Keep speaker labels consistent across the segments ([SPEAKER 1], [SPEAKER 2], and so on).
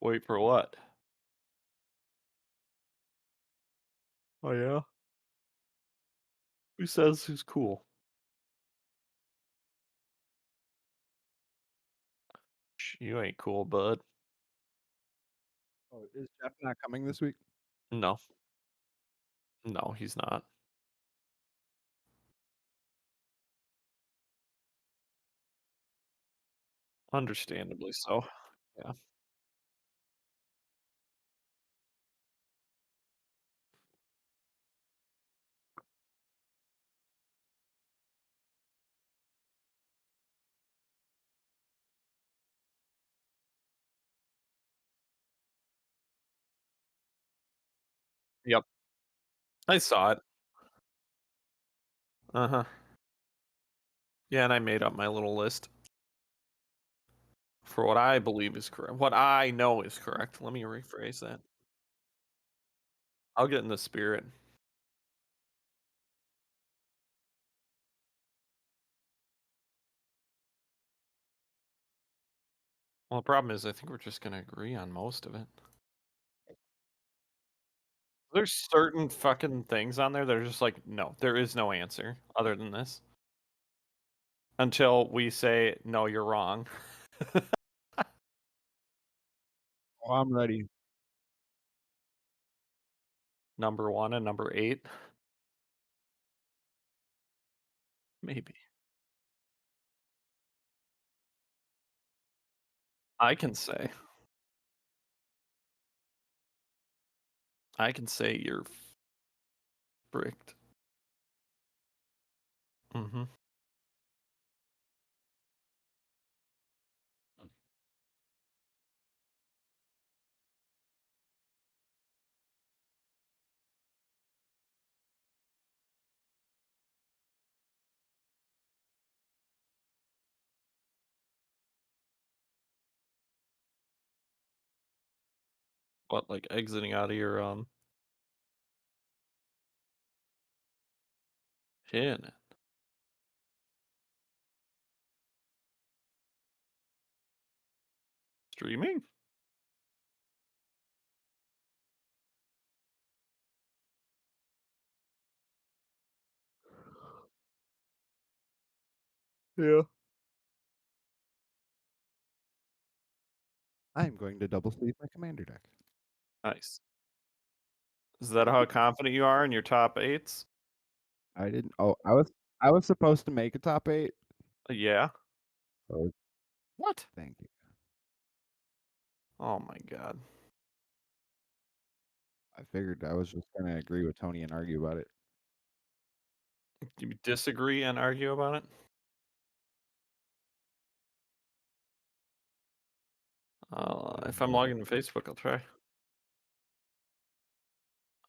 [SPEAKER 1] Wait for what? Oh, yeah? Who says who's cool? You ain't cool, bud.
[SPEAKER 2] Oh, is Jeff not coming this week?
[SPEAKER 1] No. No, he's not. Understandably so. Yeah. Yep. I saw it. Uh-huh. Yeah, and I made up my little list for what I believe is correct. What I know is correct. Let me rephrase that. I'll get in the spirit. Well, the problem is I think we're just gonna agree on most of it. There's certain fucking things on there that are just like, no, there is no answer other than this. Until we say, no, you're wrong.
[SPEAKER 2] Oh, I'm ready.
[SPEAKER 1] Number 1 and number 8, maybe. I can say I can say you're fricked. Mhm. What, like, exiting out of your, shit, streaming? Yeah.
[SPEAKER 2] I'm going to double sleeve my commander deck.
[SPEAKER 1] Nice. Is that how confident you are in your top 8s?
[SPEAKER 2] I didn't. Oh, I was supposed to make a top 8.
[SPEAKER 1] Yeah.
[SPEAKER 2] Oh,
[SPEAKER 1] What?
[SPEAKER 2] thank you.
[SPEAKER 1] Oh my god.
[SPEAKER 2] I figured I was just gonna agree with Tony and argue about it.
[SPEAKER 1] Do you disagree and argue about it? If I'm logged into Facebook, I'll try.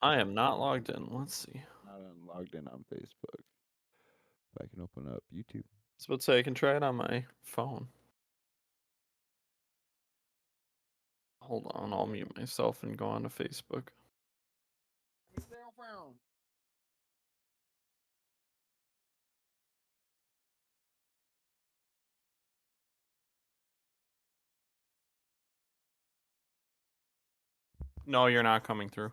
[SPEAKER 1] I am not logged in. Let's see.
[SPEAKER 2] Not logged in on Facebook. If I can open up YouTube.
[SPEAKER 1] I was about to say I can try it on my phone. Hold on, I'll mute myself and go on to Facebook. No, you're not coming through.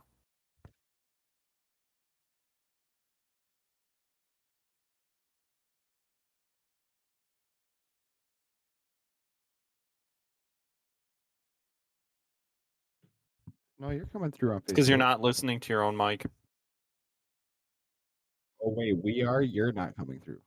[SPEAKER 2] No, you're coming through on
[SPEAKER 1] It's because you're
[SPEAKER 2] Facebook.
[SPEAKER 1] not listening to your own mic.
[SPEAKER 2] Oh wait, we are. You're not coming through.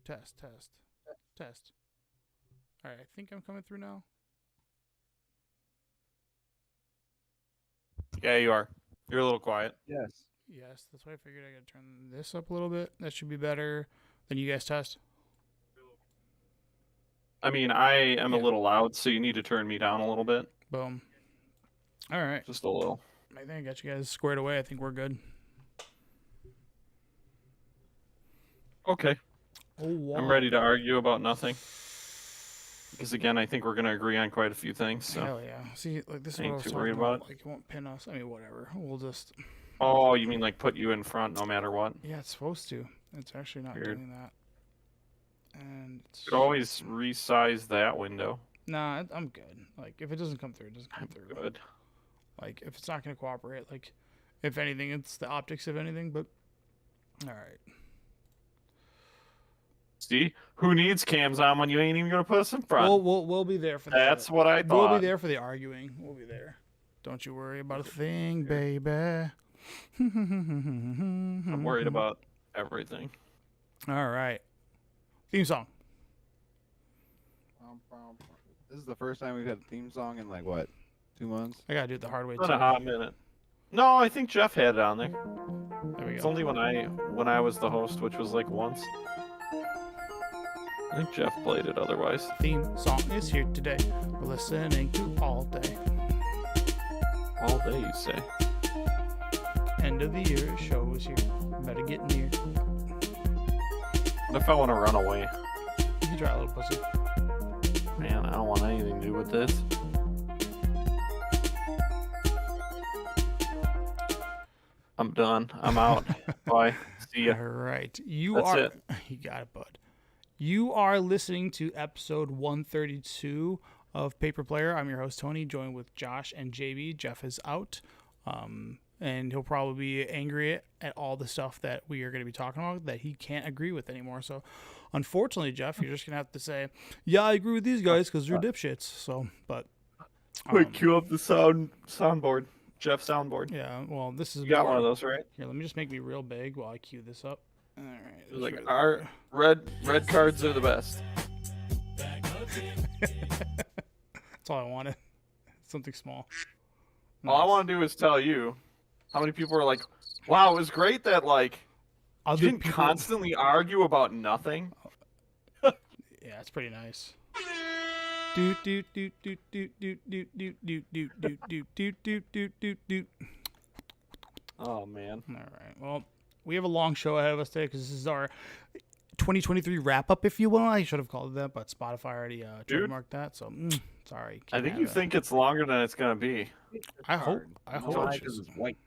[SPEAKER 3] Test, test, test. All right, I think I'm coming through now.
[SPEAKER 1] Yeah, you are. You're a little quiet.
[SPEAKER 2] Yes.
[SPEAKER 3] Yes, that's why I figured I gotta turn this up a little bit. That should be better. Then you guys test.
[SPEAKER 1] I mean, I am a
[SPEAKER 3] Yeah.
[SPEAKER 1] little loud, so you need to turn me down a little bit.
[SPEAKER 3] Boom. All right.
[SPEAKER 1] Just a little.
[SPEAKER 3] I think I got you guys squared away. I think we're good.
[SPEAKER 1] Okay.
[SPEAKER 3] Oh, wow.
[SPEAKER 1] I'm ready to argue about nothing. Because again, I think we're gonna agree on quite a few things. So.
[SPEAKER 3] Hell yeah. See, like this is what I
[SPEAKER 1] Ain't
[SPEAKER 3] was
[SPEAKER 1] too
[SPEAKER 3] talking
[SPEAKER 1] worried
[SPEAKER 3] about.
[SPEAKER 1] about it.
[SPEAKER 3] Like it won't pin us. I mean, whatever. We'll just.
[SPEAKER 1] Oh, you mean like put you in front no matter what?
[SPEAKER 3] Yeah, it's supposed to. It's actually not
[SPEAKER 1] Weird.
[SPEAKER 3] doing that. And it's.
[SPEAKER 1] You could always resize that window.
[SPEAKER 3] Nah, I'm good. Like if it doesn't come through, it doesn't come through.
[SPEAKER 1] Good.
[SPEAKER 3] Like if it's not gonna cooperate, like if anything, it's the optics of anything. But all right.
[SPEAKER 1] See, who needs cams on when you ain't even gonna put us in front?
[SPEAKER 3] We'll be there for
[SPEAKER 1] That's
[SPEAKER 3] the,
[SPEAKER 1] what I thought.
[SPEAKER 3] We'll be there for the arguing. We'll be there. Don't you worry about a thing, baby.
[SPEAKER 1] I'm
[SPEAKER 3] I'm
[SPEAKER 1] worried about everything.
[SPEAKER 3] All right. Theme song.
[SPEAKER 2] This is the first time we've had a theme song in like what, 2 months?
[SPEAKER 3] I gotta do it the hard way
[SPEAKER 1] It's been
[SPEAKER 3] too.
[SPEAKER 1] a hot minute. No, I think Jeff had it on there.
[SPEAKER 3] There we
[SPEAKER 1] It's
[SPEAKER 3] go.
[SPEAKER 1] only when I was the host, which was like once. I think Jeff played it otherwise.
[SPEAKER 3] Theme song is here today. We're listening to all day.
[SPEAKER 1] All day, you say.
[SPEAKER 3] End of the year, show is here. Better get near.
[SPEAKER 1] What if I want to run away?
[SPEAKER 3] You can try a little pussy.
[SPEAKER 1] Man, I don't want anything to do with this. I'm done. I'm out. Bye. See ya.
[SPEAKER 3] All right. You
[SPEAKER 1] That's
[SPEAKER 3] are.
[SPEAKER 1] it.
[SPEAKER 3] You got it, bud. You are listening to episode 132 of Paper Player. I'm your host, Tony, joined with Josh and JB. Jeff is out. And he'll probably be angry at all the stuff that we are going to be talking about that he can't agree with anymore. So, unfortunately, Jeff, you're just going to have to say, yeah, I agree with these guys because they're dipshits. So, but.
[SPEAKER 1] Wait, cue up the soundboard. Jeff soundboard.
[SPEAKER 3] Yeah, well, this is.
[SPEAKER 1] You got
[SPEAKER 3] more-
[SPEAKER 1] one of those, right?
[SPEAKER 3] Here, let me just make me real big while I cue this up. All right.
[SPEAKER 1] It was like our red cards are the best.
[SPEAKER 3] That's all I wanted. Something small.
[SPEAKER 1] All I
[SPEAKER 3] Nice.
[SPEAKER 1] want to do is tell you how many people are like, "Wow, it was great that like you
[SPEAKER 3] Other
[SPEAKER 1] didn't
[SPEAKER 3] people-
[SPEAKER 1] constantly argue about nothing."
[SPEAKER 3] Yeah, it's pretty nice. Doot doot doot doot doot doot doot doot doot doot doot doot doot doot doot doot doot.
[SPEAKER 1] Oh man.
[SPEAKER 3] All right. Well, we have a long show ahead of us today because this is our 2023 wrap up, if you will. I should have called it that, but Spotify already
[SPEAKER 1] Dude.
[SPEAKER 3] trademarked that. So sorry.
[SPEAKER 1] I
[SPEAKER 3] can't
[SPEAKER 1] think
[SPEAKER 3] have
[SPEAKER 1] you
[SPEAKER 3] that.
[SPEAKER 1] think it's longer than it's gonna be.
[SPEAKER 3] I hope. I
[SPEAKER 2] It's
[SPEAKER 3] hope.
[SPEAKER 2] hard 'cause it's white.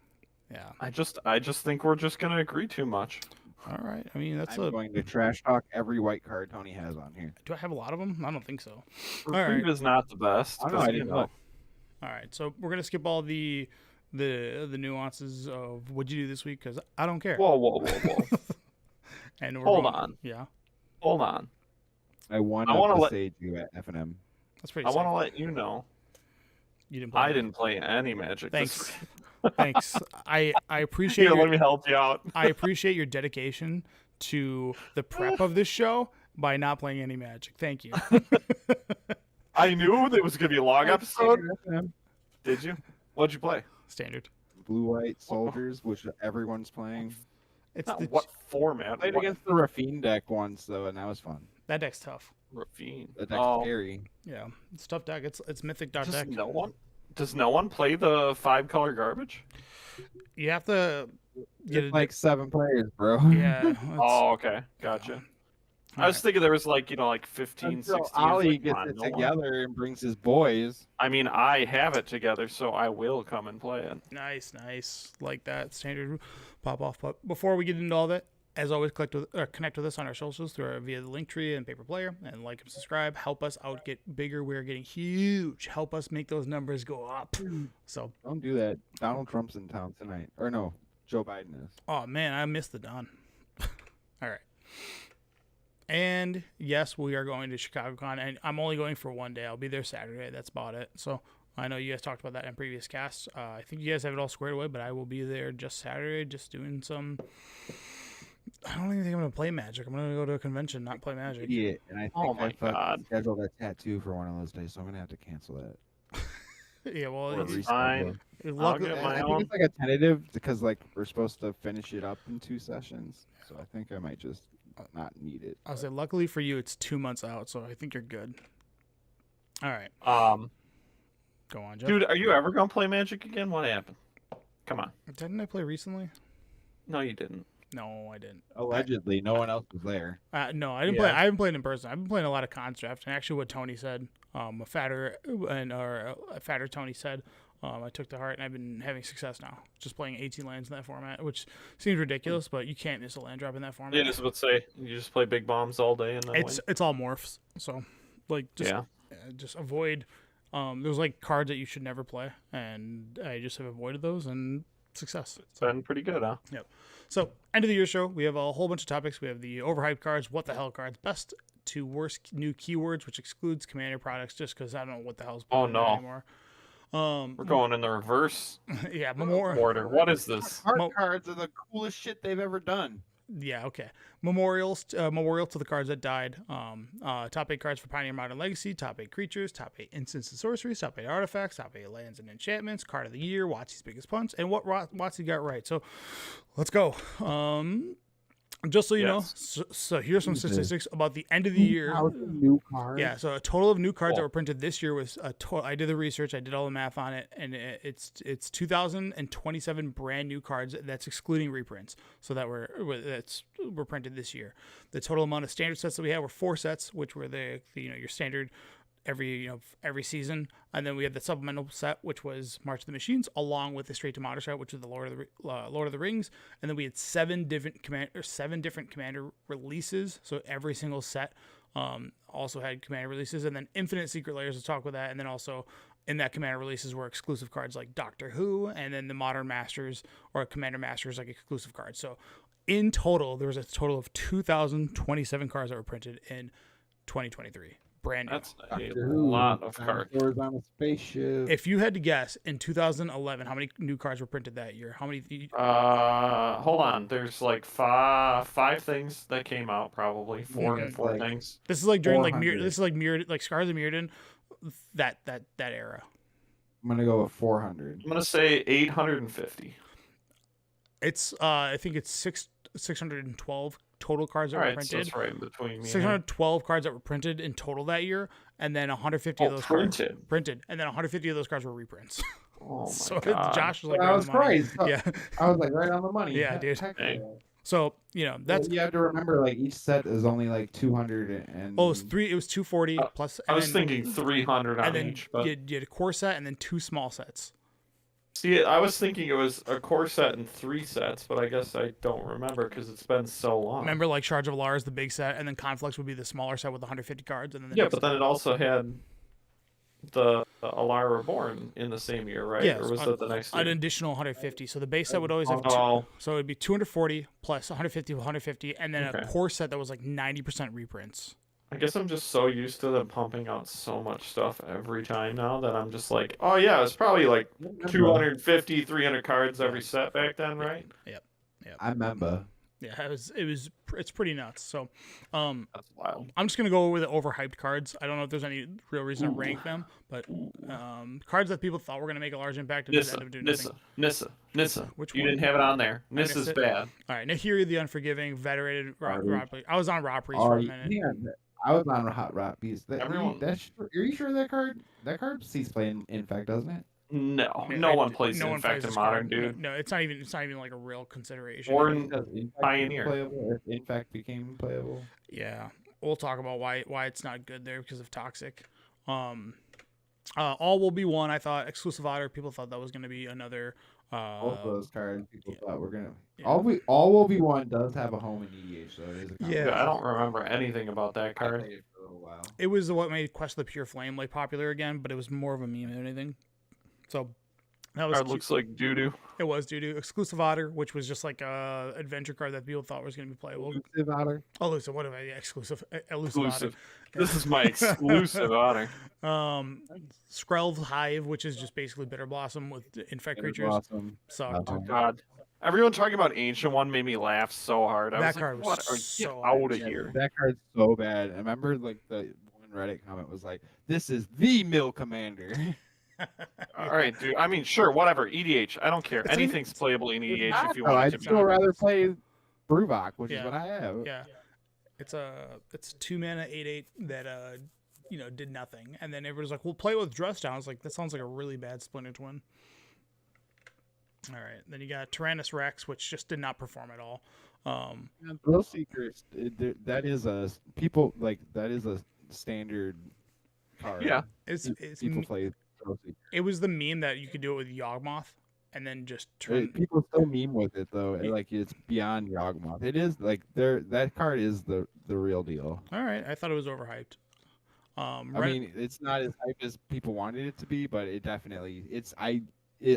[SPEAKER 3] Yeah.
[SPEAKER 1] I just think we're just gonna agree too much.
[SPEAKER 3] All right. I mean, that's
[SPEAKER 2] I'm
[SPEAKER 3] a.
[SPEAKER 2] going to trash talk every white card Tony has on here.
[SPEAKER 3] Do I have a lot of them? I don't think so.
[SPEAKER 1] Reprieve is not the best.
[SPEAKER 2] I know,
[SPEAKER 1] 'cause,
[SPEAKER 2] I
[SPEAKER 1] you
[SPEAKER 2] didn't
[SPEAKER 1] know,
[SPEAKER 2] know.
[SPEAKER 3] All right. So we're gonna skip all the nuances of what'd you do this week because I don't care.
[SPEAKER 1] Whoa.
[SPEAKER 3] And we're
[SPEAKER 1] Hold
[SPEAKER 3] going-
[SPEAKER 1] on.
[SPEAKER 3] Yeah,
[SPEAKER 1] Hold on.
[SPEAKER 2] I won
[SPEAKER 1] I
[SPEAKER 2] up
[SPEAKER 1] wanna
[SPEAKER 2] the
[SPEAKER 1] let-
[SPEAKER 2] Sage you at FNM.
[SPEAKER 3] that's pretty.
[SPEAKER 1] I want to
[SPEAKER 3] sick.
[SPEAKER 1] let you know
[SPEAKER 3] You didn't. Play
[SPEAKER 1] I
[SPEAKER 3] it.
[SPEAKER 1] didn't play any Magic.
[SPEAKER 3] Thanks.
[SPEAKER 1] This week.
[SPEAKER 3] Thanks. I appreciate.
[SPEAKER 1] Here,
[SPEAKER 3] your,
[SPEAKER 1] let me help you out.
[SPEAKER 3] I appreciate your dedication to the prep of this show by not playing any Magic. Thank you.
[SPEAKER 1] I knew it was gonna be a long episode.
[SPEAKER 2] FNM.
[SPEAKER 1] Did you? What'd you play?
[SPEAKER 3] Standard.
[SPEAKER 2] Blue White Soldiers, which everyone's playing.
[SPEAKER 3] It's
[SPEAKER 1] Not
[SPEAKER 3] the
[SPEAKER 1] what format?
[SPEAKER 2] Played
[SPEAKER 1] What
[SPEAKER 2] against the Rafine deck once though, and that was fun.
[SPEAKER 3] that deck's tough.
[SPEAKER 1] Ravine?
[SPEAKER 2] The deck's
[SPEAKER 1] Oh,
[SPEAKER 2] scary.
[SPEAKER 3] Yeah, it's a tough deck. It's mythic deck.
[SPEAKER 1] does no one play the 5-color garbage?
[SPEAKER 3] You have to get
[SPEAKER 2] It's
[SPEAKER 3] it
[SPEAKER 2] like 7 players, bro.
[SPEAKER 3] Yeah. it's-
[SPEAKER 1] Oh, okay, gotcha. I was thinking there was like 15,
[SPEAKER 2] Until
[SPEAKER 1] 16.
[SPEAKER 2] Ollie
[SPEAKER 1] like,
[SPEAKER 2] gets
[SPEAKER 1] come on,
[SPEAKER 2] it
[SPEAKER 1] no one.
[SPEAKER 2] together and brings his boys.
[SPEAKER 1] I mean, I have it together, so I will come and play it.
[SPEAKER 3] Nice. Like that. Standard pop off. But before we get into all that, as always, connect with us on our socials via the Linktree and Paper Player, and like and subscribe. Help us out get bigger. We're getting huge. Help us make those numbers go up. So,
[SPEAKER 2] Don't do that. Donald Trump's in town tonight. Or no, Joe Biden is.
[SPEAKER 3] oh man, I missed the Don. All right. And yes, we are going to ChicagoCon, and I'm only going for one day. I'll be there Saturday. That's about it. So I know you guys talked about that in previous casts. I think you guys have it all squared away, but I will be there just Saturday, just doing some. I don't even think I'm going to play Magic. I'm going to go to a convention, not play Magic.
[SPEAKER 2] Idiot. And I think
[SPEAKER 1] Oh my
[SPEAKER 2] I fucking
[SPEAKER 1] God.
[SPEAKER 2] scheduled a tattoo for one of those days, so I'm gonna have to cancel that.
[SPEAKER 3] Yeah, well,
[SPEAKER 1] Well,
[SPEAKER 3] it's,
[SPEAKER 1] it's fine.
[SPEAKER 3] it's
[SPEAKER 1] I'll
[SPEAKER 3] lucky-
[SPEAKER 1] get
[SPEAKER 2] I
[SPEAKER 1] my
[SPEAKER 2] think
[SPEAKER 1] own.
[SPEAKER 2] it's like a tentative because like we're supposed to finish it up in 2 sessions. So I think I might just not need it.
[SPEAKER 3] I'll say, luckily for you, it's 2 months out, so I think you're good. All right. Go on, Jeff.
[SPEAKER 1] Dude, are you ever gonna play Magic again? What happened? Come on.
[SPEAKER 3] Didn't I play recently?
[SPEAKER 1] No, you didn't.
[SPEAKER 3] No, I didn't.
[SPEAKER 2] Allegedly, no one else was there.
[SPEAKER 3] No, I didn't play. I haven't played in person. I've been playing a lot of Construct, and actually, what Tony said, a fatter Tony said, I took to heart, and I've been having success now. Just playing 18 lands in that format, which seems ridiculous, but you can't miss a land drop in that format.
[SPEAKER 1] Yeah, just would say you just play big bombs all day and then win.
[SPEAKER 3] It's all morphs, so like just avoid. There's like cards that you should never play, and I just have avoided those and success.
[SPEAKER 1] It's been pretty good, huh?
[SPEAKER 3] Yep. So, end of the year show, we have a whole bunch of topics. We have the overhyped cards, what the hell cards, best to worst new keywords, which excludes Commander products, just because I don't know what the hell's
[SPEAKER 1] Oh, no.
[SPEAKER 3] anymore.
[SPEAKER 1] We're going in the reverse
[SPEAKER 3] Yeah, Memorial.
[SPEAKER 1] order. What is this?
[SPEAKER 2] Heart cards are the coolest shit they've ever done.
[SPEAKER 3] Yeah, okay. Memorial to the cards that died. Top 8 cards for Pioneer Modern Legacy, top 8 creatures, top 8 instants and sorceries, top 8 artifacts, top 8 lands and enchantments, card of the year, WotC's biggest punch, and what WotC got right. So, let's go. Just so you know, so here's some statistics about the end of the year.
[SPEAKER 2] New cards.
[SPEAKER 3] Yeah, so a total of new cards that were printed this year was I did the research, I did all the math on it, and it's 2,027 brand new cards. That's excluding reprints. So were printed this year. The total amount of standard sets that we had were 4 sets, which were your standard every season, and then we had the supplemental set, which was March of the Machines, along with the Straight to Modern set, which was the Lord of the Rings, and then we had 7 different Commander releases. So every single set also had Commander releases, and then Infinite Secret Layers to talk with that, and then also in that Commander releases were exclusive cards like Doctor Who, and then the Modern Masters or Commander Masters like exclusive cards. So in total, there was a total of 2,027 cards that were printed in 2023. Brand new.
[SPEAKER 1] That's a lot of cards.
[SPEAKER 2] On a spaceship.
[SPEAKER 3] If you had to guess, in 2011, how many new cards were printed that year? How many?
[SPEAKER 1] Hold on. There's like five things that came out, probably four things.
[SPEAKER 3] This is like during
[SPEAKER 2] 400.
[SPEAKER 3] this is like Scars of Mirrodin, that era.
[SPEAKER 2] I'm gonna go with 400.
[SPEAKER 1] I'm gonna say 850.
[SPEAKER 3] It's I think it's 612 total cards that
[SPEAKER 1] All
[SPEAKER 3] were
[SPEAKER 1] right, so
[SPEAKER 3] printed.
[SPEAKER 1] it's right in between me and
[SPEAKER 3] 612 cards that were printed in total that year, and then 150 of those cards printed, and then 150 of those cards were reprints.
[SPEAKER 1] Oh my
[SPEAKER 3] So
[SPEAKER 1] God.
[SPEAKER 3] Josh was like,
[SPEAKER 2] That was crazy.
[SPEAKER 3] Yeah,
[SPEAKER 2] I was like right on the money.
[SPEAKER 3] Yeah, dude.
[SPEAKER 1] Hey.
[SPEAKER 3] so that's
[SPEAKER 2] you have to remember, like each set is only like 200 and.
[SPEAKER 3] it was 240 plus.
[SPEAKER 1] I
[SPEAKER 3] and
[SPEAKER 1] was
[SPEAKER 3] then-
[SPEAKER 1] thinking 300 on
[SPEAKER 3] and then
[SPEAKER 1] each, but
[SPEAKER 3] you had a core set and then 2 small sets.
[SPEAKER 1] see, I was thinking it was a core set and 3 sets, but I guess I don't remember because it's been so long.
[SPEAKER 3] Remember, like Shards of Alara is the big set, and then Conflicts would be the smaller set with 150 cards, and then the
[SPEAKER 1] Yeah,
[SPEAKER 3] next
[SPEAKER 1] but then it also had the Alara Reborn in the same year, right?
[SPEAKER 3] Yeah,
[SPEAKER 1] or was that the next
[SPEAKER 3] an
[SPEAKER 1] year?
[SPEAKER 3] additional 150. So the base set would always have
[SPEAKER 1] Oh,
[SPEAKER 3] so it'd be 240 plus 150 and then
[SPEAKER 1] Okay.
[SPEAKER 3] a core set that was like 90% reprints.
[SPEAKER 1] I guess I'm just so used to them pumping out so much stuff every time now that I'm just like, oh yeah, it's probably like 250, 300 cards every set back then, right?
[SPEAKER 2] I remember.
[SPEAKER 3] Yeah, it's pretty nuts. So,
[SPEAKER 1] That's wild.
[SPEAKER 3] I'm just gonna go with the overhyped cards. I don't know if there's any real reason to rank them, but cards that people thought were gonna make a large impact and just ended up doing nothing.
[SPEAKER 1] Nissa.
[SPEAKER 3] Which
[SPEAKER 1] You
[SPEAKER 3] one?
[SPEAKER 1] didn't have it on there.
[SPEAKER 3] missed
[SPEAKER 1] Nissa's
[SPEAKER 3] it.
[SPEAKER 1] bad.
[SPEAKER 3] All right, Nahiri the Unforgiving, Venerated
[SPEAKER 2] Rob
[SPEAKER 3] Rob. I was on Rob Priest for a minute.
[SPEAKER 2] Yeah, I was on Hot Rock Beast.
[SPEAKER 1] Everyone-
[SPEAKER 2] Are you sure that card sees playing Infect, doesn't it?
[SPEAKER 1] No,
[SPEAKER 3] Yeah,
[SPEAKER 1] no one plays
[SPEAKER 3] no one
[SPEAKER 1] Infect
[SPEAKER 3] plays
[SPEAKER 1] in
[SPEAKER 3] this
[SPEAKER 1] Modern,
[SPEAKER 3] card.
[SPEAKER 1] dude.
[SPEAKER 3] No, it's not even like a real consideration.
[SPEAKER 1] Or
[SPEAKER 2] Because Infect
[SPEAKER 1] Pioneer.
[SPEAKER 2] became playable, if Infect became playable.
[SPEAKER 3] Yeah, we'll talk about why it's not good there because of Toxic. All will be one. I thought exclusive otter. People thought that was going to be another.
[SPEAKER 2] Both of those cards people thought were gonna.
[SPEAKER 3] yeah.
[SPEAKER 2] All will be one does have a home in EDH, so it is. A
[SPEAKER 3] Yeah.
[SPEAKER 1] I don't remember anything about that
[SPEAKER 2] I
[SPEAKER 1] card.
[SPEAKER 2] played it for a little while.
[SPEAKER 3] It was what made Quest of the Pure Flame like popular again, but it was more of a meme than anything. So that was
[SPEAKER 1] Card looks like doo doo.
[SPEAKER 3] it was due to exclusive otter, which was just like a adventure card that people thought was going to be playable.
[SPEAKER 2] Elusive Otter.
[SPEAKER 3] Elusive, what am I? Yeah, exclusive, elusive otter.
[SPEAKER 1] Exclusive. This is my exclusive honor.
[SPEAKER 3] Skrelv Hive, which is just basically Bitter Blossom with infect creatures.
[SPEAKER 2] Awesome.
[SPEAKER 3] Sucked.
[SPEAKER 2] Oh,
[SPEAKER 1] God. Everyone talking about Ancient One made me laugh so hard. I
[SPEAKER 3] That
[SPEAKER 1] was
[SPEAKER 3] card
[SPEAKER 1] like,
[SPEAKER 3] was
[SPEAKER 1] what? Are
[SPEAKER 3] so
[SPEAKER 1] get out of
[SPEAKER 2] Yeah,
[SPEAKER 1] here.
[SPEAKER 2] that card's so bad. I remember like the one Reddit comment was like, "This is the Mill Commander."
[SPEAKER 1] All right, dude. I mean, sure, whatever. EDH. I don't care.
[SPEAKER 3] It's even-
[SPEAKER 1] Anything's playable in EDH if you
[SPEAKER 2] No,
[SPEAKER 1] want it
[SPEAKER 2] I'd
[SPEAKER 1] to be.
[SPEAKER 2] still rather play Bruvok, which
[SPEAKER 3] Yeah.
[SPEAKER 2] is what I have.
[SPEAKER 3] Yeah, it's 2 mana 8/8 that did nothing. And then everybody's like, "We'll play with Dress Down." I was like, that sounds like a really bad Splinter Twin. All right, then you got Tyrannus Rex, which just did not perform at all.
[SPEAKER 2] Thrill Seekers, that is a standard card.
[SPEAKER 1] Yeah.
[SPEAKER 3] It's
[SPEAKER 2] People play Thrill Seekers.
[SPEAKER 3] it was the meme that you could do it with Yawgmoth and then just turn.
[SPEAKER 2] People still meme with it though. Like it's beyond Yawgmoth. It is like that card is the real deal.
[SPEAKER 3] All right, I thought it was overhyped.
[SPEAKER 2] I mean, it's not as hype as people wanted it to be, but it definitely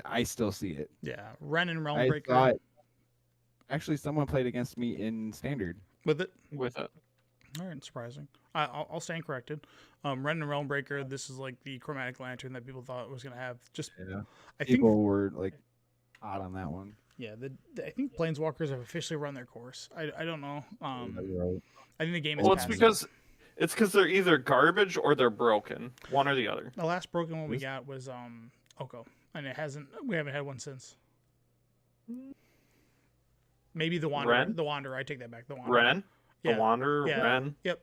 [SPEAKER 2] I still see it.
[SPEAKER 3] yeah, Ren and
[SPEAKER 2] I
[SPEAKER 3] Realmbreaker
[SPEAKER 2] thought actually someone played against me in standard.
[SPEAKER 3] with it.
[SPEAKER 1] With it.
[SPEAKER 3] All right, surprising. I'll stand corrected. Ren and Realmbreaker. This is like the chromatic lantern that people thought was gonna have. Just
[SPEAKER 2] Yeah.
[SPEAKER 3] I think
[SPEAKER 2] People were like hot on that one.
[SPEAKER 3] yeah, I think Planeswalkers have officially run their course. I don't know.
[SPEAKER 2] Yeah, you're right.
[SPEAKER 3] I think the game is.
[SPEAKER 1] Well, it's
[SPEAKER 3] past
[SPEAKER 1] because they're either garbage or they're broken. One or the other.
[SPEAKER 3] the last broken one we
[SPEAKER 2] This-
[SPEAKER 3] got was Oko, and we haven't had one since. Maybe the Wanderer.
[SPEAKER 1] Ren?
[SPEAKER 3] The Wanderer. I take that back. The Wanderer.
[SPEAKER 1] Ren,
[SPEAKER 3] Yeah.
[SPEAKER 1] the Wanderer,
[SPEAKER 3] Yeah.
[SPEAKER 1] Ren, the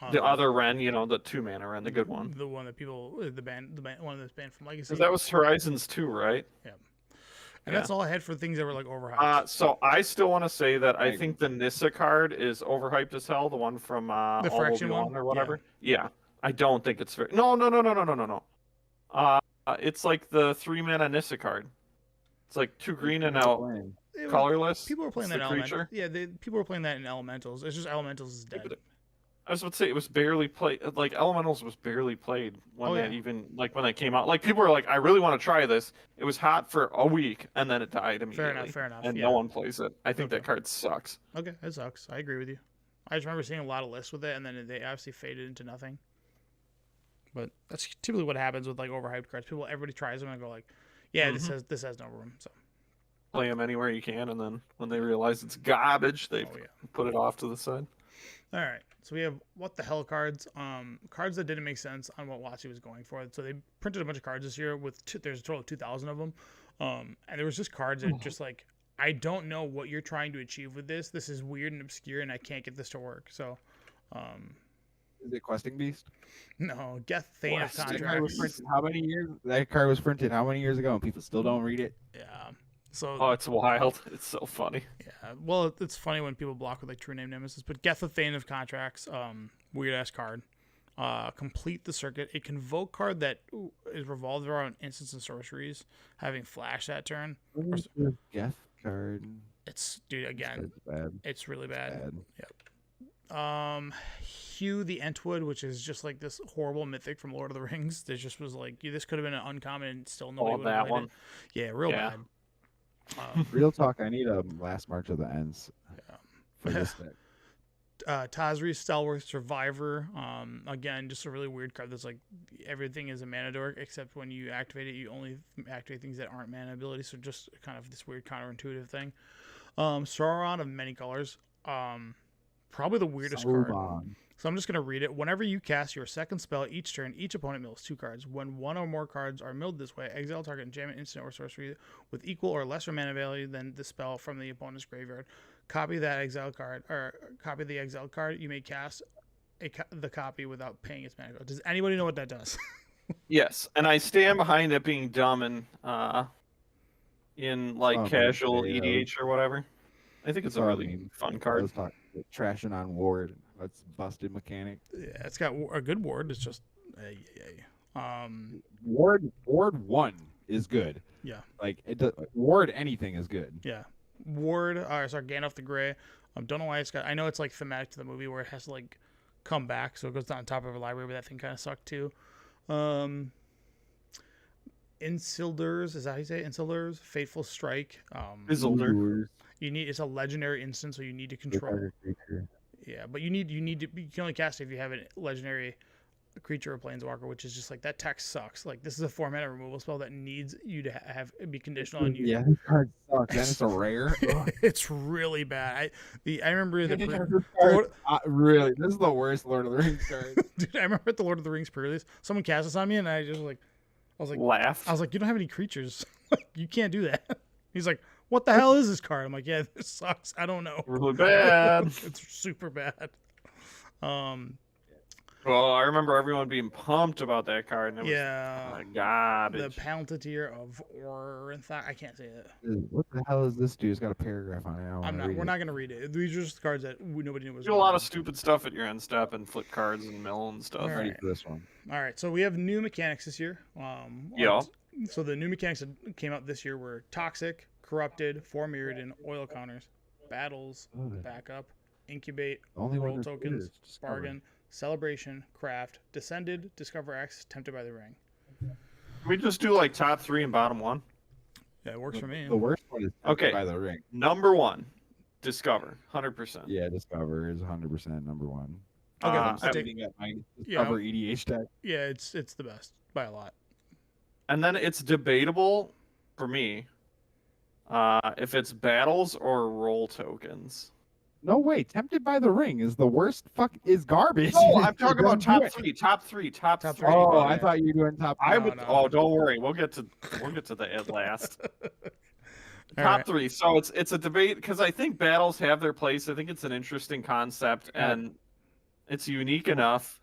[SPEAKER 3] Um,
[SPEAKER 1] other Ren. The 2-mana Ren, the good one.
[SPEAKER 3] The one that people, the band, one that's banned from Legacy.
[SPEAKER 1] 'Cause that was Horizons 2, right?
[SPEAKER 3] And that's all I had for things that were like overhyped.
[SPEAKER 1] So I still want to say that I
[SPEAKER 2] Right.
[SPEAKER 1] think the Nissa card is overhyped as hell. The one from All Will
[SPEAKER 3] Fraction
[SPEAKER 1] Be
[SPEAKER 3] one?
[SPEAKER 1] One or whatever. Yeah. I don't think it's very. No. It's like the 3-mana Nissa card. It's like 2 green and out,
[SPEAKER 3] It was-
[SPEAKER 1] colorless.
[SPEAKER 3] People were playing
[SPEAKER 1] It's
[SPEAKER 3] that
[SPEAKER 1] the
[SPEAKER 3] in
[SPEAKER 1] creature.
[SPEAKER 3] Elementals. Yeah, people were playing that in Elementals. It's just Elementals is dead.
[SPEAKER 1] but I was about to say it was barely played. Like Elementals was barely played when
[SPEAKER 3] Oh,
[SPEAKER 1] that
[SPEAKER 3] yeah.
[SPEAKER 1] even when they came out. Like people were like, I really want to try this. It was hot for a week and then it died immediately.
[SPEAKER 3] Fair enough.
[SPEAKER 1] And
[SPEAKER 3] yeah.
[SPEAKER 1] no one plays it. I think
[SPEAKER 3] Okay.
[SPEAKER 1] that card sucks.
[SPEAKER 3] Okay, that sucks. I agree with you. I just remember seeing a lot of lists with it, and then they obviously faded into nothing. But that's typically what happens with like overhyped cards. Everybody tries them and go like, "Yeah,
[SPEAKER 1] Mm-hmm.
[SPEAKER 3] this has no room." So,
[SPEAKER 1] Play them anywhere you can, and then when they realize it's garbage, they
[SPEAKER 3] oh yeah.
[SPEAKER 1] put it off to the side.
[SPEAKER 3] All right, so we have what the hell cards. Cards that didn't make sense on what WotC was going for. So they printed a bunch of cards this year with there's a total of 2,000 of them, and there was just cards that just like I don't know what you're trying to achieve with this. This is weird and obscure, and I can't get this to work. So,
[SPEAKER 2] Is it Questing Beast?
[SPEAKER 3] no, Geth Thane of
[SPEAKER 1] Questing
[SPEAKER 2] That card was
[SPEAKER 3] Contracts.
[SPEAKER 2] printed how many years? That card was printed how many years ago, and people still don't read it.
[SPEAKER 3] Yeah. So
[SPEAKER 1] Oh, it's wild. It's so funny.
[SPEAKER 3] yeah, well, it's funny when people block with like True Name Nemesis, but Geth Thane of Contracts, weird ass card. Complete the circuit. A convoke card that is revolved around instants and sorceries, having flash that turn.
[SPEAKER 2] Geth card.
[SPEAKER 3] It's dude again.
[SPEAKER 2] It's bad.
[SPEAKER 3] It's really bad.
[SPEAKER 2] Bad.
[SPEAKER 3] Hugh the Entwood, which is just like this horrible mythic from Lord of the Rings. There just was like this could have been an uncommon and still nobody would have
[SPEAKER 1] that
[SPEAKER 3] played
[SPEAKER 1] one.
[SPEAKER 3] it. Yeah, real
[SPEAKER 1] Yeah.
[SPEAKER 3] bad.
[SPEAKER 2] Real talk. I need a Last March of the Ends
[SPEAKER 3] Yeah.
[SPEAKER 2] for this deck.
[SPEAKER 3] Tazri Stalwart Survivor. Again, just a really weird card that's like everything is a mana dork, except when you activate it, you only activate things that aren't mana abilities. So just kind of this weird counterintuitive thing. Sauron of many colors. Probably the weirdest card.
[SPEAKER 2] Sauron.
[SPEAKER 3] So I'm just going to read it. Whenever you cast your second spell each turn, each opponent mills 2 cards. When one or more cards are milled this way, exile target enchantment, instant, or sorcery with equal or lesser mana value than the spell from the opponent's graveyard. Copy that exile card, or copy the exile card. You may cast the copy without paying its mana cost. Does anybody know what that does?
[SPEAKER 1] Yes, and I stand behind it being dumb and in like
[SPEAKER 2] Oh,
[SPEAKER 1] casual
[SPEAKER 2] yeah.
[SPEAKER 1] EDH or whatever. I think it's a
[SPEAKER 2] Oh, I
[SPEAKER 1] really
[SPEAKER 2] mean,
[SPEAKER 1] fun
[SPEAKER 2] I
[SPEAKER 1] card.
[SPEAKER 2] was talking trashing on Ward. That's busted mechanic.
[SPEAKER 3] Yeah, it's got a good ward. It's just,
[SPEAKER 2] Ward 1 is good.
[SPEAKER 3] yeah.
[SPEAKER 2] Like Ward anything is good.
[SPEAKER 3] Yeah. Ward, sorry, Gandalf the Grey. Don't know why it's got. I know it's like thematic to the movie where it has to like come back, so it goes on top of a library, but that thing kind of sucked too. Insildurs, is that how you say it? Insildurs, Fateful Strike.
[SPEAKER 1] Isildur.
[SPEAKER 3] It's a legendary instant, so you need to control. Yeah, but you can only cast it if you have a legendary creature or planeswalker, which is just like that text sucks. Like this is a 4-mana removal spell that needs you to be conditional on you.
[SPEAKER 2] Yeah, this card sucks. And it's a rare. Ugh.
[SPEAKER 3] It's really bad. I remember
[SPEAKER 2] This
[SPEAKER 3] the
[SPEAKER 2] card, really, this is the worst Lord of the Rings card.
[SPEAKER 3] dude. I remember at the Lord of the Rings pre-release, someone cast this on me, and I was like,
[SPEAKER 1] Laugh.
[SPEAKER 3] you don't have any creatures. You can't do that. He's like, what the hell is this card? I'm like, yeah, this sucks. I don't know.
[SPEAKER 1] Really bad.
[SPEAKER 3] It's super bad.
[SPEAKER 1] Well, I remember everyone being pumped about that card, and it was
[SPEAKER 3] Yeah, the
[SPEAKER 1] garbage.
[SPEAKER 3] Palantir of Ornthak. I can't say it.
[SPEAKER 2] What the hell is this dude? It's got a paragraph on it. I don't
[SPEAKER 3] I'm
[SPEAKER 2] wanna
[SPEAKER 3] not.
[SPEAKER 2] read
[SPEAKER 3] We're
[SPEAKER 2] it.
[SPEAKER 3] not gonna read it. These are just cards that nobody knew was.
[SPEAKER 1] Do a lot of stupid stuff at your end step and flip cards and mill and stuff.
[SPEAKER 3] All
[SPEAKER 2] I'm ready
[SPEAKER 3] right.
[SPEAKER 2] for this one.
[SPEAKER 3] All right, so we have new mechanics this year.
[SPEAKER 1] Yeah.
[SPEAKER 3] So the new mechanics that came out this year were Toxic, Corrupted, 4 Mirrodin, Oil Counters, Battles, Backup, Incubate,
[SPEAKER 2] The only one
[SPEAKER 3] Roll
[SPEAKER 2] that's good
[SPEAKER 3] Tokens,
[SPEAKER 2] is Discover.
[SPEAKER 3] Bargain, Celebration, Craft, Descended, Discover X, Tempted by the Ring.
[SPEAKER 1] Can we just do like top 3 and bottom 1?
[SPEAKER 3] Yeah, it works for me.
[SPEAKER 2] The worst one is
[SPEAKER 1] Okay.
[SPEAKER 2] by the ring.
[SPEAKER 1] Number 1, Discover, 100%.
[SPEAKER 2] Yeah, Discover is 100% number one.
[SPEAKER 3] Okay,
[SPEAKER 1] Uh,
[SPEAKER 3] so take-
[SPEAKER 2] Everything at my
[SPEAKER 3] Yeah.
[SPEAKER 2] Discover EDH deck.
[SPEAKER 3] Yeah, it's the best by a lot.
[SPEAKER 1] And then it's debatable for me if it's battles or roll tokens.
[SPEAKER 2] No way, Tempted by the Ring is the worst. Is garbage.
[SPEAKER 1] No, I'm talking about
[SPEAKER 2] Don't do
[SPEAKER 1] top
[SPEAKER 2] it.
[SPEAKER 1] 3. Top
[SPEAKER 3] Top
[SPEAKER 1] 3.
[SPEAKER 3] three.
[SPEAKER 2] Oh,
[SPEAKER 3] Yeah.
[SPEAKER 2] I thought you were doing top.
[SPEAKER 1] I
[SPEAKER 3] No,
[SPEAKER 1] would.
[SPEAKER 3] no.
[SPEAKER 1] Oh, don't worry. We'll get to the at last.
[SPEAKER 3] All
[SPEAKER 1] Top
[SPEAKER 3] right.
[SPEAKER 1] 3. So it's a debate because I think battles have their place. I think it's an interesting concept and it's unique enough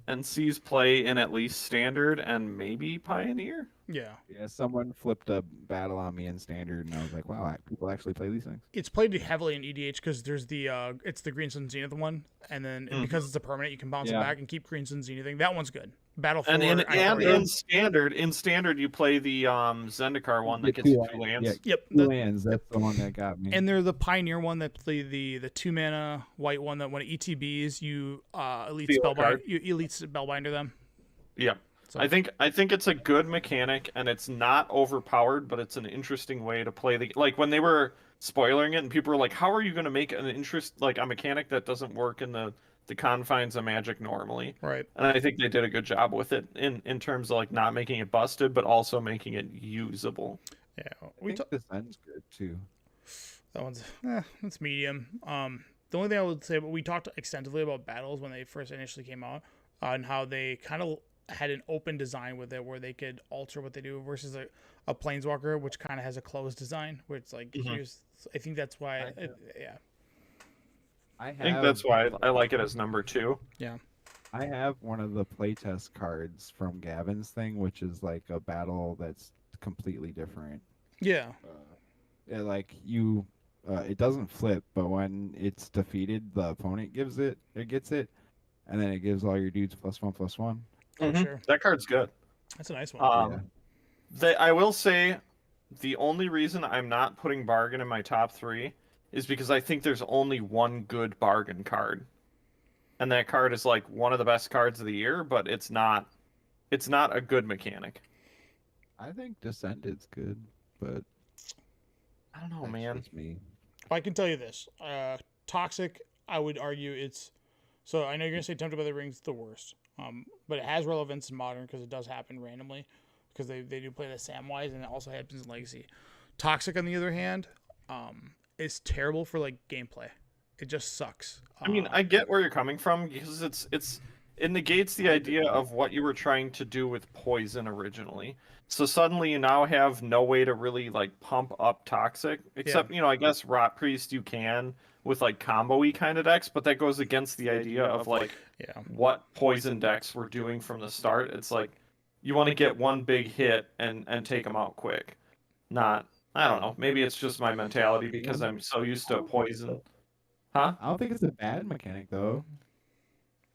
[SPEAKER 1] and sees play in at least standard and maybe pioneer.
[SPEAKER 3] Yeah,
[SPEAKER 2] Yeah, someone flipped a battle on me in standard, and I was like, wow, people actually play these things.
[SPEAKER 3] it's played heavily in EDH because there's the it's the Green Sun Zenith one, and then because it's a permanent, you can bounce it
[SPEAKER 2] Yeah.
[SPEAKER 3] back and keep Green Sun Zenithing. That one's good. Battle
[SPEAKER 1] And
[SPEAKER 3] for
[SPEAKER 1] in standard you play the Zendikar one that
[SPEAKER 2] The
[SPEAKER 1] gets you
[SPEAKER 2] two
[SPEAKER 1] 2 lands.
[SPEAKER 2] Yeah,
[SPEAKER 3] Yep.
[SPEAKER 2] two lands. That's the one that got me.
[SPEAKER 3] And they're the Pioneer one that play the 2 mana white one that when it ETBs you elite
[SPEAKER 1] Steal a card.
[SPEAKER 3] spellbinder them.
[SPEAKER 1] Yeah.
[SPEAKER 3] So-
[SPEAKER 1] I think it's a good mechanic and it's not overpowered, but it's an interesting way to play the like when they were spoiling it and people were like, how are you going to make an a mechanic that doesn't work in the confines of Magic normally?
[SPEAKER 3] Right.
[SPEAKER 1] And I think they did a good job with it in terms of like not making it busted, but also making it usable.
[SPEAKER 3] Yeah.
[SPEAKER 2] I
[SPEAKER 3] We
[SPEAKER 2] think this end's good too.
[SPEAKER 3] That one's it's medium. The only thing I would say, but we talked extensively about battles when they first initially came out, and how they kind of had an open design with it, where they could alter what they do versus a planeswalker, which kind of has a closed design, where it's like here's. I think that's why. Yeah.
[SPEAKER 2] I
[SPEAKER 1] think that's why I like it as number 2.
[SPEAKER 2] I have one of the playtest cards from Gavin's thing, which is like a battle that's completely different.
[SPEAKER 3] Yeah.
[SPEAKER 2] Yeah, like you, it doesn't flip, but when it's defeated, the opponent gets it, and then it gives all your dudes +1/+1.
[SPEAKER 3] Oh, sure.
[SPEAKER 1] That card's good.
[SPEAKER 3] That's a nice one.
[SPEAKER 1] I will say the only reason I'm not putting Bargain in my top 3 is because I think there's only one good Bargain card. And that card is like one of the best cards of the year, but it's not a good mechanic.
[SPEAKER 2] I think Descended's good, but
[SPEAKER 1] I don't know,
[SPEAKER 2] that's
[SPEAKER 1] man.
[SPEAKER 2] just me.
[SPEAKER 3] I can tell you this: Toxic. I would argue it's. So I know you're gonna say Tempted by the Ring's the worst, but it has relevance in Modern because it does happen randomly, because they do play the Samwise and it also happens in Legacy. Toxic, on the other hand, is terrible for like gameplay. It just sucks.
[SPEAKER 1] I mean, I get where you're coming from because it negates the idea of what you were trying to do with poison originally. So suddenly you now have no way to really like pump up Toxic, except I guess Rot Priest you can with like combo-y kind of decks, but that goes against the idea of like what poison decks were doing from the start. It's like you want to get one big hit and take them out quick. Not, I don't know, maybe it's just my mentality because I'm so used to poison. Huh?
[SPEAKER 2] I don't think it's a bad mechanic though.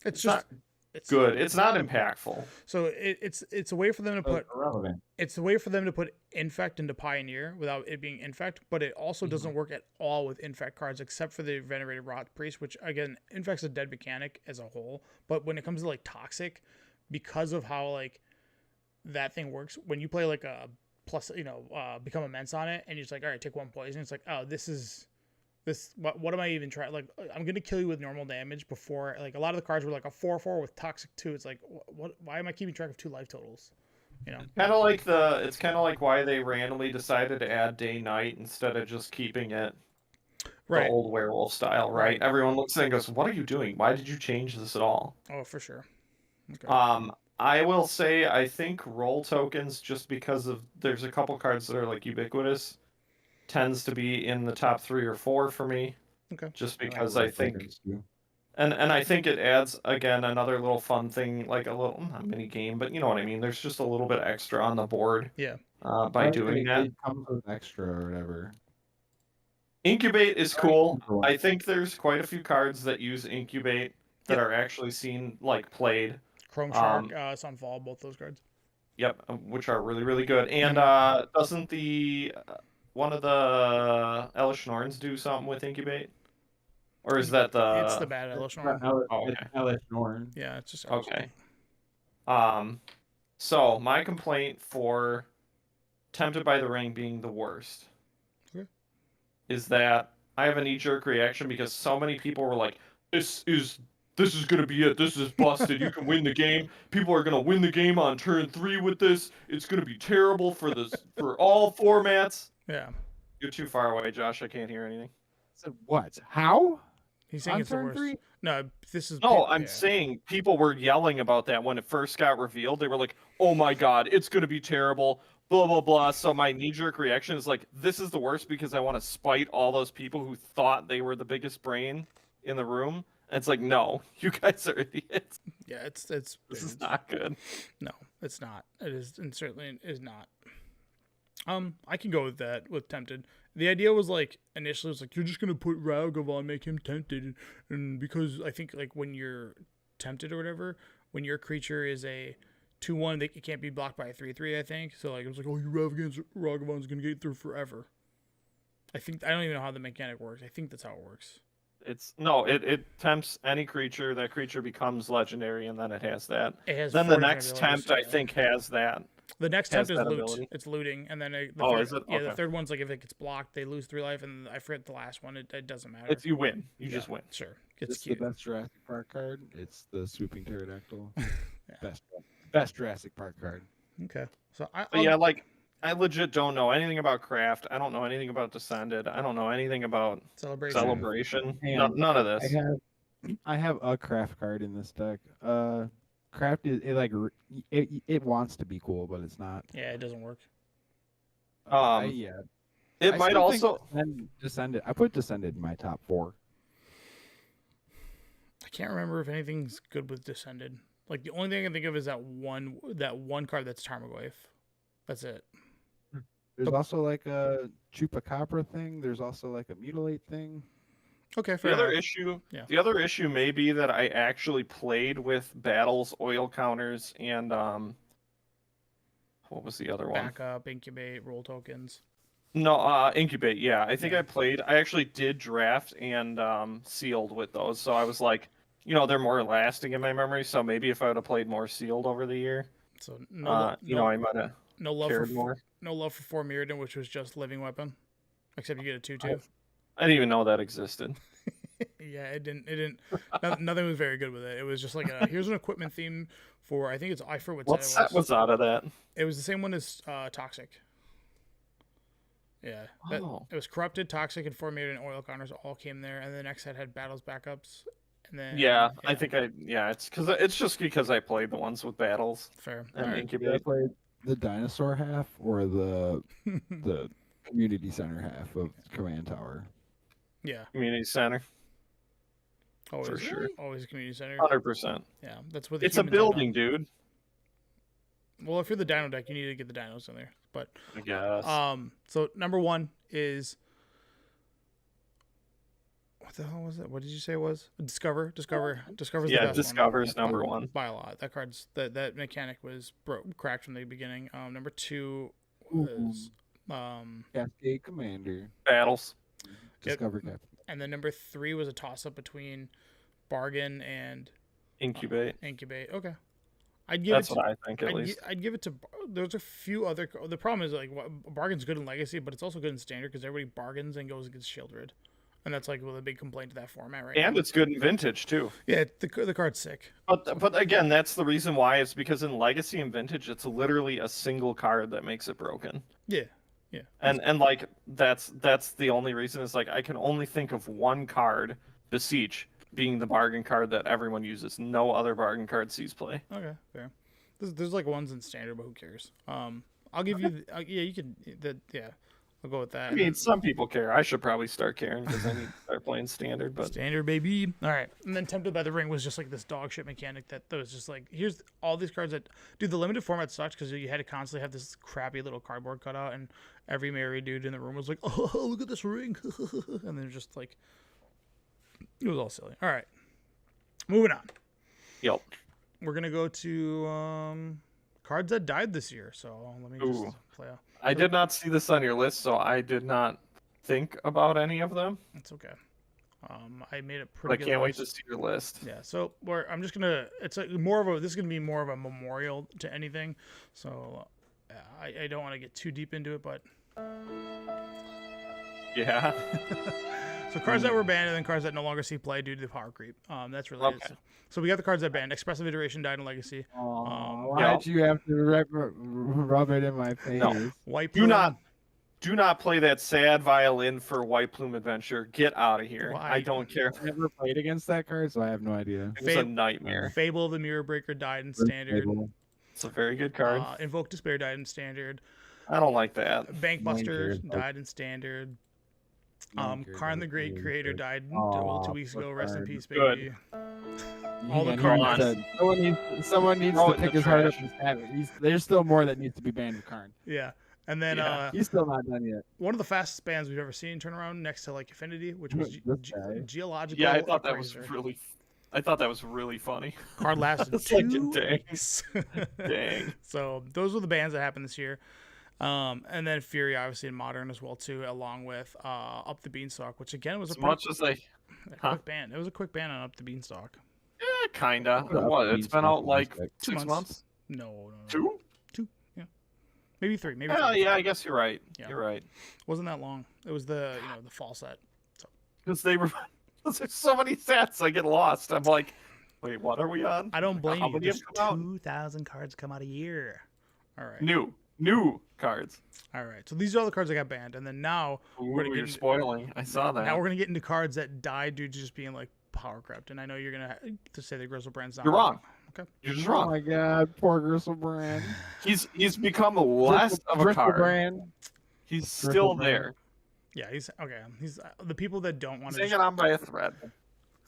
[SPEAKER 3] it's
[SPEAKER 1] not
[SPEAKER 3] just it's
[SPEAKER 1] Good. It's not impactful.
[SPEAKER 3] So it's a way for them to put
[SPEAKER 2] Irrelevant.
[SPEAKER 3] it's a way for them to put Infect into Pioneer without it being Infect, but it also doesn't work at all with Infect cards except for the Venerated Rot Priest, which again, Infect's a dead mechanic as a whole. But when it comes to like Toxic, because of how like that thing works, when you play like a plus, become immense on it, and you're just like, all right, take 1 poison. It's like, oh, what am I even trying? Like, I'm gonna kill you with normal damage before. Like a lot of the cards were like a 4/4 with Toxic 2. It's like, what? Why am I keeping track of 2 life totals?
[SPEAKER 1] It's kind of like why they randomly decided to add day night instead of just keeping it the old werewolf style, right? Everyone looks at it and goes, "What are you doing? Why did you change this at all?"
[SPEAKER 3] Oh, for sure.
[SPEAKER 1] Okay. I will say I think roll tokens, just because of there's a couple cards that are like ubiquitous, tends to be in the top 3 or 4 for me.
[SPEAKER 3] Okay.
[SPEAKER 1] Just because I think And I think it adds again another little fun thing, like a little not mini game, but you know what I mean. There's just a little bit extra on the board
[SPEAKER 3] Yeah.
[SPEAKER 1] by doing that.
[SPEAKER 2] It comes with extra or whatever.
[SPEAKER 1] Incubate is cool.
[SPEAKER 2] Number one.
[SPEAKER 1] I think there's quite a few cards that use Incubate that are actually seen like played.
[SPEAKER 3] Chrome Shark, Sunfall, both those cards.
[SPEAKER 1] Yep, which are really really good. And doesn't the one of the Elish Norns do something with Incubate? Or is that the?
[SPEAKER 3] It's the bad Elish Norn.
[SPEAKER 1] Oh, okay.
[SPEAKER 2] It's Elish Norn.
[SPEAKER 3] Yeah, it's just
[SPEAKER 1] Okay. So my complaint for Tempted by the Ring being the worst
[SPEAKER 3] Okay.
[SPEAKER 1] is that I have a knee-jerk reaction because so many people were like, this is gonna be it. This is busted. You can win the game. People are gonna win the game on turn 3 with this. It's gonna be terrible for all formats.
[SPEAKER 3] Yeah.
[SPEAKER 1] You're too far away, Josh. I can't hear anything.
[SPEAKER 2] So what? How?
[SPEAKER 3] He's saying
[SPEAKER 2] On
[SPEAKER 3] it's the
[SPEAKER 2] turn
[SPEAKER 3] worst.
[SPEAKER 2] 3?
[SPEAKER 3] No, this is.
[SPEAKER 1] No, I'm
[SPEAKER 3] yeah.
[SPEAKER 1] saying people were yelling about that when it first got revealed. They were like, "Oh my god, it's gonna be terrible." Blah blah blah. So my knee-jerk reaction is like, "This is the worst," because I want to spite all those people who thought they were the biggest brain in the room. And it's like, no, you guys are idiots.
[SPEAKER 3] Yeah, it's
[SPEAKER 1] This is not good.
[SPEAKER 3] No, it's not. It is, and certainly is not. I can go with that with Tempted. The idea was like initially it was like you're just gonna put Ralgavan, make him tempted, and because I think like when you're tempted or whatever, when your creature is a 2/1, it can't be blocked by a 3/3. I think so. Like it was like, oh, your Ralgavan's gonna get through forever. I don't even know how the mechanic works. I think that's how it works.
[SPEAKER 1] It tempts any creature. That creature becomes legendary, and then it has that.
[SPEAKER 3] It has
[SPEAKER 1] Then
[SPEAKER 3] 4
[SPEAKER 1] the
[SPEAKER 3] different
[SPEAKER 1] next
[SPEAKER 3] abilities,
[SPEAKER 1] tempt, I
[SPEAKER 3] yeah.
[SPEAKER 1] think, has that.
[SPEAKER 3] The next
[SPEAKER 1] has
[SPEAKER 3] tempt is
[SPEAKER 1] that
[SPEAKER 3] loot.
[SPEAKER 1] ability.
[SPEAKER 3] It's looting, and then the
[SPEAKER 1] Oh,
[SPEAKER 3] third,
[SPEAKER 1] is it?
[SPEAKER 3] yeah, the
[SPEAKER 1] Okay.
[SPEAKER 3] third one's like if it gets blocked, they lose 3 life, and I forget the last one. It doesn't matter.
[SPEAKER 1] If you win, you just win.
[SPEAKER 3] Sure,
[SPEAKER 2] It's
[SPEAKER 3] it's
[SPEAKER 2] the
[SPEAKER 3] cute.
[SPEAKER 2] best Jurassic Park card. It's the swooping pterodactyl.
[SPEAKER 3] Yeah.
[SPEAKER 2] Best Jurassic Park card.
[SPEAKER 3] Okay, so
[SPEAKER 1] But yeah, like I legit don't know anything about craft. I don't know anything about Descended. I don't know anything about
[SPEAKER 3] celebration.
[SPEAKER 1] Celebration.
[SPEAKER 2] Man,
[SPEAKER 1] None of this.
[SPEAKER 2] I have a craft card in this deck. Craft is it wants to be cool, but it's not.
[SPEAKER 3] Yeah, it doesn't work.
[SPEAKER 2] Yeah.
[SPEAKER 1] It
[SPEAKER 2] I
[SPEAKER 1] might
[SPEAKER 2] still think
[SPEAKER 1] also.
[SPEAKER 2] Descended. I put Descended in my top 4.
[SPEAKER 3] I can't remember if anything's good with Descended. Like the only thing I can think of is that one card that's Tarmogoyf. That's it.
[SPEAKER 2] There's also like a Chupacabra thing. There's also like a Mutilate thing.
[SPEAKER 3] Okay,
[SPEAKER 1] The
[SPEAKER 3] fair
[SPEAKER 1] other
[SPEAKER 3] enough.
[SPEAKER 1] issue,
[SPEAKER 3] Yeah.
[SPEAKER 1] the other issue may be that I actually played with battles, oil counters, and what was the other one?
[SPEAKER 3] Backup, incubate, roll tokens.
[SPEAKER 1] No, incubate. Yeah, I think
[SPEAKER 3] Yeah.
[SPEAKER 1] I actually did draft and sealed with those. So I was like, they're more lasting in my memory. So maybe if I would have played more sealed over the year,
[SPEAKER 3] So
[SPEAKER 1] I might have
[SPEAKER 3] no love
[SPEAKER 1] cared
[SPEAKER 3] for
[SPEAKER 1] more.
[SPEAKER 3] no love for 4 Mirrodin, which was just living weapon, except you get a 2/2.
[SPEAKER 1] I didn't even know that existed.
[SPEAKER 3] Yeah, it didn't. Nothing was very good with it. It was just like here's an equipment theme for I think it's I forget what
[SPEAKER 1] What
[SPEAKER 3] set it
[SPEAKER 1] set was out of that?
[SPEAKER 3] It was the same one as Toxic. Yeah,
[SPEAKER 1] Oh.
[SPEAKER 3] it was corrupted, toxic, and 4 Mirrodin oil counters all came there, and the next set had battles backups, and then
[SPEAKER 1] Yeah, I think it's just because I played the ones with battles
[SPEAKER 3] fair.
[SPEAKER 1] and
[SPEAKER 3] All right.
[SPEAKER 2] Did I
[SPEAKER 1] incubate.
[SPEAKER 2] play the dinosaur half or the community center half of Command Tower?
[SPEAKER 3] Yeah,
[SPEAKER 1] Community center,
[SPEAKER 3] always
[SPEAKER 1] for sure.
[SPEAKER 3] always a community center.
[SPEAKER 1] 100%.
[SPEAKER 3] Yeah, that's what the
[SPEAKER 1] It's a
[SPEAKER 3] humans end
[SPEAKER 1] building,
[SPEAKER 3] on.
[SPEAKER 1] dude.
[SPEAKER 3] Well, if you're the Dino deck, you need to get the dinos in there. But
[SPEAKER 1] I guess.
[SPEAKER 3] so number 1 is what the hell was it? What did you say it was? Discover. Discover's the
[SPEAKER 1] Yeah,
[SPEAKER 3] best
[SPEAKER 1] Discover's
[SPEAKER 3] one.
[SPEAKER 1] number 1.
[SPEAKER 3] By a lot. That card's that mechanic was cracked from the beginning. Number 2 was
[SPEAKER 2] Cascade Commander.
[SPEAKER 1] Battles.
[SPEAKER 2] Discover Captain.
[SPEAKER 3] and then number 3 was a toss up between Bargain and
[SPEAKER 1] Incubate.
[SPEAKER 3] Incubate. Okay. I'd give
[SPEAKER 1] That's
[SPEAKER 3] it to,
[SPEAKER 1] what I think, at least.
[SPEAKER 3] I'd give it to. There's a few other. The problem is like Bargain's good in Legacy, but it's also good in Standard because everybody bargains and goes against Shieldred, and that's like a big complaint to that format right
[SPEAKER 1] And
[SPEAKER 3] now.
[SPEAKER 1] it's good in Vintage, too.
[SPEAKER 3] Yeah, the card's sick.
[SPEAKER 1] But again, that's the reason why. It's because in Legacy and Vintage, it's literally a single card that makes it broken.
[SPEAKER 3] Yeah.
[SPEAKER 1] And like that's the only reason. Is like I can only think of one card, Beseech, being the bargain card that everyone uses. No other bargain card sees play.
[SPEAKER 3] Okay, fair. There's like ones in Standard, but who cares? I'll give you. Yeah, you can. Yeah. I'll go with that.
[SPEAKER 1] I mean, some people care. I should probably start caring because I need to start playing standard. But
[SPEAKER 3] Standard, baby. All right. And then Tempted by the Ring was just like this dog shit mechanic that was just like, here's all these cards that, dude, the limited format sucks because you had to constantly have this crappy little cardboard cutout, and every married dude in the room was like, oh, look at this ring. And then just like, it was all silly. All right. Moving on.
[SPEAKER 1] yep.
[SPEAKER 3] We're going to go to cards that died this year. So let me just
[SPEAKER 1] Ooh.
[SPEAKER 3] play out.
[SPEAKER 1] I did not see this on your list, so I did not think about any of them.
[SPEAKER 3] It's okay. I made it
[SPEAKER 1] But
[SPEAKER 3] pretty
[SPEAKER 1] I
[SPEAKER 3] good.
[SPEAKER 1] can't wait
[SPEAKER 3] list.
[SPEAKER 1] to see your list.
[SPEAKER 3] Yeah, so I'm just gonna. It's like more of a. This is gonna be more of a memorial to anything. So I don't want to get too deep into it, but
[SPEAKER 1] Yeah.
[SPEAKER 3] so cards that were banned and then cards that no longer see play due to the power creep. That's really it.
[SPEAKER 1] Okay.
[SPEAKER 3] So we got the cards that banned. Expressive Iteration died in Legacy.
[SPEAKER 2] Why'd you have to rub it in my face?
[SPEAKER 1] No.
[SPEAKER 3] White
[SPEAKER 1] Do not play that sad violin for White Plume Adventure. Get out of here.
[SPEAKER 3] Why?
[SPEAKER 1] I don't care.
[SPEAKER 2] I never played against that card, so I have no idea.
[SPEAKER 1] It was a nightmare.
[SPEAKER 3] Fable of the Mirror Breaker died in Standard.
[SPEAKER 1] It's a very good card.
[SPEAKER 3] Invoke Despair died in Standard.
[SPEAKER 1] I don't like that.
[SPEAKER 3] Bank Buster
[SPEAKER 2] cares.
[SPEAKER 3] died in Standard.
[SPEAKER 2] No one cares
[SPEAKER 3] Karn the
[SPEAKER 2] about
[SPEAKER 3] Great
[SPEAKER 2] the
[SPEAKER 3] Creator
[SPEAKER 2] card.
[SPEAKER 3] died
[SPEAKER 2] Aw,
[SPEAKER 3] 2 weeks
[SPEAKER 2] poor
[SPEAKER 3] ago. Rest in
[SPEAKER 2] Karn.
[SPEAKER 3] peace,
[SPEAKER 1] Good.
[SPEAKER 3] baby. All the
[SPEAKER 2] Yeah,
[SPEAKER 3] cards.
[SPEAKER 2] someone needs
[SPEAKER 1] Throw
[SPEAKER 2] to
[SPEAKER 1] it in
[SPEAKER 2] pick
[SPEAKER 1] the
[SPEAKER 2] his heart up
[SPEAKER 1] trash.
[SPEAKER 2] and stab it. There's still more that needs to be banned with Karn.
[SPEAKER 3] Yeah. And then
[SPEAKER 1] Yeah.
[SPEAKER 2] He's still not done yet.
[SPEAKER 3] one of the fastest bans we've ever seen turn around next to like Affinity, which was
[SPEAKER 2] This guy.
[SPEAKER 3] Geological.
[SPEAKER 1] Yeah, I thought that was
[SPEAKER 3] Appraiser.
[SPEAKER 1] really. I thought that was really funny.
[SPEAKER 3] Card lasted
[SPEAKER 1] It's like,
[SPEAKER 3] 2
[SPEAKER 1] dang.
[SPEAKER 3] weeks.
[SPEAKER 1] Dang.
[SPEAKER 3] So those were the bans that happened this year. And then Fury, obviously in Modern as well too, along with Up the Beanstalk, which again was
[SPEAKER 1] As
[SPEAKER 3] a
[SPEAKER 1] much as I,
[SPEAKER 3] quick
[SPEAKER 1] huh?
[SPEAKER 3] ban. It was a quick ban on Up the Beanstalk.
[SPEAKER 1] Kinda.
[SPEAKER 2] Put up
[SPEAKER 1] What?
[SPEAKER 2] the
[SPEAKER 1] It's been
[SPEAKER 2] Beanstalk
[SPEAKER 1] out
[SPEAKER 2] on
[SPEAKER 1] like
[SPEAKER 2] this deck.
[SPEAKER 3] 2
[SPEAKER 1] 6
[SPEAKER 3] months.
[SPEAKER 1] months.
[SPEAKER 3] No.
[SPEAKER 1] 2?
[SPEAKER 3] Maybe 3. Maybe
[SPEAKER 1] Yeah,
[SPEAKER 3] 3.
[SPEAKER 1] yeah. I guess you're right.
[SPEAKER 3] Yeah.
[SPEAKER 1] You're right.
[SPEAKER 3] Wasn't that long. It was the the fall set.
[SPEAKER 1] Because they were. There's so many sets. I get lost. I'm like, wait, what are we on?
[SPEAKER 3] I don't blame
[SPEAKER 1] How
[SPEAKER 3] you.
[SPEAKER 1] many
[SPEAKER 3] There's
[SPEAKER 1] have come out?
[SPEAKER 3] 2,000 cards come out a year. All right.
[SPEAKER 1] New cards.
[SPEAKER 3] All right. So these are all the cards that got banned, and then now
[SPEAKER 1] Ooh,
[SPEAKER 3] gonna get
[SPEAKER 1] you're
[SPEAKER 3] into-
[SPEAKER 1] spoiling. I saw that.
[SPEAKER 3] now we're gonna get into cards that died due to just being like power crept. And I know you're gonna to say that Grizzlebrand's not.
[SPEAKER 1] You're wrong.
[SPEAKER 3] Okay.
[SPEAKER 1] You're just
[SPEAKER 2] Oh
[SPEAKER 1] wrong.
[SPEAKER 2] my god, poor Gristlebrand.
[SPEAKER 1] He's become less of a card.
[SPEAKER 2] Gristlebrand.
[SPEAKER 1] He's still
[SPEAKER 2] Gristlebrand.
[SPEAKER 1] there.
[SPEAKER 3] Yeah, he's okay. He's the people that don't want
[SPEAKER 1] He's
[SPEAKER 3] to.
[SPEAKER 1] hanging on by a thread.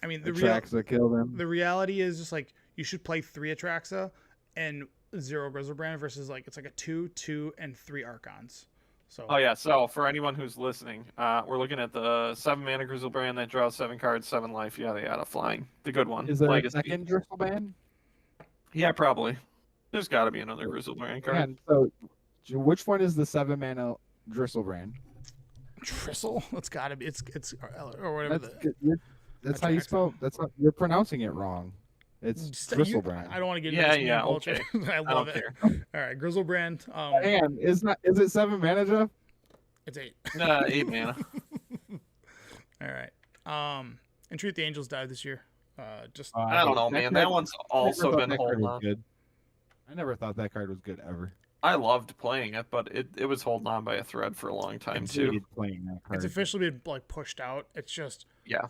[SPEAKER 3] I mean,
[SPEAKER 2] The tracks that killed him.
[SPEAKER 3] the reality is just like you should play 3 Atraxa and 0 Grizzlebrand versus like it's like a 2, 2, and 3 Archons. So
[SPEAKER 1] Oh yeah. So for anyone who's listening, we're looking at the 7-mana Grizzlebrand that draws 7 cards, 7 life. Yada yada. Flying. The good one.
[SPEAKER 2] Is there a
[SPEAKER 1] Legacy.
[SPEAKER 2] second Gristlebrand?
[SPEAKER 1] Yeah, probably. There's got to be another Grizzlebrand card.
[SPEAKER 2] Man, so which one is the 7-mana Gristlebrand?
[SPEAKER 3] Tristle. It's gotta be. It's or whatever.
[SPEAKER 2] That's good. That's how you
[SPEAKER 3] Atraxa.
[SPEAKER 2] spell. That's not, you're pronouncing it wrong. It's Gristlebrand.
[SPEAKER 3] I don't want to get into
[SPEAKER 1] Yeah,
[SPEAKER 3] this
[SPEAKER 1] yeah,
[SPEAKER 3] meme culture.
[SPEAKER 1] okay.
[SPEAKER 3] I
[SPEAKER 1] I
[SPEAKER 3] love
[SPEAKER 1] don't
[SPEAKER 3] it.
[SPEAKER 1] care.
[SPEAKER 3] All right, Grizzlebrand.
[SPEAKER 2] And is it 7 mana, Jeff?
[SPEAKER 3] It's 8.
[SPEAKER 1] 8 mana.
[SPEAKER 3] All right. Entreat the Angels died this year. Just
[SPEAKER 1] I don't know, man. That one's also been holding on.
[SPEAKER 2] good. I never thought that card was good ever.
[SPEAKER 1] I loved playing it, but it was holding on by a thread for a long time
[SPEAKER 2] I
[SPEAKER 1] too.
[SPEAKER 2] hated playing that card.
[SPEAKER 3] it's officially been like pushed out. It's just
[SPEAKER 1] Yeah.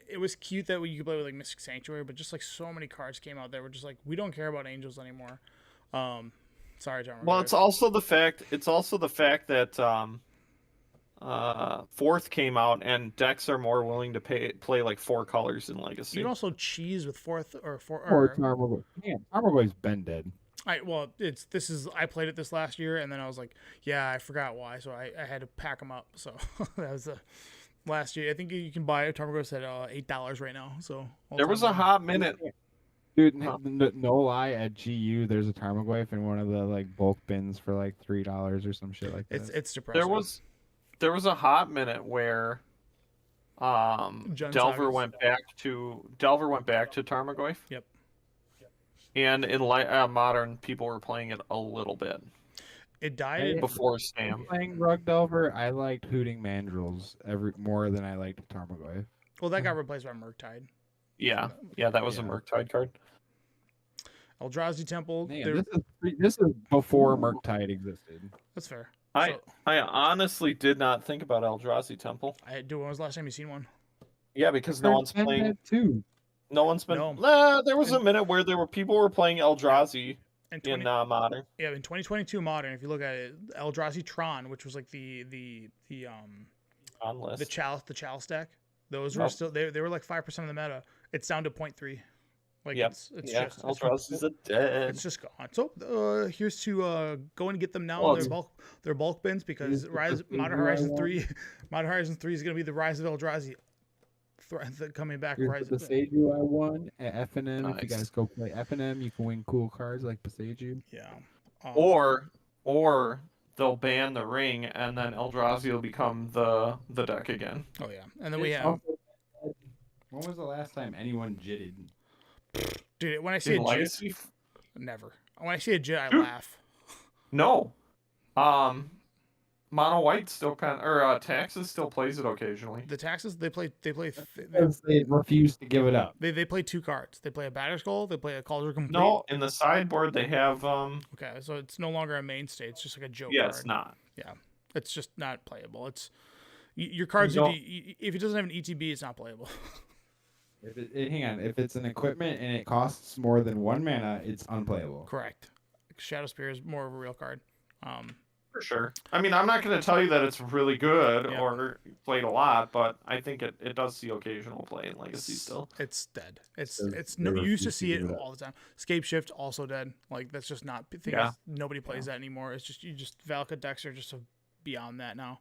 [SPEAKER 3] It was cute that you could play with like Mystic Sanctuary, but just like so many cards came out that were just like we don't care about Angels anymore. Sorry, John.
[SPEAKER 1] Well, it's also the fact. It's also the fact that Fourth came out and decks are more willing to play like 4 colors in Legacy.
[SPEAKER 3] you can also cheese with fourth or four.
[SPEAKER 2] Or Tarmogoyf. Man, Tarmogoyf's been dead.
[SPEAKER 3] I played it this last year, and then I was like, yeah, I forgot why, so I had to pack them up. So that was last year. I think you can buy a Tarmogoyf at $8 right now. So
[SPEAKER 1] There was a hot minute.
[SPEAKER 2] Dude,
[SPEAKER 1] Huh.
[SPEAKER 2] no lie, at GU there's a Tarmogoyf in one of the like bulk bins for like $3 or some shit like that.
[SPEAKER 3] It's depressing.
[SPEAKER 1] There was a hot minute where
[SPEAKER 3] Jun
[SPEAKER 1] Delver
[SPEAKER 3] Sagas.
[SPEAKER 1] went back to Tarmogoyf.
[SPEAKER 3] Yep.
[SPEAKER 1] And in Modern, people were playing it a little bit
[SPEAKER 3] It died.
[SPEAKER 1] before Stam.
[SPEAKER 2] Playing Rug Delver, I liked Hooting Mandrills more than I liked Tarmogoyf.
[SPEAKER 3] Well, that got replaced by Murktide.
[SPEAKER 1] Yeah, that was a
[SPEAKER 2] Yeah.
[SPEAKER 1] Murktide card.
[SPEAKER 3] Eldrazi Temple.
[SPEAKER 2] Man, this is before Murktide existed.
[SPEAKER 3] That's fair.
[SPEAKER 1] I
[SPEAKER 3] So,
[SPEAKER 1] I honestly did not think about Eldrazi Temple.
[SPEAKER 3] when was the last time you seen one?
[SPEAKER 1] Yeah, because no one's playing.
[SPEAKER 2] too.
[SPEAKER 1] No one's been.
[SPEAKER 3] No.
[SPEAKER 1] There was a minute where people were playing Eldrazi
[SPEAKER 3] in
[SPEAKER 1] in modern.
[SPEAKER 3] yeah, in 2022 modern, if you look at it, Eldrazi Tron, which was like the
[SPEAKER 1] On list.
[SPEAKER 3] the Chalice deck, those were
[SPEAKER 1] Nope.
[SPEAKER 3] still they were like 5% of the meta. It's down to 0.3. Like
[SPEAKER 1] Yep.
[SPEAKER 3] it's
[SPEAKER 1] Yeah,
[SPEAKER 3] just
[SPEAKER 1] Eldrazi's a dead.
[SPEAKER 3] it's just gone. So here's to go and get them now.
[SPEAKER 1] Well,
[SPEAKER 3] Their bulk bins because
[SPEAKER 2] Here's the
[SPEAKER 3] Modern
[SPEAKER 2] Savior I
[SPEAKER 3] Horizon
[SPEAKER 2] want.
[SPEAKER 3] 3 Modern Horizon 3 is going to be the Rise of Eldrazi coming back.
[SPEAKER 2] Here's
[SPEAKER 3] Rise
[SPEAKER 2] the
[SPEAKER 3] of,
[SPEAKER 2] Beseju I won at FNM. If you
[SPEAKER 1] Nice.
[SPEAKER 2] guys go play FNM, you can win cool cards like Beseju.
[SPEAKER 3] yeah.
[SPEAKER 1] Or they'll ban the ring, and then Eldrazi will become the deck again.
[SPEAKER 3] Oh yeah, and then we
[SPEAKER 2] It's
[SPEAKER 3] have
[SPEAKER 2] also- When was the last time anyone jitted?
[SPEAKER 3] dude. When I see a
[SPEAKER 1] In
[SPEAKER 3] jit,
[SPEAKER 1] Legacy,
[SPEAKER 3] never. When I see a jit, I
[SPEAKER 1] Dude.
[SPEAKER 3] laugh.
[SPEAKER 1] no. Mono White still Taxes still plays it occasionally.
[SPEAKER 3] The taxes they play
[SPEAKER 2] Because they refuse to give it up.
[SPEAKER 3] they play 2 cards. They play a Batter Skull. They play a Cauldron Complete.
[SPEAKER 1] No, in the sideboard they have
[SPEAKER 3] Okay, so it's no longer a mainstay. It's just like a joke
[SPEAKER 1] yeah,
[SPEAKER 3] card.
[SPEAKER 1] it's not.
[SPEAKER 3] Yeah, it's just not playable. It's your cards.
[SPEAKER 1] don't-
[SPEAKER 3] If it doesn't have an ETB, it's not playable.
[SPEAKER 2] Hang on. If it's an equipment and it costs more than 1 mana, it's unplayable.
[SPEAKER 3] Correct. Shadow Spear is more of a real card.
[SPEAKER 1] For sure. I mean, I'm not going to tell you that it's really good
[SPEAKER 3] Yeah.
[SPEAKER 1] or played a lot, but I think it does see occasional play in Legacy still.
[SPEAKER 3] It's dead. It's
[SPEAKER 2] So
[SPEAKER 3] no.
[SPEAKER 2] they
[SPEAKER 3] You used to
[SPEAKER 2] refuse to
[SPEAKER 3] see
[SPEAKER 2] give
[SPEAKER 3] it
[SPEAKER 2] it up.
[SPEAKER 3] all the time. Scape Shift also dead. Like that's just not.
[SPEAKER 1] Yeah.
[SPEAKER 3] Nobody plays that anymore. It's just Valka decks are just beyond that now.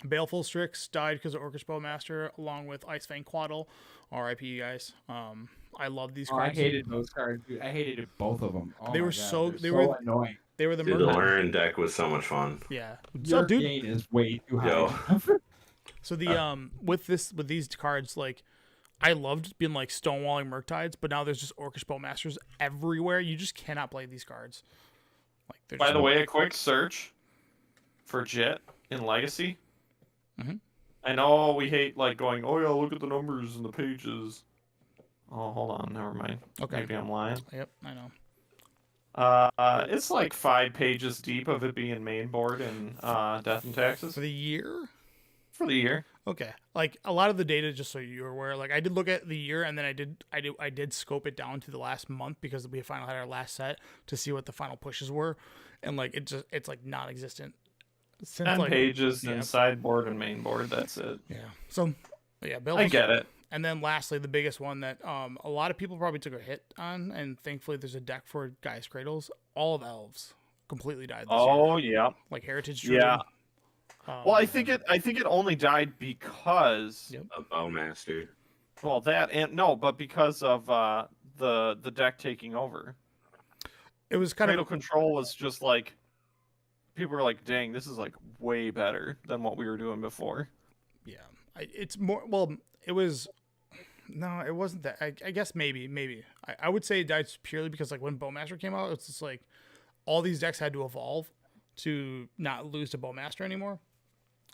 [SPEAKER 3] Baleful Strix died because of Orcish Bowmaster, along with Icefang Quaddle. R.I.P. you guys. I love these
[SPEAKER 2] Oh, I
[SPEAKER 3] cards.
[SPEAKER 2] hated those cards, dude. I hated both of them. Oh
[SPEAKER 3] They
[SPEAKER 2] my
[SPEAKER 3] were
[SPEAKER 2] God,
[SPEAKER 3] so-
[SPEAKER 2] they're
[SPEAKER 3] they
[SPEAKER 2] so
[SPEAKER 3] were-
[SPEAKER 2] annoying.
[SPEAKER 3] They were the
[SPEAKER 4] Dude, the
[SPEAKER 3] Murder.
[SPEAKER 4] Lauren deck was so much fun.
[SPEAKER 3] Yeah.
[SPEAKER 2] Your
[SPEAKER 3] So dude,
[SPEAKER 2] gain is way too high.
[SPEAKER 4] Yo.
[SPEAKER 3] so the with these cards, like I loved being like stonewalling Murktides, but now there's just Orcish Bowmasters everywhere. You just cannot play these cards. Like they're
[SPEAKER 1] By
[SPEAKER 3] just,
[SPEAKER 1] the way, a quick search for Jit in Legacy.
[SPEAKER 3] Mhm.
[SPEAKER 1] I know we hate like going, oh yeah, look at the numbers and the pages. Oh, hold on, never mind.
[SPEAKER 3] Okay.
[SPEAKER 1] Maybe I'm lying.
[SPEAKER 3] Yep, I know.
[SPEAKER 1] It's like 5 pages deep of it being main board in Death and Taxes
[SPEAKER 3] For the year?
[SPEAKER 1] for the year.
[SPEAKER 3] Okay. Like a lot of the data, just so you're aware, like I did look at the year and then I did scope it down to the last month because we finally had our last set to see what the final pushes were. And like it's like non existent.
[SPEAKER 1] 10 pages
[SPEAKER 3] yeah.
[SPEAKER 1] in sideboard and main board. That's it.
[SPEAKER 3] Yeah. So yeah,
[SPEAKER 1] I get it.
[SPEAKER 3] And then lastly, the biggest one that a lot of people probably took a hit on, and thankfully there's a deck for Gaia's Cradles. All of Elves completely died this year.
[SPEAKER 1] Oh yeah.
[SPEAKER 3] Like Heritage
[SPEAKER 1] Yeah.
[SPEAKER 3] Druid.
[SPEAKER 1] Well, I think it only died because
[SPEAKER 3] Yep.
[SPEAKER 4] A Bowmaster.
[SPEAKER 1] well that and no, but because of the deck taking over.
[SPEAKER 3] It was kind
[SPEAKER 1] Cradle
[SPEAKER 3] of
[SPEAKER 1] Control was just like people were like, "Dang, this is like way better than what we were doing before."
[SPEAKER 3] yeah. It's more well. It was no, it wasn't that. I guess maybe. I would say it died purely because like when Bowmaster came out, it's just like all these decks had to evolve to not lose to Bowmaster anymore,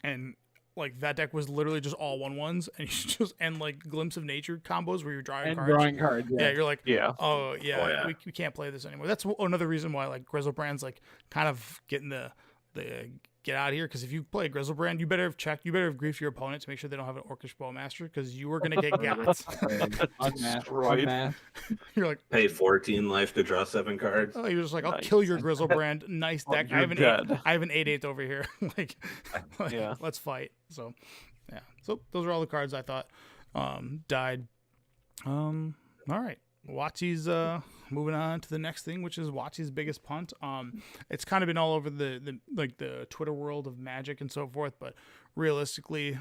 [SPEAKER 3] and like that deck was literally just all 1/1s and like Glimpse of Nature combos where you're drawing
[SPEAKER 2] And
[SPEAKER 3] cards.
[SPEAKER 2] drawing cards.
[SPEAKER 3] Yeah, you're like,
[SPEAKER 1] Yeah.
[SPEAKER 3] oh yeah,
[SPEAKER 4] Oh, yeah.
[SPEAKER 3] We can't play this anymore. That's another reason why like Grizzlebrand's like kind of getting the get out of here, because if you play Grizzlebrand, you better have checked, you better have griefed your opponent to make sure they don't have an Orcish Bowmaster, because you are gonna get gats.
[SPEAKER 2] Unmasked.
[SPEAKER 1] Destroyed.
[SPEAKER 2] Unmasked.
[SPEAKER 3] You're like,
[SPEAKER 4] Pay 14 life to draw 7 cards.
[SPEAKER 3] oh, you're just like, I'll
[SPEAKER 1] Nice.
[SPEAKER 3] kill your Grizzlebrand. Nice
[SPEAKER 1] Oh,
[SPEAKER 3] deck.
[SPEAKER 1] you're
[SPEAKER 3] I have an
[SPEAKER 1] dead.
[SPEAKER 3] I have an 8/8 over here. like,
[SPEAKER 1] Yeah.
[SPEAKER 3] let's fight. So, yeah. So those are all the cards I thought died. All right. Wachi's moving on to the next thing, which is Wachi's biggest punt. It's kind of been all over the like the Twitter world of Magic and so forth, but realistically,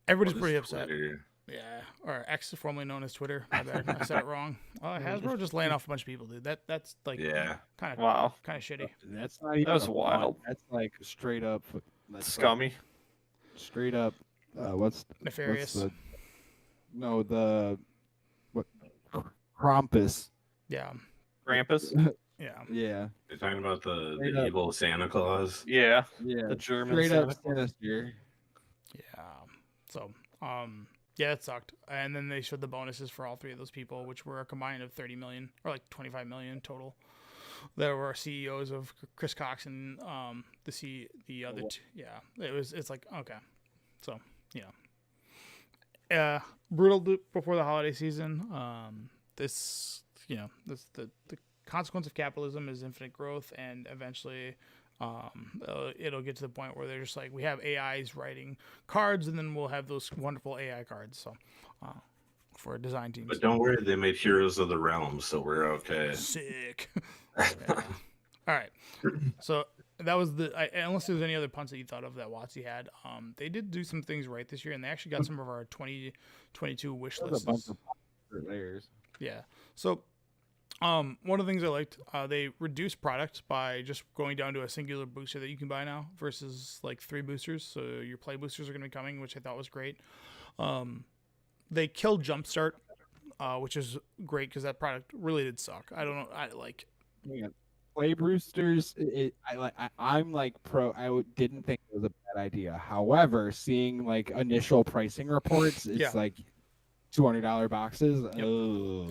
[SPEAKER 3] everybody's
[SPEAKER 4] What
[SPEAKER 3] pretty
[SPEAKER 4] is
[SPEAKER 3] upset.
[SPEAKER 4] Twitter?
[SPEAKER 3] Yeah, or X, formerly known as Twitter. My bad, I said it wrong. Hasbro just laying off a bunch of people, dude. That's like
[SPEAKER 4] Yeah.
[SPEAKER 3] kind of
[SPEAKER 1] Wow.
[SPEAKER 3] shitty.
[SPEAKER 2] That's not even
[SPEAKER 1] was
[SPEAKER 2] a punt.
[SPEAKER 1] wild.
[SPEAKER 2] That's like straight up. That's
[SPEAKER 1] Scummy.
[SPEAKER 2] Like straight up. What's
[SPEAKER 3] Nefarious.
[SPEAKER 2] the what? Krampus.
[SPEAKER 3] Yeah,
[SPEAKER 1] Krampus.
[SPEAKER 3] yeah.
[SPEAKER 2] Yeah.
[SPEAKER 4] You're talking about the
[SPEAKER 2] Straight up.
[SPEAKER 4] evil Santa Claus.
[SPEAKER 1] Yeah.
[SPEAKER 2] Yeah.
[SPEAKER 1] The German
[SPEAKER 2] Straight
[SPEAKER 1] Santa
[SPEAKER 2] up
[SPEAKER 1] Claus.
[SPEAKER 2] sinister.
[SPEAKER 3] Yeah. So, yeah, it sucked. And then they showed the bonuses for all 3 of those people, which were a combined of 30 million or like 25 million total. There were CEOs of Chris Cox and the other two. Yeah, it's like okay, so brutal before the holiday season. This you know, this the consequence of capitalism is infinite growth, and eventually it'll get to the point where they're just like, we have AIs writing cards, and then we'll have those wonderful AI cards. So for design teams.
[SPEAKER 4] But don't worry, they made Heroes of the Realm, so we're okay.
[SPEAKER 3] Sick. Yeah. All right. So that was unless there's any other punts that you thought of that WotC had. They did do some things right this year, and they actually got some of our 2022 wish
[SPEAKER 2] There's a bunch
[SPEAKER 3] lists.
[SPEAKER 2] of layers.
[SPEAKER 3] Yeah. So one of the things I liked, they reduced product by just going down to a singular booster that you can buy now versus like 3 boosters. So your play boosters are going to be coming, which I thought was great. They killed Jumpstart, which is great because that product really did suck. I don't know.
[SPEAKER 2] Yeah. Play boosters. I'm like pro. Didn't think it was a bad idea. However, seeing like initial pricing reports, it's
[SPEAKER 3] Yeah.
[SPEAKER 2] like $200 boxes.
[SPEAKER 3] Yep.
[SPEAKER 2] Oh.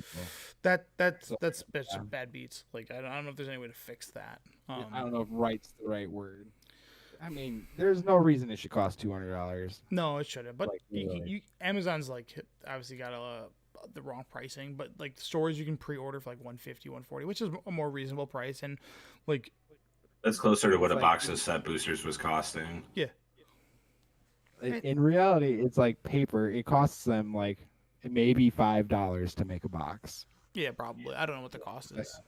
[SPEAKER 3] That's bad beats. Like I don't know if there's any way to fix that.
[SPEAKER 2] I don't know if "right's" the right word. I mean, there's no reason it should cost $200.
[SPEAKER 3] No, it shouldn't. But
[SPEAKER 2] Like, really.
[SPEAKER 3] Amazon's like obviously got the wrong pricing, but like the stores you can pre-order for like 150, 140, which is a more reasonable price, and like
[SPEAKER 4] That's closer to what a
[SPEAKER 2] It's
[SPEAKER 4] box
[SPEAKER 2] like-
[SPEAKER 4] of set boosters was costing.
[SPEAKER 2] In reality, it's like paper. It costs them like maybe $5 to make a box.
[SPEAKER 3] yeah, probably. I don't know what the cost is.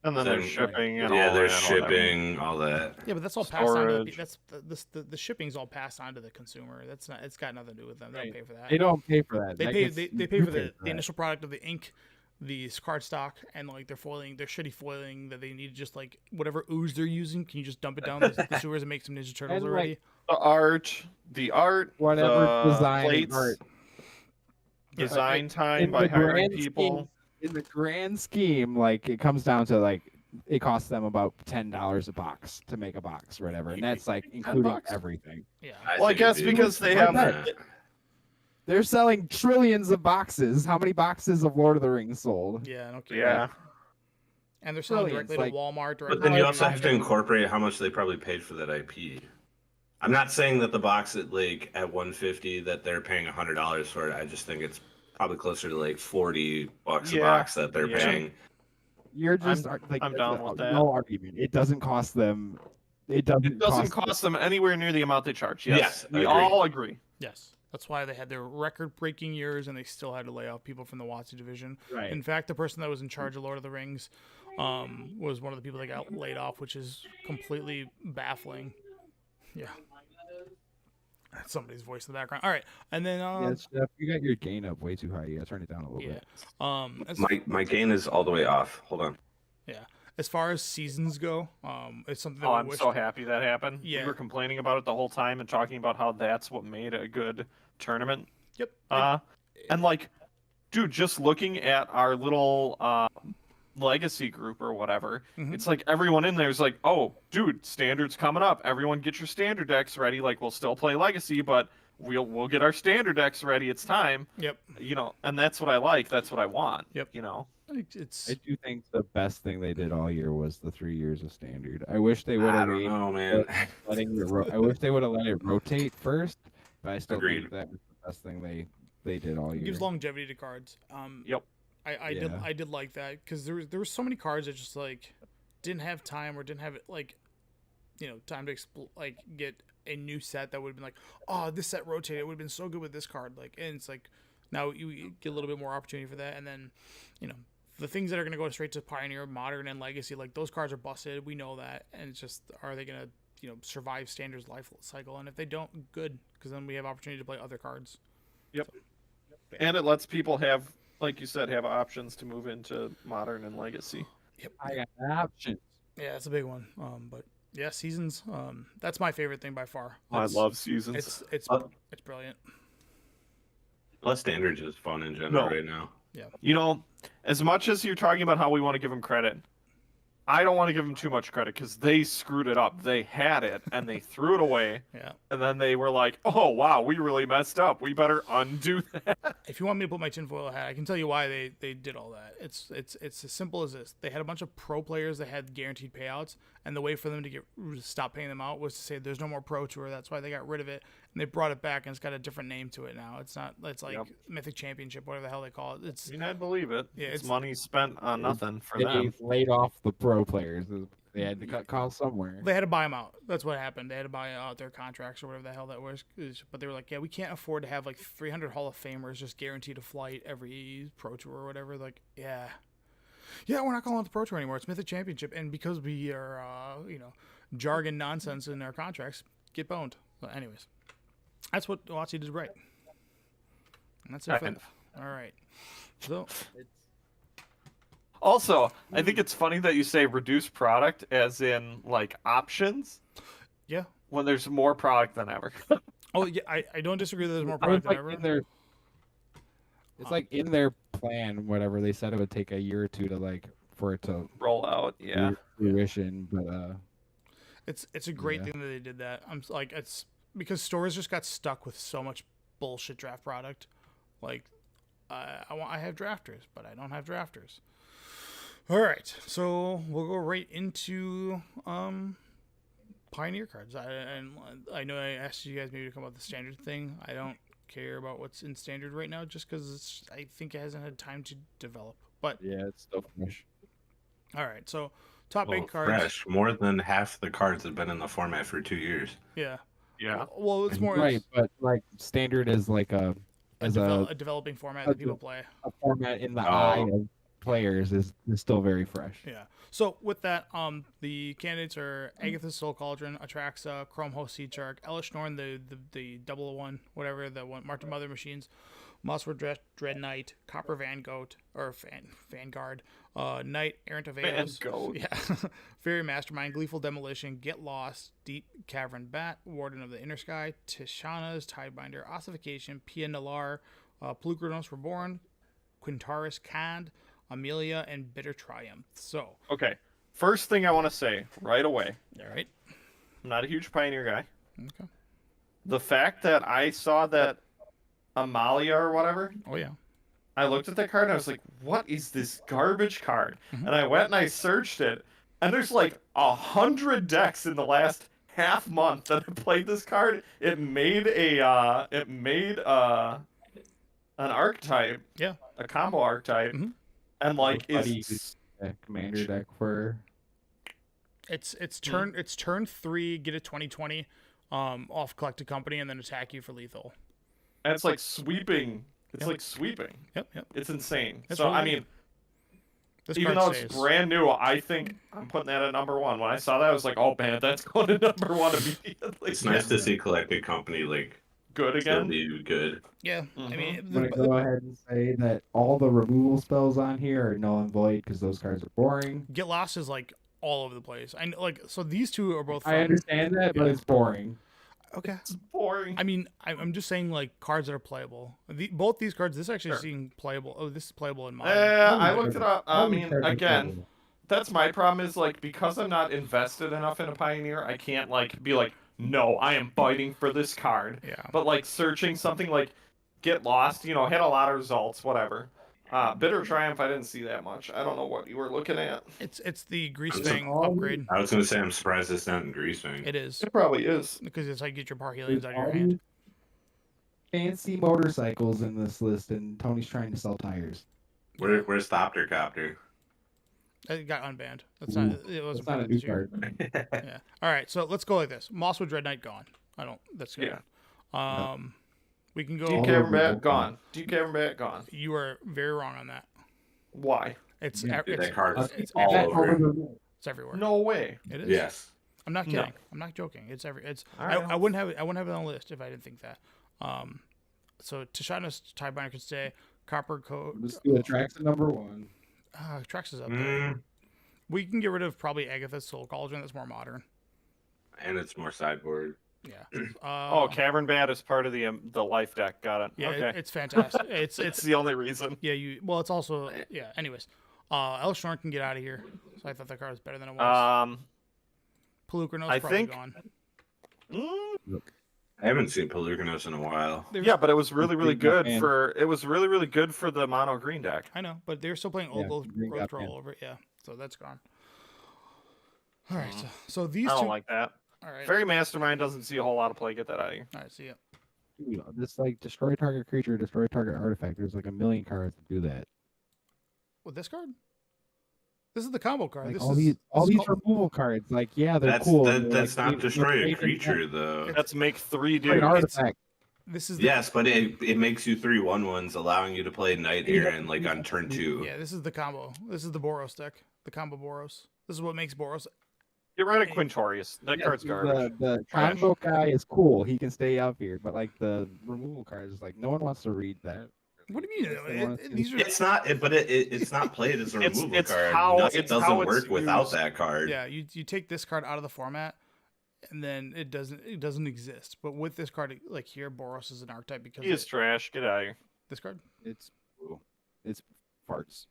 [SPEAKER 1] And then there's shipping and
[SPEAKER 4] yeah,
[SPEAKER 1] all
[SPEAKER 4] there's
[SPEAKER 1] that, all that.
[SPEAKER 4] shipping, all that.
[SPEAKER 3] Yeah, but that's all passed on to
[SPEAKER 1] Storage.
[SPEAKER 3] that's the shipping's all passed on to the consumer. That's not. It's got nothing to do with them. They don't
[SPEAKER 2] Right.
[SPEAKER 3] pay for that.
[SPEAKER 2] They don't pay for that.
[SPEAKER 3] They
[SPEAKER 2] That
[SPEAKER 3] pay.
[SPEAKER 2] gets-
[SPEAKER 3] They
[SPEAKER 2] you
[SPEAKER 3] pay
[SPEAKER 2] do
[SPEAKER 3] for the
[SPEAKER 2] that.
[SPEAKER 3] initial product of the ink, the card stock, and like their foiling, their shitty foiling that they need to just like whatever ooze they're using. Can you just dump it down the sewers and make some Ninja Turtles
[SPEAKER 2] And, like,
[SPEAKER 3] already?
[SPEAKER 1] The art,
[SPEAKER 2] Whatever
[SPEAKER 1] the
[SPEAKER 2] design
[SPEAKER 1] plates,
[SPEAKER 2] art.
[SPEAKER 3] Yeah.
[SPEAKER 1] design time
[SPEAKER 2] In
[SPEAKER 1] by
[SPEAKER 2] the
[SPEAKER 1] hiring
[SPEAKER 2] grand
[SPEAKER 1] people.
[SPEAKER 2] scheme- in the grand scheme, like it comes down to like it costs them about $10 a box to make a box or whatever, and that's like including
[SPEAKER 1] $10?
[SPEAKER 2] everything.
[SPEAKER 3] Yeah.
[SPEAKER 1] Well, I
[SPEAKER 4] think
[SPEAKER 1] guess
[SPEAKER 4] it'd be
[SPEAKER 1] because they
[SPEAKER 4] like
[SPEAKER 1] have-
[SPEAKER 4] that.
[SPEAKER 2] They're selling trillions of boxes. How many boxes of Lord of the Rings sold?
[SPEAKER 3] Yeah. Okay.
[SPEAKER 1] Yeah.
[SPEAKER 3] And they're selling
[SPEAKER 2] Trillions,
[SPEAKER 3] directly
[SPEAKER 2] like-
[SPEAKER 3] to Walmart.
[SPEAKER 4] But
[SPEAKER 3] Directly
[SPEAKER 4] then you
[SPEAKER 3] to
[SPEAKER 4] also have to
[SPEAKER 3] Target.
[SPEAKER 4] incorporate how much they probably paid for that IP. I'm not saying that the box at like at 150 that they're paying $100 for it. I just think it's probably closer to like $40 a
[SPEAKER 1] Yeah,
[SPEAKER 4] box that they're
[SPEAKER 1] yeah.
[SPEAKER 4] paying.
[SPEAKER 2] You're just like
[SPEAKER 1] I'm down with that.
[SPEAKER 2] no argument. It doesn't cost them. It doesn't.
[SPEAKER 1] It doesn't cost them anywhere near the amount they charge. Yes,
[SPEAKER 4] Yes, I
[SPEAKER 1] we
[SPEAKER 4] agree.
[SPEAKER 1] all agree.
[SPEAKER 3] Yes. That's why they had their record-breaking years, and they still had to lay off people from the WotC division.
[SPEAKER 2] Right.
[SPEAKER 3] In fact, the person that was in charge of Lord of the Rings was one of the people that got laid off, which is completely baffling. Yeah. That's somebody's voice in the background. All right, and then
[SPEAKER 2] Yeah, Steph, you got your gain up way too high. You gotta turn it down a little
[SPEAKER 3] yeah.
[SPEAKER 2] bit.
[SPEAKER 3] As,
[SPEAKER 4] My gain is all the way off. Hold on.
[SPEAKER 3] yeah. As far as seasons go, it's something that
[SPEAKER 1] Oh,
[SPEAKER 3] we
[SPEAKER 1] I'm
[SPEAKER 3] wish
[SPEAKER 1] so happy that happened.
[SPEAKER 3] Yeah.
[SPEAKER 1] We were complaining about it the whole time and talking about how that's what made a good tournament.
[SPEAKER 3] Yep.
[SPEAKER 1] And like, dude, just looking at our little legacy group or whatever,
[SPEAKER 3] Mhm.
[SPEAKER 1] it's like everyone in there is like, oh, dude, standard's coming up. Everyone get your standard decks ready. Like, we'll still play legacy, but we'll get our standard decks ready. It's time.
[SPEAKER 3] Yep.
[SPEAKER 1] You know, and that's what I like. That's what I want.
[SPEAKER 3] Yep.
[SPEAKER 1] You know.
[SPEAKER 3] It's
[SPEAKER 2] I do think the best thing they did all year was the 3 years of standard. I wish they would
[SPEAKER 4] I
[SPEAKER 2] have
[SPEAKER 4] don't know, man.
[SPEAKER 2] I wish they would have let it rotate first, but I still
[SPEAKER 4] Agreed.
[SPEAKER 2] think that was the best thing they did all
[SPEAKER 3] it
[SPEAKER 2] year.
[SPEAKER 3] gives longevity to cards.
[SPEAKER 1] Yep.
[SPEAKER 3] I did like that because there were so many cards that just like didn't have time or didn't have it like time to get a new set that would have been like, oh, this set rotated, it would have been so good with this card, like, and it's like now you get a little bit more opportunity for that. And then the things that are going to go straight to Pioneer, Modern, and Legacy, like those cards are busted, we know that, and it's just, are they going to survive Standard's life cycle? And if they don't, good, because then we have opportunity to play other cards.
[SPEAKER 1] And it lets people have, like you said, have options to move into modern and legacy.
[SPEAKER 2] I got options.
[SPEAKER 3] Yeah, it's a big one. But yeah, seasons. That's my favorite thing by far.
[SPEAKER 1] I
[SPEAKER 3] It's-
[SPEAKER 1] love seasons.
[SPEAKER 3] It's
[SPEAKER 4] Uh,
[SPEAKER 3] it's brilliant.
[SPEAKER 4] Plus, standard is fun in general
[SPEAKER 1] No.
[SPEAKER 4] right now.
[SPEAKER 1] You know, as much as you're talking about how we want to give them credit, I don't want to give them too much credit because they screwed it up. They had it and they threw it away,
[SPEAKER 3] Yeah.
[SPEAKER 1] and then they were like, "Oh wow, we really messed up. We better undo that."
[SPEAKER 3] If you want me to put my tinfoil hat, I can tell you why they did all that. It's as simple as this. They had a bunch of pro players that had guaranteed payouts, and the way for them to stop paying them out was to say there's no more Pro Tour. That's why they got rid of it, and they brought it back, and it's got a different name to it now. It's not. It's like
[SPEAKER 1] Yep.
[SPEAKER 3] Mythic Championship, whatever the hell they call it. It's
[SPEAKER 1] I mean, I believe it.
[SPEAKER 3] Yeah,
[SPEAKER 1] it's
[SPEAKER 3] it's-
[SPEAKER 1] money spent on nothing for
[SPEAKER 2] They
[SPEAKER 1] them.
[SPEAKER 2] laid off the pro players. They had to cut costs somewhere.
[SPEAKER 3] they had to buy them out. That's what happened. They had to buy out their contracts or whatever the hell that was. But they were like, yeah, we can't afford to have like 300 Hall of Famers just guaranteed a flight every Pro Tour or whatever. Like, yeah, we're not calling it the Pro Tour anymore. It's Mythic Championship, and because we are, jargon nonsense in our contracts, get boned. But anyways, that's what WotC did right. And that's it.
[SPEAKER 1] Kind
[SPEAKER 3] All right. So
[SPEAKER 1] Also, I think it's funny that you say reduced product as in like options
[SPEAKER 3] yeah.
[SPEAKER 1] when there's more product than ever.
[SPEAKER 3] Oh yeah, I don't disagree that there's more
[SPEAKER 2] I mean,
[SPEAKER 3] product than ever.
[SPEAKER 2] it's like in their plan, whatever they said it would take a year or two to like for it to
[SPEAKER 1] Roll out, yeah.
[SPEAKER 2] fruition, but
[SPEAKER 3] It's a great
[SPEAKER 2] Yeah.
[SPEAKER 3] thing that they did that. I'm like it's because stores just got stuck with so much bullshit draft product. Like I have drafters, but I don't have drafters. All right, so we'll go right into Pioneer cards. I know I asked you guys maybe to come up with the standard thing. I don't care about what's in standard right now, just because I think it hasn't had time to develop. But
[SPEAKER 2] yeah, it's still fresh.
[SPEAKER 3] all right, so top
[SPEAKER 4] Well,
[SPEAKER 3] 8 cards.
[SPEAKER 4] fresh. More than half the cards have been in the format for 2 years.
[SPEAKER 3] Yeah.
[SPEAKER 1] Yeah.
[SPEAKER 3] Well, it's more
[SPEAKER 2] Right, but like standard is like a
[SPEAKER 3] a developing format that people play.
[SPEAKER 2] a format in the
[SPEAKER 4] Oh.
[SPEAKER 2] eye of players is still very fresh.
[SPEAKER 3] Yeah. So with that, the candidates are Agatha's Soul Cauldron, Atraxa, Chrome Host Seed Shark, Elish Norn, the 001, whatever the one, Martin Mother Machines, Mosswood Dread Knight, Copper Vanguard, Knight Errant of Eos,
[SPEAKER 1] Vanguard.
[SPEAKER 3] yeah, Fairy Mastermind, Gleeful Demolition, Get Lost, Deep Cavern Bat, Warden of the Inner Sky, Tishana's Tidebinder, Ossification, Pia Nalar, Plukranos Reborn, Quintaris Cand, Amelia, and Bitter Triumph. So,
[SPEAKER 1] Okay. First thing I want to say right away.
[SPEAKER 3] all right.
[SPEAKER 1] I'm not a huge Pioneer guy.
[SPEAKER 3] Okay.
[SPEAKER 1] The fact that I saw that Amalia or whatever,
[SPEAKER 3] Oh yeah.
[SPEAKER 1] I looked at that card and I was like, what is this garbage card?
[SPEAKER 3] Mhm.
[SPEAKER 1] And I went and I searched it, and there's like 100 decks in the last half month that have played this card. It made an archetype,
[SPEAKER 3] Yeah.
[SPEAKER 1] a combo archetype,
[SPEAKER 3] Mhm.
[SPEAKER 1] and like
[SPEAKER 2] Buddy
[SPEAKER 1] is
[SPEAKER 2] commander deck for
[SPEAKER 3] It's turn 3, get a 20/20 off collected company, and then attack you for lethal.
[SPEAKER 1] and it's like sweeping. It's
[SPEAKER 3] Yep.
[SPEAKER 1] like sweeping.
[SPEAKER 3] Yep.
[SPEAKER 1] It's insane.
[SPEAKER 3] That's
[SPEAKER 1] So
[SPEAKER 3] really
[SPEAKER 1] I
[SPEAKER 3] good.
[SPEAKER 1] mean,
[SPEAKER 3] This
[SPEAKER 1] even
[SPEAKER 3] card
[SPEAKER 1] though
[SPEAKER 3] stays.
[SPEAKER 1] it's brand new, I think I'm putting that at number 1. When I saw that, I was like, oh man, that's going to number 1 immediately.
[SPEAKER 4] It's nice to see collected company like
[SPEAKER 1] Good
[SPEAKER 4] still
[SPEAKER 1] again.
[SPEAKER 4] be good.
[SPEAKER 3] Yeah. I
[SPEAKER 1] Mhm.
[SPEAKER 3] mean,
[SPEAKER 2] I'm gonna go ahead and say that all the removal spells on here are null and void because those cards are boring.
[SPEAKER 3] Get Lost is like all over the place. I know, like, so these two are both.
[SPEAKER 2] I understand that, but
[SPEAKER 3] Yeah.
[SPEAKER 2] it's boring.
[SPEAKER 3] Okay.
[SPEAKER 1] It's boring.
[SPEAKER 3] I mean, I'm just saying like cards that are playable. Both these cards, this actually
[SPEAKER 1] Sure.
[SPEAKER 3] seeing playable. Oh, this is playable in mine.
[SPEAKER 1] I looked it up. I
[SPEAKER 2] All these
[SPEAKER 1] mean,
[SPEAKER 2] cards are
[SPEAKER 1] again,
[SPEAKER 2] playable.
[SPEAKER 1] that's my problem is like because I'm not invested enough in a Pioneer, I can't like be like, no, I am fighting for this card.
[SPEAKER 3] Yeah.
[SPEAKER 1] But like searching something like Get Lost, had a lot of results, whatever. Bitter Triumph, I didn't see that much. I don't know what you were looking at.
[SPEAKER 3] It's the Grease
[SPEAKER 4] It's
[SPEAKER 3] Fang
[SPEAKER 2] all-
[SPEAKER 3] upgrade.
[SPEAKER 4] I was gonna say I'm surprised it's not in Greasing.
[SPEAKER 3] It is
[SPEAKER 1] It probably is.
[SPEAKER 3] because it's like get your Par Helions out of your
[SPEAKER 2] all
[SPEAKER 3] hand.
[SPEAKER 2] these fancy motorcycles in this list, and Tony's trying to sell tires.
[SPEAKER 4] Where's the Optercopter?
[SPEAKER 3] It got unbanned. That's
[SPEAKER 2] Ooh,
[SPEAKER 3] not. It wasn't
[SPEAKER 2] That's not a
[SPEAKER 3] banned
[SPEAKER 2] new
[SPEAKER 3] this year.
[SPEAKER 2] card.
[SPEAKER 3] Yeah. All right. So let's go like this. Mosswood Dread Knight gone. I don't. That's good.
[SPEAKER 1] Yeah.
[SPEAKER 3] We can
[SPEAKER 1] Deep
[SPEAKER 3] go.
[SPEAKER 2] All
[SPEAKER 1] Cavern
[SPEAKER 2] over
[SPEAKER 1] Bat
[SPEAKER 2] the-
[SPEAKER 1] gone. Deep Cavern Bat gone.
[SPEAKER 3] You are very wrong on that.
[SPEAKER 1] Why?
[SPEAKER 3] It's
[SPEAKER 2] Yeah,
[SPEAKER 3] it's,
[SPEAKER 4] that card is
[SPEAKER 3] it's
[SPEAKER 4] all
[SPEAKER 3] everywhere.
[SPEAKER 4] over.
[SPEAKER 3] It's everywhere.
[SPEAKER 1] No way.
[SPEAKER 3] It is.
[SPEAKER 4] Yes.
[SPEAKER 3] I'm not
[SPEAKER 1] No.
[SPEAKER 3] kidding. I'm not joking. It's It's.
[SPEAKER 1] All right.
[SPEAKER 3] I wouldn't have it. I wouldn't have it on the list if I didn't think that. So Tishana's Tidebinder could stay. Copper Coat.
[SPEAKER 2] Let's do Atraxa #1.
[SPEAKER 3] Trax is up there.
[SPEAKER 4] Mm,
[SPEAKER 3] We can get rid of probably Agatha's Soul Cauldron. That's more modern.
[SPEAKER 4] and it's more sideboard.
[SPEAKER 3] Yeah.
[SPEAKER 1] Oh, Cavern Bat is part of the life deck. Got it.
[SPEAKER 3] Yeah.
[SPEAKER 1] Okay.
[SPEAKER 3] It's fantastic. It's
[SPEAKER 1] It's the only reason.
[SPEAKER 3] yeah. Well, it's also yeah. Anyways, Elshorn can get out of here. So I thought that card was better than it was. Pelucranos
[SPEAKER 1] I
[SPEAKER 3] probably
[SPEAKER 1] think-
[SPEAKER 3] gone.
[SPEAKER 4] I haven't seen Pelucranos in a while.
[SPEAKER 1] Yeah, but it was really, really
[SPEAKER 2] Green got
[SPEAKER 1] good
[SPEAKER 2] banned.
[SPEAKER 1] for it was really, really good for the mono green deck.
[SPEAKER 3] I know, but they're still playing
[SPEAKER 2] Yeah,
[SPEAKER 3] old growth,
[SPEAKER 2] Green
[SPEAKER 3] growth
[SPEAKER 2] got
[SPEAKER 3] troll
[SPEAKER 2] banned.
[SPEAKER 3] over it. Yeah, so that's gone. All right, so these
[SPEAKER 1] I
[SPEAKER 3] two.
[SPEAKER 1] don't like that.
[SPEAKER 3] All right,
[SPEAKER 1] Fairy Mastermind doesn't see a whole lot of play. Get that out of here.
[SPEAKER 3] all right, see ya.
[SPEAKER 2] Dude, this like destroy target creature, destroy target artifact. There's like a million cards to do that.
[SPEAKER 3] With this card, this is the combo card.
[SPEAKER 2] Like
[SPEAKER 3] this
[SPEAKER 2] all
[SPEAKER 3] is
[SPEAKER 2] these
[SPEAKER 3] this is called-
[SPEAKER 2] removal cards. Like yeah, they're
[SPEAKER 4] That's
[SPEAKER 2] cool.
[SPEAKER 4] that,
[SPEAKER 2] and they're,
[SPEAKER 4] that's
[SPEAKER 2] like,
[SPEAKER 4] not
[SPEAKER 2] great-
[SPEAKER 4] destroy a
[SPEAKER 2] great
[SPEAKER 4] creature
[SPEAKER 2] and
[SPEAKER 4] though.
[SPEAKER 1] Let's make 3
[SPEAKER 2] great
[SPEAKER 1] dudes.
[SPEAKER 2] artifact.
[SPEAKER 3] This is the,
[SPEAKER 4] Yes, but it makes you 3/1/1s, allowing you to play Night Aaron like on turn 2.
[SPEAKER 3] yeah. This is the combo. This is the Boros deck. The combo Boros. This is what makes Boros.
[SPEAKER 1] Get rid of Quintorius. That
[SPEAKER 2] Yeah,
[SPEAKER 1] card's garbage.
[SPEAKER 2] The
[SPEAKER 1] Trash.
[SPEAKER 2] combo guy is cool. He can stay up here, but like the removal cards, is like no one wants to read that.
[SPEAKER 3] What do you mean?
[SPEAKER 2] They wanna see-
[SPEAKER 3] These are
[SPEAKER 4] It's not, but it's not played as a
[SPEAKER 1] It's-
[SPEAKER 4] removal
[SPEAKER 1] it's
[SPEAKER 4] card.
[SPEAKER 1] how-
[SPEAKER 4] Nothing
[SPEAKER 1] it's
[SPEAKER 4] doesn't
[SPEAKER 1] how it's
[SPEAKER 4] work without
[SPEAKER 1] used.
[SPEAKER 4] that card.
[SPEAKER 3] yeah. You take this card out of the format, and then it doesn't exist. But with this card, like here, Boros is an archetype because
[SPEAKER 1] He is trash. Get out of here.
[SPEAKER 3] this card.
[SPEAKER 2] It's farts.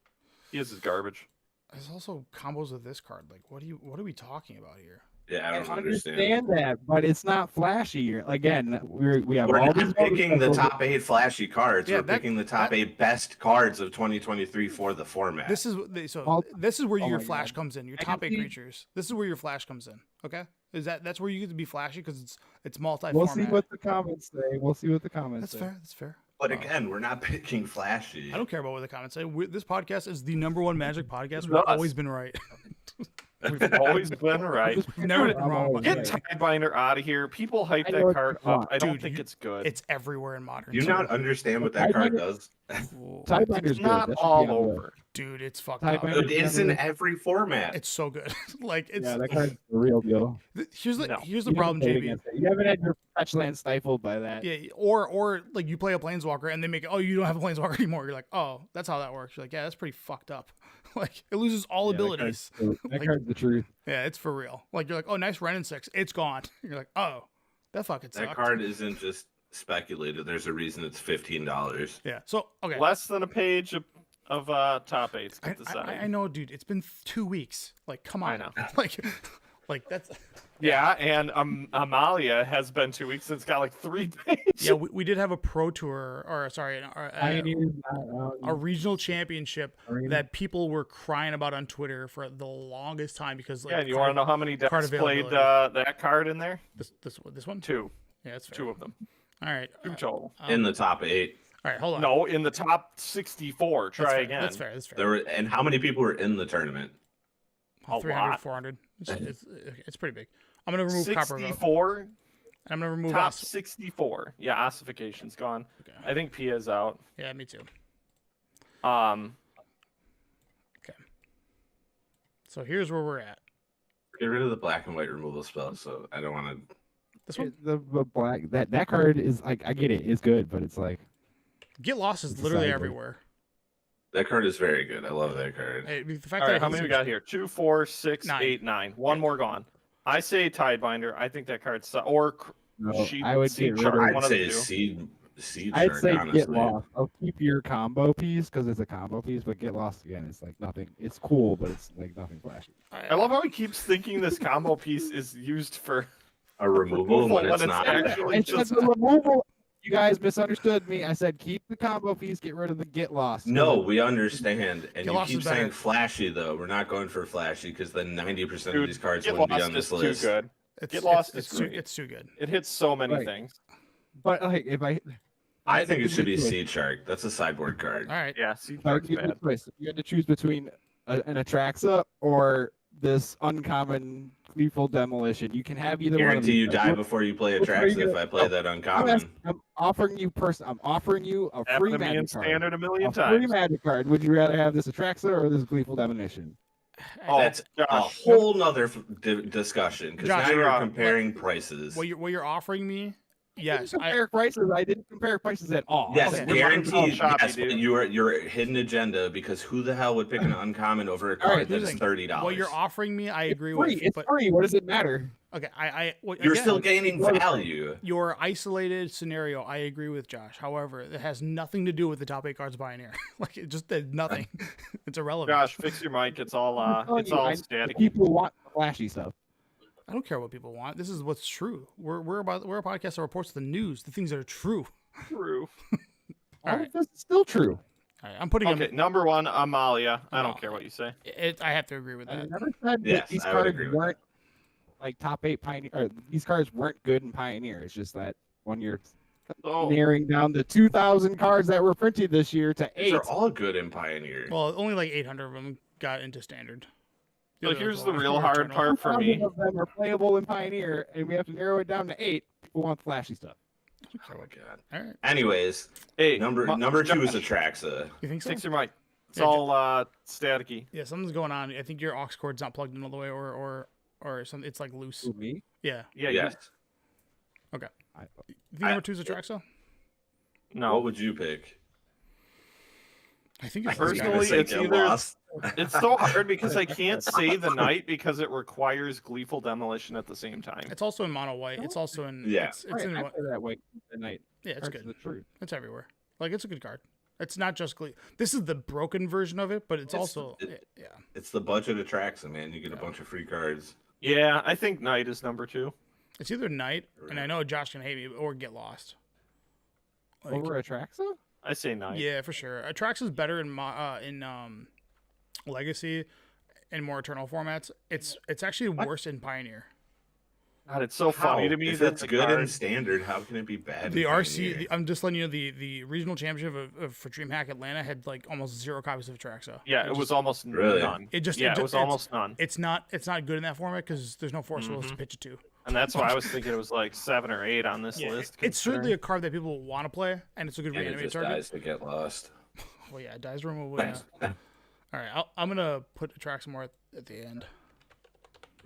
[SPEAKER 1] He is garbage.
[SPEAKER 3] There's also combos with this card. Like, what are we talking about here?
[SPEAKER 4] Yeah, I don't
[SPEAKER 2] I
[SPEAKER 4] understand.
[SPEAKER 2] that, but it's not flashy. Again, we have
[SPEAKER 4] We're
[SPEAKER 2] all
[SPEAKER 4] not
[SPEAKER 2] these
[SPEAKER 4] picking the
[SPEAKER 2] motorcycles.
[SPEAKER 4] top 8 flashy cards.
[SPEAKER 3] Yeah,
[SPEAKER 4] We're
[SPEAKER 3] that-
[SPEAKER 4] picking the top
[SPEAKER 3] that-
[SPEAKER 4] 8 best cards of 2023 for the format.
[SPEAKER 3] This is so.
[SPEAKER 2] All-
[SPEAKER 3] This is where
[SPEAKER 2] oh
[SPEAKER 3] your
[SPEAKER 2] my
[SPEAKER 3] flash
[SPEAKER 2] God.
[SPEAKER 3] comes in. Your
[SPEAKER 2] I
[SPEAKER 3] top
[SPEAKER 2] can
[SPEAKER 3] 8
[SPEAKER 2] see-
[SPEAKER 3] creatures. This is where your flash comes in. Okay, that's where you get to be flashy because it's multi.
[SPEAKER 2] We'll see what the comments say. We'll see what the comments
[SPEAKER 3] That's
[SPEAKER 2] say.
[SPEAKER 3] fair. That's fair.
[SPEAKER 4] but again, we're not picking flashy.
[SPEAKER 3] I don't care about what the comments say. This podcast is the #1 Magic podcast. We've
[SPEAKER 1] Us.
[SPEAKER 3] always been right.
[SPEAKER 1] We've always been right.
[SPEAKER 3] We've never
[SPEAKER 1] Dude,
[SPEAKER 3] been wrong. about
[SPEAKER 1] Get
[SPEAKER 3] anything.
[SPEAKER 1] Tidebinder out of here. People hype
[SPEAKER 2] I know
[SPEAKER 1] that
[SPEAKER 2] what
[SPEAKER 1] card
[SPEAKER 2] you
[SPEAKER 1] up.
[SPEAKER 2] want.
[SPEAKER 1] I don't
[SPEAKER 3] Dude,
[SPEAKER 1] think it's good.
[SPEAKER 3] It's everywhere in modern.
[SPEAKER 4] Do you
[SPEAKER 3] too.
[SPEAKER 4] not understand what that card does?
[SPEAKER 3] Ooh.
[SPEAKER 2] Tidebinder's
[SPEAKER 1] It's
[SPEAKER 2] good.
[SPEAKER 1] not
[SPEAKER 2] That should be
[SPEAKER 1] all
[SPEAKER 2] on the list.
[SPEAKER 1] over.
[SPEAKER 3] Dude, it's fucked
[SPEAKER 2] Tidebinder-
[SPEAKER 3] up.
[SPEAKER 4] It is in every format.
[SPEAKER 3] It's so good. Like it's
[SPEAKER 2] Yeah, that card's the real deal.
[SPEAKER 3] here's the
[SPEAKER 1] No.
[SPEAKER 3] here's the
[SPEAKER 2] You haven't
[SPEAKER 3] problem,
[SPEAKER 2] played
[SPEAKER 3] JB.
[SPEAKER 2] against it. You haven't had your fetch land stifled by that.
[SPEAKER 3] Yeah, or like you play a planeswalker and they make it, oh, you don't have a planeswalker anymore. You're like, oh, that's how that works. You're like, yeah, that's pretty fucked up. Like it loses all
[SPEAKER 2] Yeah, that
[SPEAKER 3] abilities.
[SPEAKER 2] That
[SPEAKER 3] Like-
[SPEAKER 2] card's the truth.
[SPEAKER 3] Yeah, it's for real. Like you're like, oh, nice Renin 6. It's gone. You're like, oh, that fucking sucks.
[SPEAKER 4] That card isn't just speculated. There's a reason it's $15.
[SPEAKER 3] Yeah. So okay.
[SPEAKER 1] Less than a page of top 8s. Get this out.
[SPEAKER 3] I know, dude. It's been 2 weeks. Like, come on.
[SPEAKER 1] I know.
[SPEAKER 3] Like that's.
[SPEAKER 1] Yeah, and Amalia has been 2 weeks. It's got like 3 pages.
[SPEAKER 3] Yeah, we did have a pro tour, or sorry,
[SPEAKER 2] Pioneers not
[SPEAKER 3] a regional championship
[SPEAKER 2] Arena.
[SPEAKER 3] that people were crying about on Twitter for the longest time because like
[SPEAKER 1] Yeah, and you want to know how many
[SPEAKER 3] card
[SPEAKER 1] decks played
[SPEAKER 3] availability.
[SPEAKER 1] that card in there?
[SPEAKER 3] this one?
[SPEAKER 1] 2.
[SPEAKER 3] Yeah, that's fair.
[SPEAKER 1] 2 of them.
[SPEAKER 3] All right.
[SPEAKER 1] 2 total.
[SPEAKER 4] In the top 8.
[SPEAKER 3] All right, hold on.
[SPEAKER 1] No, in the top 64.
[SPEAKER 3] That's
[SPEAKER 1] Try
[SPEAKER 3] fair.
[SPEAKER 1] again.
[SPEAKER 3] That's fair. That's fair.
[SPEAKER 4] There were, and how many people were in the tournament?
[SPEAKER 1] A
[SPEAKER 3] 300,
[SPEAKER 1] lot.
[SPEAKER 3] 400. It's pretty big. I'm gonna remove Copperville.
[SPEAKER 1] 64.
[SPEAKER 3] I'm gonna remove
[SPEAKER 1] Top
[SPEAKER 3] Os-
[SPEAKER 1] 64. Yeah, ossification's gone.
[SPEAKER 3] Okay.
[SPEAKER 1] I think Pia's out.
[SPEAKER 3] Yeah, me too. So here's where we're at.
[SPEAKER 4] Get rid of the black and white removal spell. So I don't want to.
[SPEAKER 3] This one,
[SPEAKER 2] The black that card is like I get it, it's good, but it's like
[SPEAKER 3] Get Lost is
[SPEAKER 2] It's a
[SPEAKER 3] literally
[SPEAKER 2] sideboard.
[SPEAKER 3] everywhere.
[SPEAKER 4] That card is very good. I love that card.
[SPEAKER 3] Hey, the fact
[SPEAKER 1] All
[SPEAKER 3] that
[SPEAKER 1] right,
[SPEAKER 3] it
[SPEAKER 1] how
[SPEAKER 3] hits
[SPEAKER 1] many we
[SPEAKER 3] you-
[SPEAKER 1] got here? 2, 4, 6,
[SPEAKER 3] 9.
[SPEAKER 1] 8, 9. One more gone. I say Tidebinder. I think that card's or
[SPEAKER 2] no,
[SPEAKER 1] Sheep-
[SPEAKER 2] I would
[SPEAKER 1] Seed
[SPEAKER 2] get rid
[SPEAKER 1] Shark,
[SPEAKER 2] of
[SPEAKER 4] I'd
[SPEAKER 1] one of the
[SPEAKER 4] say
[SPEAKER 1] two.
[SPEAKER 4] seed
[SPEAKER 2] I'd
[SPEAKER 4] shark,
[SPEAKER 2] say
[SPEAKER 4] honestly.
[SPEAKER 2] get lost. I'll keep your combo piece because it's a combo piece, but get lost again. It's like nothing. It's cool, but it's like nothing flashy.
[SPEAKER 1] I love how he keeps thinking this combo piece is used for
[SPEAKER 4] A removal when it's not.
[SPEAKER 1] actually
[SPEAKER 2] It's
[SPEAKER 1] just
[SPEAKER 2] just a removal. You guys misunderstood me. I said keep the combo piece, get rid of the get lost.
[SPEAKER 4] No, we understand. And
[SPEAKER 3] Get
[SPEAKER 4] you
[SPEAKER 3] Lost
[SPEAKER 4] keep
[SPEAKER 3] is better.
[SPEAKER 4] saying flashy, though. We're not going for flashy because then 90% of
[SPEAKER 1] Dude,
[SPEAKER 4] these cards
[SPEAKER 1] Get
[SPEAKER 4] wouldn't be
[SPEAKER 1] Lost
[SPEAKER 4] on this
[SPEAKER 1] is too
[SPEAKER 4] list.
[SPEAKER 1] good.
[SPEAKER 3] It's,
[SPEAKER 1] Get Lost
[SPEAKER 3] it's,
[SPEAKER 1] is
[SPEAKER 3] it's too,
[SPEAKER 1] great.
[SPEAKER 3] it's too good.
[SPEAKER 1] It hits so many
[SPEAKER 2] Right.
[SPEAKER 1] things.
[SPEAKER 2] But like if I
[SPEAKER 4] I think it
[SPEAKER 2] give
[SPEAKER 4] should
[SPEAKER 2] you
[SPEAKER 4] be
[SPEAKER 2] a choice.
[SPEAKER 4] Seed Shark. That's a sideboard card.
[SPEAKER 3] All right.
[SPEAKER 1] Yeah, Seed
[SPEAKER 2] If I
[SPEAKER 1] Shark's
[SPEAKER 2] give you a
[SPEAKER 1] bad.
[SPEAKER 2] choice, if you had to choose between an Atraxa or this uncommon lethal demolition, you can have either one. Of
[SPEAKER 4] Guarantee you
[SPEAKER 2] these.
[SPEAKER 4] die before you play a
[SPEAKER 2] Which one are you
[SPEAKER 4] Traxa if
[SPEAKER 2] gonna-
[SPEAKER 4] I play that
[SPEAKER 2] I'm
[SPEAKER 4] uncommon.
[SPEAKER 2] offering you I'm offering you a free
[SPEAKER 1] Happened to me in
[SPEAKER 2] magic card.
[SPEAKER 1] standard a million
[SPEAKER 2] A free
[SPEAKER 1] times.
[SPEAKER 2] magic card. Would you rather have this Atraxa or this lethal demolition?
[SPEAKER 1] Oh,
[SPEAKER 4] That's a
[SPEAKER 1] gosh.
[SPEAKER 4] whole nother discussion because
[SPEAKER 3] Josh,
[SPEAKER 4] now you're
[SPEAKER 1] you're
[SPEAKER 4] comparing prices.
[SPEAKER 3] What you're offering me Yes,
[SPEAKER 2] compare prices. I didn't compare prices at all.
[SPEAKER 4] Yes,
[SPEAKER 3] Okay.
[SPEAKER 4] guaranteed.
[SPEAKER 1] Choppy,
[SPEAKER 4] Yes, but
[SPEAKER 1] dude.
[SPEAKER 4] your hidden agenda, because who the hell would pick an uncommon over a
[SPEAKER 2] All right,
[SPEAKER 4] card
[SPEAKER 3] here's
[SPEAKER 4] that's
[SPEAKER 3] the thing.
[SPEAKER 4] $30?
[SPEAKER 3] What you're offering me, I
[SPEAKER 2] It's
[SPEAKER 3] agree
[SPEAKER 2] free.
[SPEAKER 3] with.
[SPEAKER 2] It's
[SPEAKER 3] But
[SPEAKER 2] free. What does it matter?
[SPEAKER 3] okay,
[SPEAKER 4] You're
[SPEAKER 3] again,
[SPEAKER 4] still gaining value.
[SPEAKER 3] your isolated scenario. I agree with Josh. However, it has nothing to do with the top 8 cards Pioneer. Like it just did nothing. It's irrelevant.
[SPEAKER 1] Josh, fix your mic. It's all
[SPEAKER 2] I'm telling
[SPEAKER 1] it's
[SPEAKER 2] you,
[SPEAKER 1] all
[SPEAKER 2] I-
[SPEAKER 1] static.
[SPEAKER 2] People want the flashy stuff.
[SPEAKER 3] I don't care what people want. This is what's true. We're a podcast that reports the news, the things that are true.
[SPEAKER 1] True.
[SPEAKER 2] All
[SPEAKER 3] right.
[SPEAKER 2] of this is still true.
[SPEAKER 3] All right, I'm putting
[SPEAKER 1] Okay, number one, Amalia. I don't
[SPEAKER 3] Oh.
[SPEAKER 1] care what you say.
[SPEAKER 3] I have to agree with
[SPEAKER 2] I
[SPEAKER 3] that.
[SPEAKER 2] never said
[SPEAKER 4] Yes,
[SPEAKER 2] that these
[SPEAKER 4] I would
[SPEAKER 2] cards
[SPEAKER 4] agree with
[SPEAKER 2] weren't like top 8 Pioneer. Or these cards weren't good in Pioneer. It's just that when you're
[SPEAKER 1] So,
[SPEAKER 2] narrowing down the 2,000 cards that were printed this year to
[SPEAKER 4] These
[SPEAKER 2] 8.
[SPEAKER 4] are all good in Pioneer.
[SPEAKER 3] Well, only like 800 of them got into standard.
[SPEAKER 1] so
[SPEAKER 3] other
[SPEAKER 1] here's
[SPEAKER 3] ones
[SPEAKER 1] the
[SPEAKER 3] were
[SPEAKER 1] real hard
[SPEAKER 3] eternal.
[SPEAKER 1] part for
[SPEAKER 2] 2,000
[SPEAKER 1] me.
[SPEAKER 2] of them are playable in Pioneer, and we have to narrow it down to 8. People want flashy stuff.
[SPEAKER 4] Oh my god.
[SPEAKER 3] All right,
[SPEAKER 4] Anyways,
[SPEAKER 1] Hey,
[SPEAKER 4] number two is Atraxa.
[SPEAKER 3] you think so?
[SPEAKER 1] Fix your mic. It's
[SPEAKER 3] Yeah,
[SPEAKER 1] all staticky.
[SPEAKER 3] Yeah, something's going on. I think your aux cord's not plugged in all the way, or something. It's like loose.
[SPEAKER 2] Who, me?
[SPEAKER 3] Yeah.
[SPEAKER 1] Yeah.
[SPEAKER 4] Yes.
[SPEAKER 2] I,
[SPEAKER 3] You think number 2's Atraxa?
[SPEAKER 1] No.
[SPEAKER 4] What would you pick?
[SPEAKER 3] I think it's
[SPEAKER 1] Personally,
[SPEAKER 3] this guy.
[SPEAKER 1] it's
[SPEAKER 4] Get
[SPEAKER 1] either-
[SPEAKER 4] Lost.
[SPEAKER 1] It's so hard because I can't say the night because it requires gleeful demolition at the same time.
[SPEAKER 3] It's also in mono white. It's also in
[SPEAKER 4] Yeah.
[SPEAKER 3] It's
[SPEAKER 2] right,
[SPEAKER 3] in
[SPEAKER 2] I
[SPEAKER 3] what?
[SPEAKER 2] play that way at night.
[SPEAKER 3] Yeah, it's
[SPEAKER 2] Cards
[SPEAKER 3] good.
[SPEAKER 2] are the truth.
[SPEAKER 3] It's everywhere. Like it's a good card. It's not just This is the broken version of it, but it's also yeah.
[SPEAKER 4] It's the budget Atraxa, man. You get a bunch of free cards.
[SPEAKER 1] Yeah, I think night is number 2.
[SPEAKER 3] It's either Night, and I know Josh can hate me, or Get Lost. Like,
[SPEAKER 2] Over Atraxa?
[SPEAKER 1] I say night.
[SPEAKER 3] yeah, for sure. Atraxa's better in Legacy and more Eternal formats. It's actually worse in Pioneer.
[SPEAKER 1] God, it's so funny to me
[SPEAKER 4] If
[SPEAKER 1] that
[SPEAKER 4] it's
[SPEAKER 1] the
[SPEAKER 4] good
[SPEAKER 1] card-
[SPEAKER 4] in standard, how can it be bad?
[SPEAKER 3] The
[SPEAKER 4] in
[SPEAKER 3] RC,
[SPEAKER 4] Pioneer?
[SPEAKER 3] I'm just letting you know the regional championship for DreamHack Atlanta had like almost 0 copies of Atraxa.
[SPEAKER 1] Yeah, it was almost
[SPEAKER 4] Really?
[SPEAKER 1] none.
[SPEAKER 3] It just
[SPEAKER 1] yeah,
[SPEAKER 3] it
[SPEAKER 1] it was almost none.
[SPEAKER 3] It's not good in that format because there's no force wheels to pitch it to.
[SPEAKER 1] And that's why I was thinking it was like 7 or 8 on this
[SPEAKER 3] Yeah,
[SPEAKER 1] list.
[SPEAKER 3] it's certainly
[SPEAKER 1] considering-
[SPEAKER 3] a card that people want to play, and it's a good
[SPEAKER 4] And it
[SPEAKER 3] reanimated
[SPEAKER 4] just
[SPEAKER 3] target.
[SPEAKER 4] dies to get lost.
[SPEAKER 3] Well, yeah, dies removal. Yeah. All right, I'm gonna put Atraxa more at the end.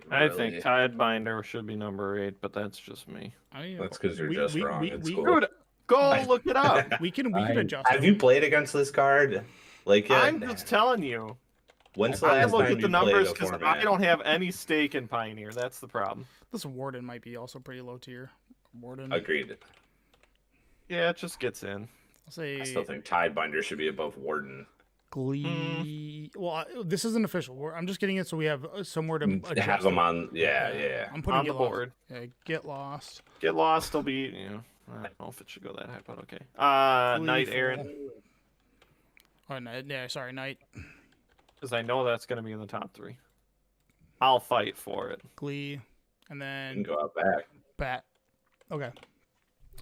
[SPEAKER 1] I
[SPEAKER 4] Really.
[SPEAKER 1] think Tidebinder should be number 8, but that's just me.
[SPEAKER 3] I mean,
[SPEAKER 4] That's because you're just wrong. It's cool.
[SPEAKER 1] Dude, go look it up.
[SPEAKER 3] we can
[SPEAKER 2] I-
[SPEAKER 3] adjust.
[SPEAKER 4] Have you played against this card? Like,
[SPEAKER 1] I'm just telling you.
[SPEAKER 4] when's the
[SPEAKER 1] I
[SPEAKER 4] last
[SPEAKER 1] look
[SPEAKER 4] time
[SPEAKER 1] at the
[SPEAKER 4] you
[SPEAKER 1] numbers
[SPEAKER 4] played a
[SPEAKER 1] because
[SPEAKER 4] format?
[SPEAKER 1] I don't have any stake in Pioneer. That's the problem.
[SPEAKER 3] This Warden might be also pretty low tier. Warden.
[SPEAKER 4] Agreed.
[SPEAKER 1] Yeah, it just gets in.
[SPEAKER 3] I'll say
[SPEAKER 4] I still think Tidebinder should be above Warden.
[SPEAKER 3] Glee. Well, this isn't official. I'm just getting it so we have somewhere to
[SPEAKER 4] To
[SPEAKER 3] adjust
[SPEAKER 4] have them
[SPEAKER 3] it.
[SPEAKER 4] on, yeah.
[SPEAKER 3] I'm putting
[SPEAKER 1] On the
[SPEAKER 3] Get Lost.
[SPEAKER 1] board.
[SPEAKER 3] Yeah, Get Lost.
[SPEAKER 1] Get Lost will be, I don't know if it should go that high, but okay. Night
[SPEAKER 3] Gleeful.
[SPEAKER 1] Aaron,
[SPEAKER 3] Oh, Night. Yeah, sorry, Night.
[SPEAKER 1] because I know that's going to be in the top 3. I'll fight for it.
[SPEAKER 3] Glee, and
[SPEAKER 4] You
[SPEAKER 3] then
[SPEAKER 4] can go out back.
[SPEAKER 3] Bat. Okay.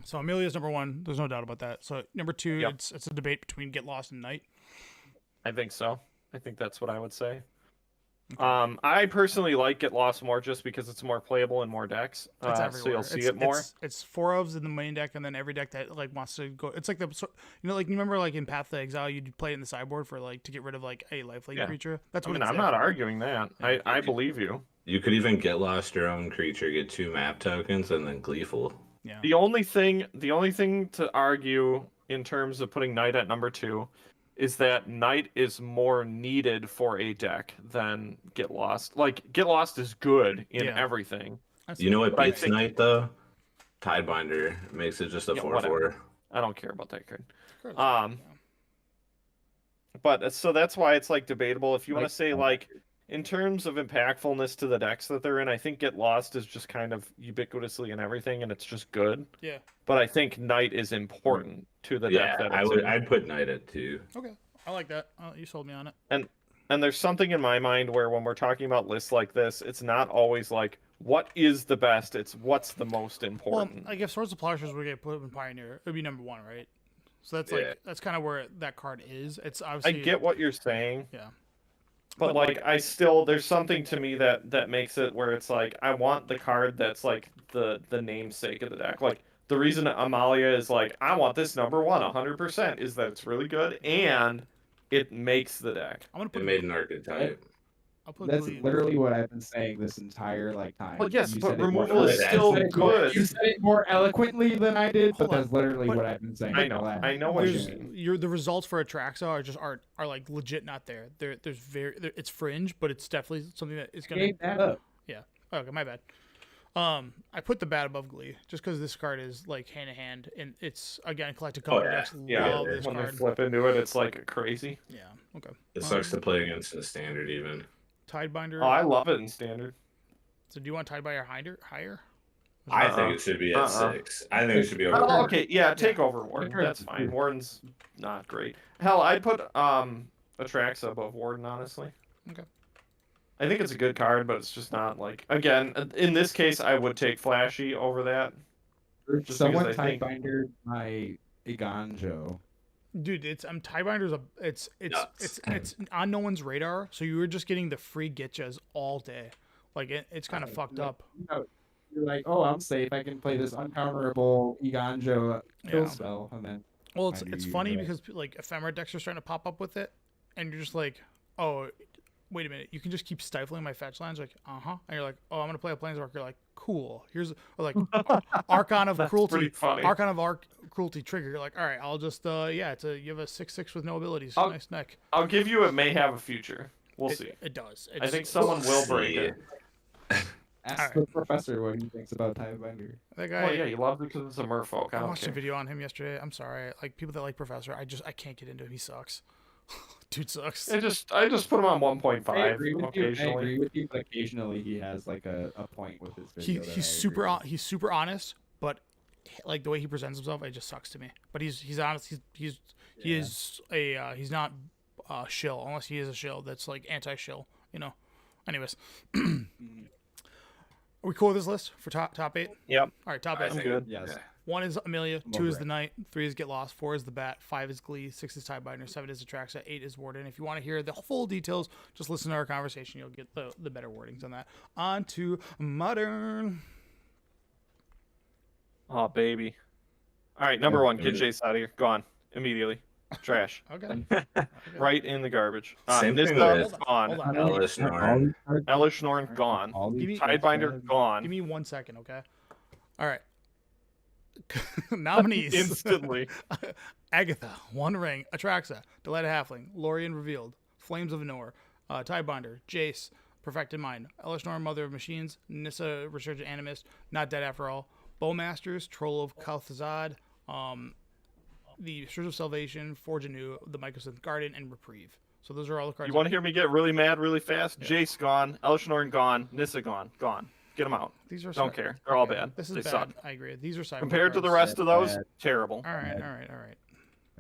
[SPEAKER 3] So Amelia's number 1. There's no doubt about that. So number 2,
[SPEAKER 1] Yep.
[SPEAKER 3] it's a debate between Get Lost and Night.
[SPEAKER 1] I think so. I think that's what I would say. I personally like Get Lost more just because it's more playable in more decks.
[SPEAKER 3] It's
[SPEAKER 1] So
[SPEAKER 3] everywhere.
[SPEAKER 1] you'll see it more.
[SPEAKER 3] It's 4 ofs in the main deck, and then every deck that like wants to go. It's like like you remember like in Path to Exile, you'd play it in the sideboard for like to get rid of like a lifelink
[SPEAKER 1] Yeah.
[SPEAKER 3] creature. That's
[SPEAKER 1] I
[SPEAKER 3] what
[SPEAKER 1] mean,
[SPEAKER 3] it's
[SPEAKER 1] I'm
[SPEAKER 3] there
[SPEAKER 1] not
[SPEAKER 3] for.
[SPEAKER 1] arguing that. I believe you.
[SPEAKER 4] You could even get lost your own creature, get 2 map tokens, and then Gleeful.
[SPEAKER 3] Yeah.
[SPEAKER 1] The only thing to argue in terms of putting Knight at number 2 is that Knight is more needed for a deck than Get Lost. Like Get Lost is good in
[SPEAKER 3] Yeah.
[SPEAKER 1] everything.
[SPEAKER 4] You know what
[SPEAKER 1] But I
[SPEAKER 4] beats
[SPEAKER 1] think-
[SPEAKER 4] Knight, though? Tidebinder makes it just a
[SPEAKER 1] Yeah,
[SPEAKER 4] 4/4.
[SPEAKER 1] I don't care about that card.
[SPEAKER 3] Sure.
[SPEAKER 1] But so that's why it's like debatable. If you want
[SPEAKER 2] Like-
[SPEAKER 1] to say like in terms of impactfulness to the decks that they're in, I think Get Lost is just kind of ubiquitously in everything, and it's just good.
[SPEAKER 3] Yeah.
[SPEAKER 1] But I think Knight is important to the
[SPEAKER 4] Yeah,
[SPEAKER 1] deck that
[SPEAKER 4] I
[SPEAKER 1] it's
[SPEAKER 4] would.
[SPEAKER 1] in.
[SPEAKER 4] I'd put Knight at 2.
[SPEAKER 3] Okay. I like that. You sold me on it.
[SPEAKER 1] And there's something in my mind where when we're talking about lists like this, it's not always like what is the best, it's what's the most
[SPEAKER 3] Well,
[SPEAKER 1] important.
[SPEAKER 3] like if Swords of Plowshares were get put up in Pioneer, it would be number 1, right? So that's
[SPEAKER 4] Yeah.
[SPEAKER 3] like that's kind of where that card is. It's
[SPEAKER 1] I
[SPEAKER 3] obviously
[SPEAKER 1] get what you're saying,
[SPEAKER 3] yeah.
[SPEAKER 1] but like I still there's something to me that makes it where it's like I want the card that's like the namesake of the deck. Like the reason Amalia is like I want this number 1 100% is that it's really good and it makes the deck.
[SPEAKER 3] I'm gonna
[SPEAKER 4] It
[SPEAKER 3] put
[SPEAKER 4] made an archetype.
[SPEAKER 3] I'll put
[SPEAKER 2] That's
[SPEAKER 3] Glee.
[SPEAKER 2] literally what I've been saying this entire time.
[SPEAKER 1] Well, yes,
[SPEAKER 2] You
[SPEAKER 1] but
[SPEAKER 2] said it more
[SPEAKER 1] removal is
[SPEAKER 2] eloquently.
[SPEAKER 1] still
[SPEAKER 2] You said it more-
[SPEAKER 1] good.
[SPEAKER 2] You said it more eloquently than I did,
[SPEAKER 3] Hold
[SPEAKER 2] but
[SPEAKER 3] on.
[SPEAKER 2] that's literally
[SPEAKER 3] But-
[SPEAKER 2] what I've been saying.
[SPEAKER 1] I
[SPEAKER 2] for
[SPEAKER 1] know.
[SPEAKER 2] the last
[SPEAKER 1] I know what you
[SPEAKER 3] There's
[SPEAKER 1] mean.
[SPEAKER 3] the results for Atraxa are like legit not there. It's fringe, but it's definitely something that is gonna.
[SPEAKER 2] Gave that up.
[SPEAKER 3] Yeah. Okay, my bad. I put the bat above Glee just because this card is like hand in hand, and it's again collected
[SPEAKER 4] Oh,
[SPEAKER 3] color
[SPEAKER 4] yeah.
[SPEAKER 3] decks
[SPEAKER 1] Yeah,
[SPEAKER 3] love this
[SPEAKER 1] when they
[SPEAKER 3] card.
[SPEAKER 1] flip into it, it's like crazy.
[SPEAKER 3] Yeah. Okay.
[SPEAKER 4] It sucks to play against the standard even.
[SPEAKER 3] Tidebinder.
[SPEAKER 1] Oh, I love it in standard.
[SPEAKER 3] So do you want Tidebinder higher?
[SPEAKER 4] I
[SPEAKER 1] Uh-uh.
[SPEAKER 4] think it should be at
[SPEAKER 1] Uh-uh.
[SPEAKER 4] 6. I think it should be over.
[SPEAKER 1] Oh, okay, yeah, take over Warden.
[SPEAKER 2] Sure.
[SPEAKER 1] That's fine. Warden's not great. Hell, I'd put Atraxa above Warden, honestly.
[SPEAKER 3] Okay.
[SPEAKER 1] I think it's a good card, but it's just not like again, in this case I would take Flashy over that. Just
[SPEAKER 2] Someone
[SPEAKER 1] because I think-
[SPEAKER 2] Tidebinder my Iganjo.
[SPEAKER 3] Dude, Tiebinder's it's
[SPEAKER 4] Nuts.
[SPEAKER 3] it's on no one's radar, so you were just getting the free Gitchas all day. Like it's kind of fucked up.
[SPEAKER 2] You know, you're like, oh, I'm safe. I can play this uncounterable Iganjo kill
[SPEAKER 3] Yeah.
[SPEAKER 2] spell, and then
[SPEAKER 3] Well, it's
[SPEAKER 2] Mind you,
[SPEAKER 3] funny
[SPEAKER 2] you're right.
[SPEAKER 3] because like ephemera decks are starting to pop up with it, and you're just like, oh, wait a minute, you can just keep stifling my fetch lines, like, and you're like, oh, I'm gonna play a planeswalker, like, cool. Here's or like Archon of
[SPEAKER 1] That's
[SPEAKER 3] Cruelty,
[SPEAKER 1] pretty funny.
[SPEAKER 3] Archon of Cruelty trigger. You're like, all right, I'll just you have a 6/6 with no abilities,
[SPEAKER 1] I'll-
[SPEAKER 3] nice neck.
[SPEAKER 1] I'll give you it may have a future. We'll see.
[SPEAKER 3] It does.
[SPEAKER 1] I think someone will break
[SPEAKER 4] See.
[SPEAKER 1] it.
[SPEAKER 2] ask
[SPEAKER 3] Alright.
[SPEAKER 2] the professor what he thinks about Tidebinder.
[SPEAKER 3] that guy.
[SPEAKER 1] Well, yeah, you love it because it's a merfolk. I
[SPEAKER 3] I
[SPEAKER 1] don't
[SPEAKER 3] watched a
[SPEAKER 1] care.
[SPEAKER 3] video on him yesterday. I'm sorry, like people that like Professor, I can't get into him. He sucks. Dude sucks.
[SPEAKER 1] I just put him on
[SPEAKER 2] I
[SPEAKER 1] 1.5
[SPEAKER 2] agree with you. I
[SPEAKER 1] occasionally.
[SPEAKER 2] agree with you, but occasionally he has like a point with his video. that I
[SPEAKER 3] He's
[SPEAKER 2] agree
[SPEAKER 3] super
[SPEAKER 2] with.
[SPEAKER 3] he's super honest, but like the way he presents himself, it just sucks to me. But he's honest. He is a he's not shill unless he is a shill that's like anti-shill. You know. Anyways, are we cool with this list for top 8?
[SPEAKER 1] Yep.
[SPEAKER 3] All right, top
[SPEAKER 4] I
[SPEAKER 3] 8.
[SPEAKER 4] think-
[SPEAKER 1] good.
[SPEAKER 2] Yes.
[SPEAKER 4] yeah.
[SPEAKER 3] 1 is Amelia,
[SPEAKER 2] I'm
[SPEAKER 3] 2 is
[SPEAKER 2] over
[SPEAKER 3] the
[SPEAKER 2] it.
[SPEAKER 3] Knight, 3 is Get Lost, 4 is the Bat, 5 is Glee, 6 is Tidebinder, 7 is Atraxa, 8 is Warden. If you want to hear the full details, just listen to our conversation. You'll get the better wordings on that. On to Modern.
[SPEAKER 1] Oh baby. All right, number 1, get Jace out of here. Gone immediately. Trash.
[SPEAKER 3] Okay.
[SPEAKER 1] Right in the garbage.
[SPEAKER 4] Same thing
[SPEAKER 1] Nissa,
[SPEAKER 4] with-
[SPEAKER 1] gone.
[SPEAKER 3] Hold on.
[SPEAKER 4] Ellis
[SPEAKER 2] All
[SPEAKER 4] Norn.
[SPEAKER 2] these cards-
[SPEAKER 1] Elish Norn, gone.
[SPEAKER 2] all these
[SPEAKER 3] Give me-
[SPEAKER 2] cards
[SPEAKER 1] Tidebinder,
[SPEAKER 2] have-
[SPEAKER 1] gone.
[SPEAKER 3] Give me 1 second, okay? All right. Nominees.
[SPEAKER 1] Instantly.
[SPEAKER 3] Agatha, One Ring, Atraxa, Delighted Halfling, Lorien Revealed, Flames of Anor, Tidebinder, Jace, Perfected Mind, Elishnorn, Mother of Machines, Nissa, Resurgent Animist, Not Dead After All, Bowmasters, Troll of Kalthazad, the Surge of Salvation, Forge Anew, the Mycosynth Garden, and Reprieve. So those are all the cards.
[SPEAKER 1] You want to hear me get really mad really fast? Jace gone. Elish Norn gone. Nissa gone. Gone. Get them out.
[SPEAKER 3] These are
[SPEAKER 1] Don't care. They're all bad.
[SPEAKER 3] This is
[SPEAKER 1] They
[SPEAKER 3] bad.
[SPEAKER 1] suck.
[SPEAKER 3] I agree. These are sideboard
[SPEAKER 1] Compared to the
[SPEAKER 3] cards.
[SPEAKER 1] rest of those,
[SPEAKER 2] bad.
[SPEAKER 1] terrible.
[SPEAKER 3] All right, all right, all right.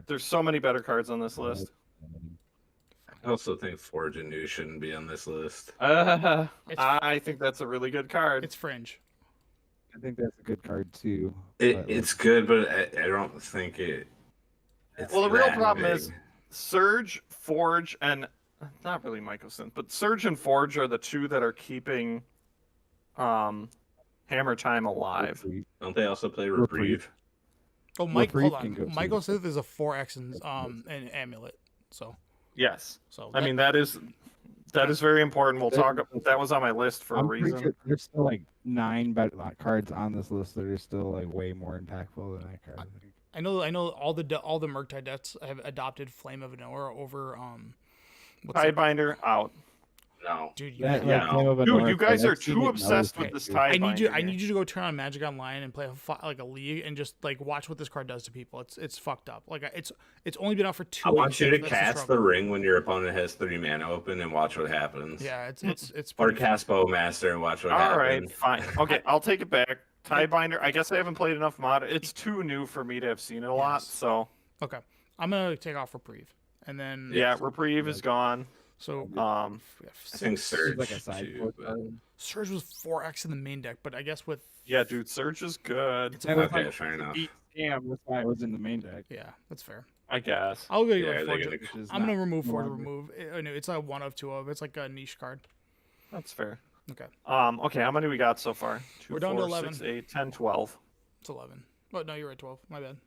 [SPEAKER 1] There's so many better cards on this list.
[SPEAKER 4] I also think Forge and New shouldn't be on this list.
[SPEAKER 1] I think that's a really good card.
[SPEAKER 3] It's fringe.
[SPEAKER 2] I think that's a good card too.
[SPEAKER 4] It's good, but I don't think it. It's
[SPEAKER 1] Well, the real
[SPEAKER 4] that
[SPEAKER 1] problem
[SPEAKER 4] big.
[SPEAKER 1] is Surge, Forge, and not really Mycosynth, but Surge and Forge are the two that are keeping Hammer Time alive.
[SPEAKER 4] Don't they also play
[SPEAKER 2] Reprieve.
[SPEAKER 4] Reprieve?
[SPEAKER 3] Oh, Mike,
[SPEAKER 2] Reprieve
[SPEAKER 3] hold
[SPEAKER 2] can go
[SPEAKER 3] on.
[SPEAKER 2] too.
[SPEAKER 3] Michael Sith is a 4X and Amulet. So
[SPEAKER 1] Yes.
[SPEAKER 3] So
[SPEAKER 1] I mean that is very important. We'll talk. That was on my list for a
[SPEAKER 2] I'm pretty
[SPEAKER 1] reason.
[SPEAKER 2] sure there's still like 9 better cards on this list that are still like way more impactful than that card. I think.
[SPEAKER 3] I know all the Murktide decks have adopted Flame of Anora over what's the-
[SPEAKER 1] Tidebinder out.
[SPEAKER 4] No.
[SPEAKER 3] dude. You,
[SPEAKER 2] That,
[SPEAKER 1] Yeah.
[SPEAKER 2] Flame of
[SPEAKER 1] Dude,
[SPEAKER 2] Anora
[SPEAKER 1] you guys
[SPEAKER 2] card,
[SPEAKER 1] are
[SPEAKER 2] I've seen
[SPEAKER 1] too
[SPEAKER 2] it
[SPEAKER 1] obsessed
[SPEAKER 2] in
[SPEAKER 1] with this
[SPEAKER 2] other
[SPEAKER 3] I
[SPEAKER 1] Tidebinder.
[SPEAKER 3] need you to go turn on Magic Online and play a league and just like watch what this card does to people. It's fucked up. Like it's only been out for 2
[SPEAKER 4] I
[SPEAKER 3] weeks.
[SPEAKER 4] want you to
[SPEAKER 3] That's
[SPEAKER 4] cast the
[SPEAKER 3] struggle.
[SPEAKER 4] ring when your opponent has 3 mana open and watch what happens.
[SPEAKER 3] Yeah, it's
[SPEAKER 4] Or
[SPEAKER 3] pretty-
[SPEAKER 4] cast Bowmaster and watch what
[SPEAKER 1] All right,
[SPEAKER 4] happens.
[SPEAKER 1] fine. Okay, I'll take it back. Tidebinder. I guess I haven't played enough mod. It's too new for me to have seen it a lot.
[SPEAKER 3] Yes.
[SPEAKER 1] So
[SPEAKER 3] Okay, I'm gonna take off Reprieve and then
[SPEAKER 1] yeah, Reprieve is gone.
[SPEAKER 3] So
[SPEAKER 1] Um,
[SPEAKER 4] I think Surge
[SPEAKER 2] like a side
[SPEAKER 4] too,
[SPEAKER 2] board
[SPEAKER 4] but-
[SPEAKER 2] card.
[SPEAKER 3] Surge was 4X in the main deck, but I guess with
[SPEAKER 1] yeah, dude, Surge is good.
[SPEAKER 3] it's
[SPEAKER 2] Yeah,
[SPEAKER 3] a
[SPEAKER 2] that's
[SPEAKER 4] Okay,
[SPEAKER 2] like-
[SPEAKER 4] fair enough.
[SPEAKER 2] Damn, that's why it was in the main deck.
[SPEAKER 3] yeah, that's fair.
[SPEAKER 1] I guess.
[SPEAKER 3] I'll go
[SPEAKER 4] Yeah,
[SPEAKER 3] with
[SPEAKER 4] they're
[SPEAKER 3] Forge.
[SPEAKER 4] gonna-
[SPEAKER 2] Which is
[SPEAKER 3] I'm gonna
[SPEAKER 2] not
[SPEAKER 3] remove
[SPEAKER 2] no
[SPEAKER 3] Forge.
[SPEAKER 2] longer-
[SPEAKER 3] Remove. I know it's a 1 of 2 of. It's like a niche card.
[SPEAKER 1] That's fair.
[SPEAKER 3] Okay,
[SPEAKER 1] Okay, how many we got so far? 2,
[SPEAKER 3] We're down to
[SPEAKER 1] 4,
[SPEAKER 3] 11.
[SPEAKER 1] 6, 8, 10, 12.
[SPEAKER 3] it's 11. Oh no, you're at 12. My bad.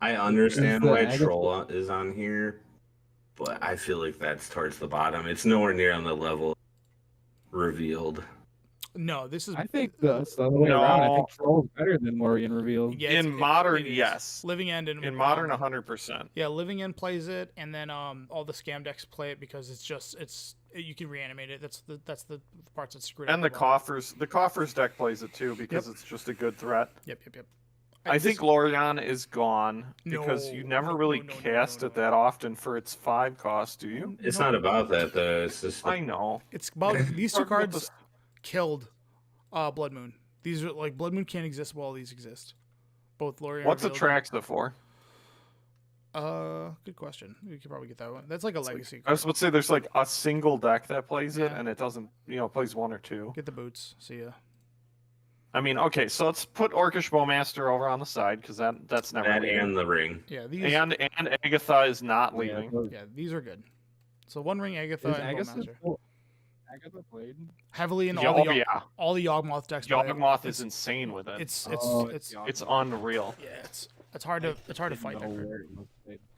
[SPEAKER 4] I understand
[SPEAKER 2] the
[SPEAKER 4] why
[SPEAKER 2] Agatha-
[SPEAKER 4] Troll is on here, but I feel like that's towards the bottom. It's nowhere near on the level revealed.
[SPEAKER 3] No, this is
[SPEAKER 2] I think it's the other way around. I
[SPEAKER 1] No.
[SPEAKER 2] think Troll's better than Lorien revealed.
[SPEAKER 3] yeah,
[SPEAKER 1] In modern, yes.
[SPEAKER 3] Living End and
[SPEAKER 1] In modern, 100%.
[SPEAKER 3] Yeah, Living End plays it, and then all the scam decks play it because you can reanimate it. That's the parts that screwed
[SPEAKER 1] And
[SPEAKER 3] up.
[SPEAKER 1] the coffers deck plays it too because it's just a good threat.
[SPEAKER 3] Yep.
[SPEAKER 1] I think Lorien is gone because you never really
[SPEAKER 3] no,
[SPEAKER 1] cast
[SPEAKER 3] no.
[SPEAKER 1] it that often for its 5 cost, do you?
[SPEAKER 4] It's not about that though. It's just
[SPEAKER 1] I know.
[SPEAKER 3] it's about these two
[SPEAKER 1] Talking about
[SPEAKER 3] cards killed Blood Moon. These are like Blood Moon can't exist while these exist. Both Lorien.
[SPEAKER 1] What's
[SPEAKER 3] revealed and-
[SPEAKER 1] Atraxa for?
[SPEAKER 3] Good question. We could probably get that one. That's like a legacy.
[SPEAKER 1] I was about to say there's like a single deck that plays it,
[SPEAKER 3] Yeah.
[SPEAKER 1] and it doesn't, plays 1 or 2.
[SPEAKER 3] Get the boots. See ya.
[SPEAKER 1] I mean, okay, so let's put Orcish Bowmaster over on the side because that's never
[SPEAKER 4] that
[SPEAKER 1] leaving.
[SPEAKER 4] and the ring.
[SPEAKER 3] Yeah, these.
[SPEAKER 1] and Agatha is not leaving.
[SPEAKER 3] Yeah, these are good. So One Ring Agatha
[SPEAKER 2] Is
[SPEAKER 3] and
[SPEAKER 2] Agatha,
[SPEAKER 3] Bowmaster.
[SPEAKER 2] Agatha played?
[SPEAKER 3] Heavily in
[SPEAKER 1] Yeah,
[SPEAKER 3] all the
[SPEAKER 1] oh yeah,
[SPEAKER 3] all the Yawgmoth decks. play it.
[SPEAKER 1] Yawgmoth is insane with it.
[SPEAKER 3] It's
[SPEAKER 2] Oh,
[SPEAKER 3] it's
[SPEAKER 1] It's unreal.
[SPEAKER 3] yeah, it's hard to fight that card.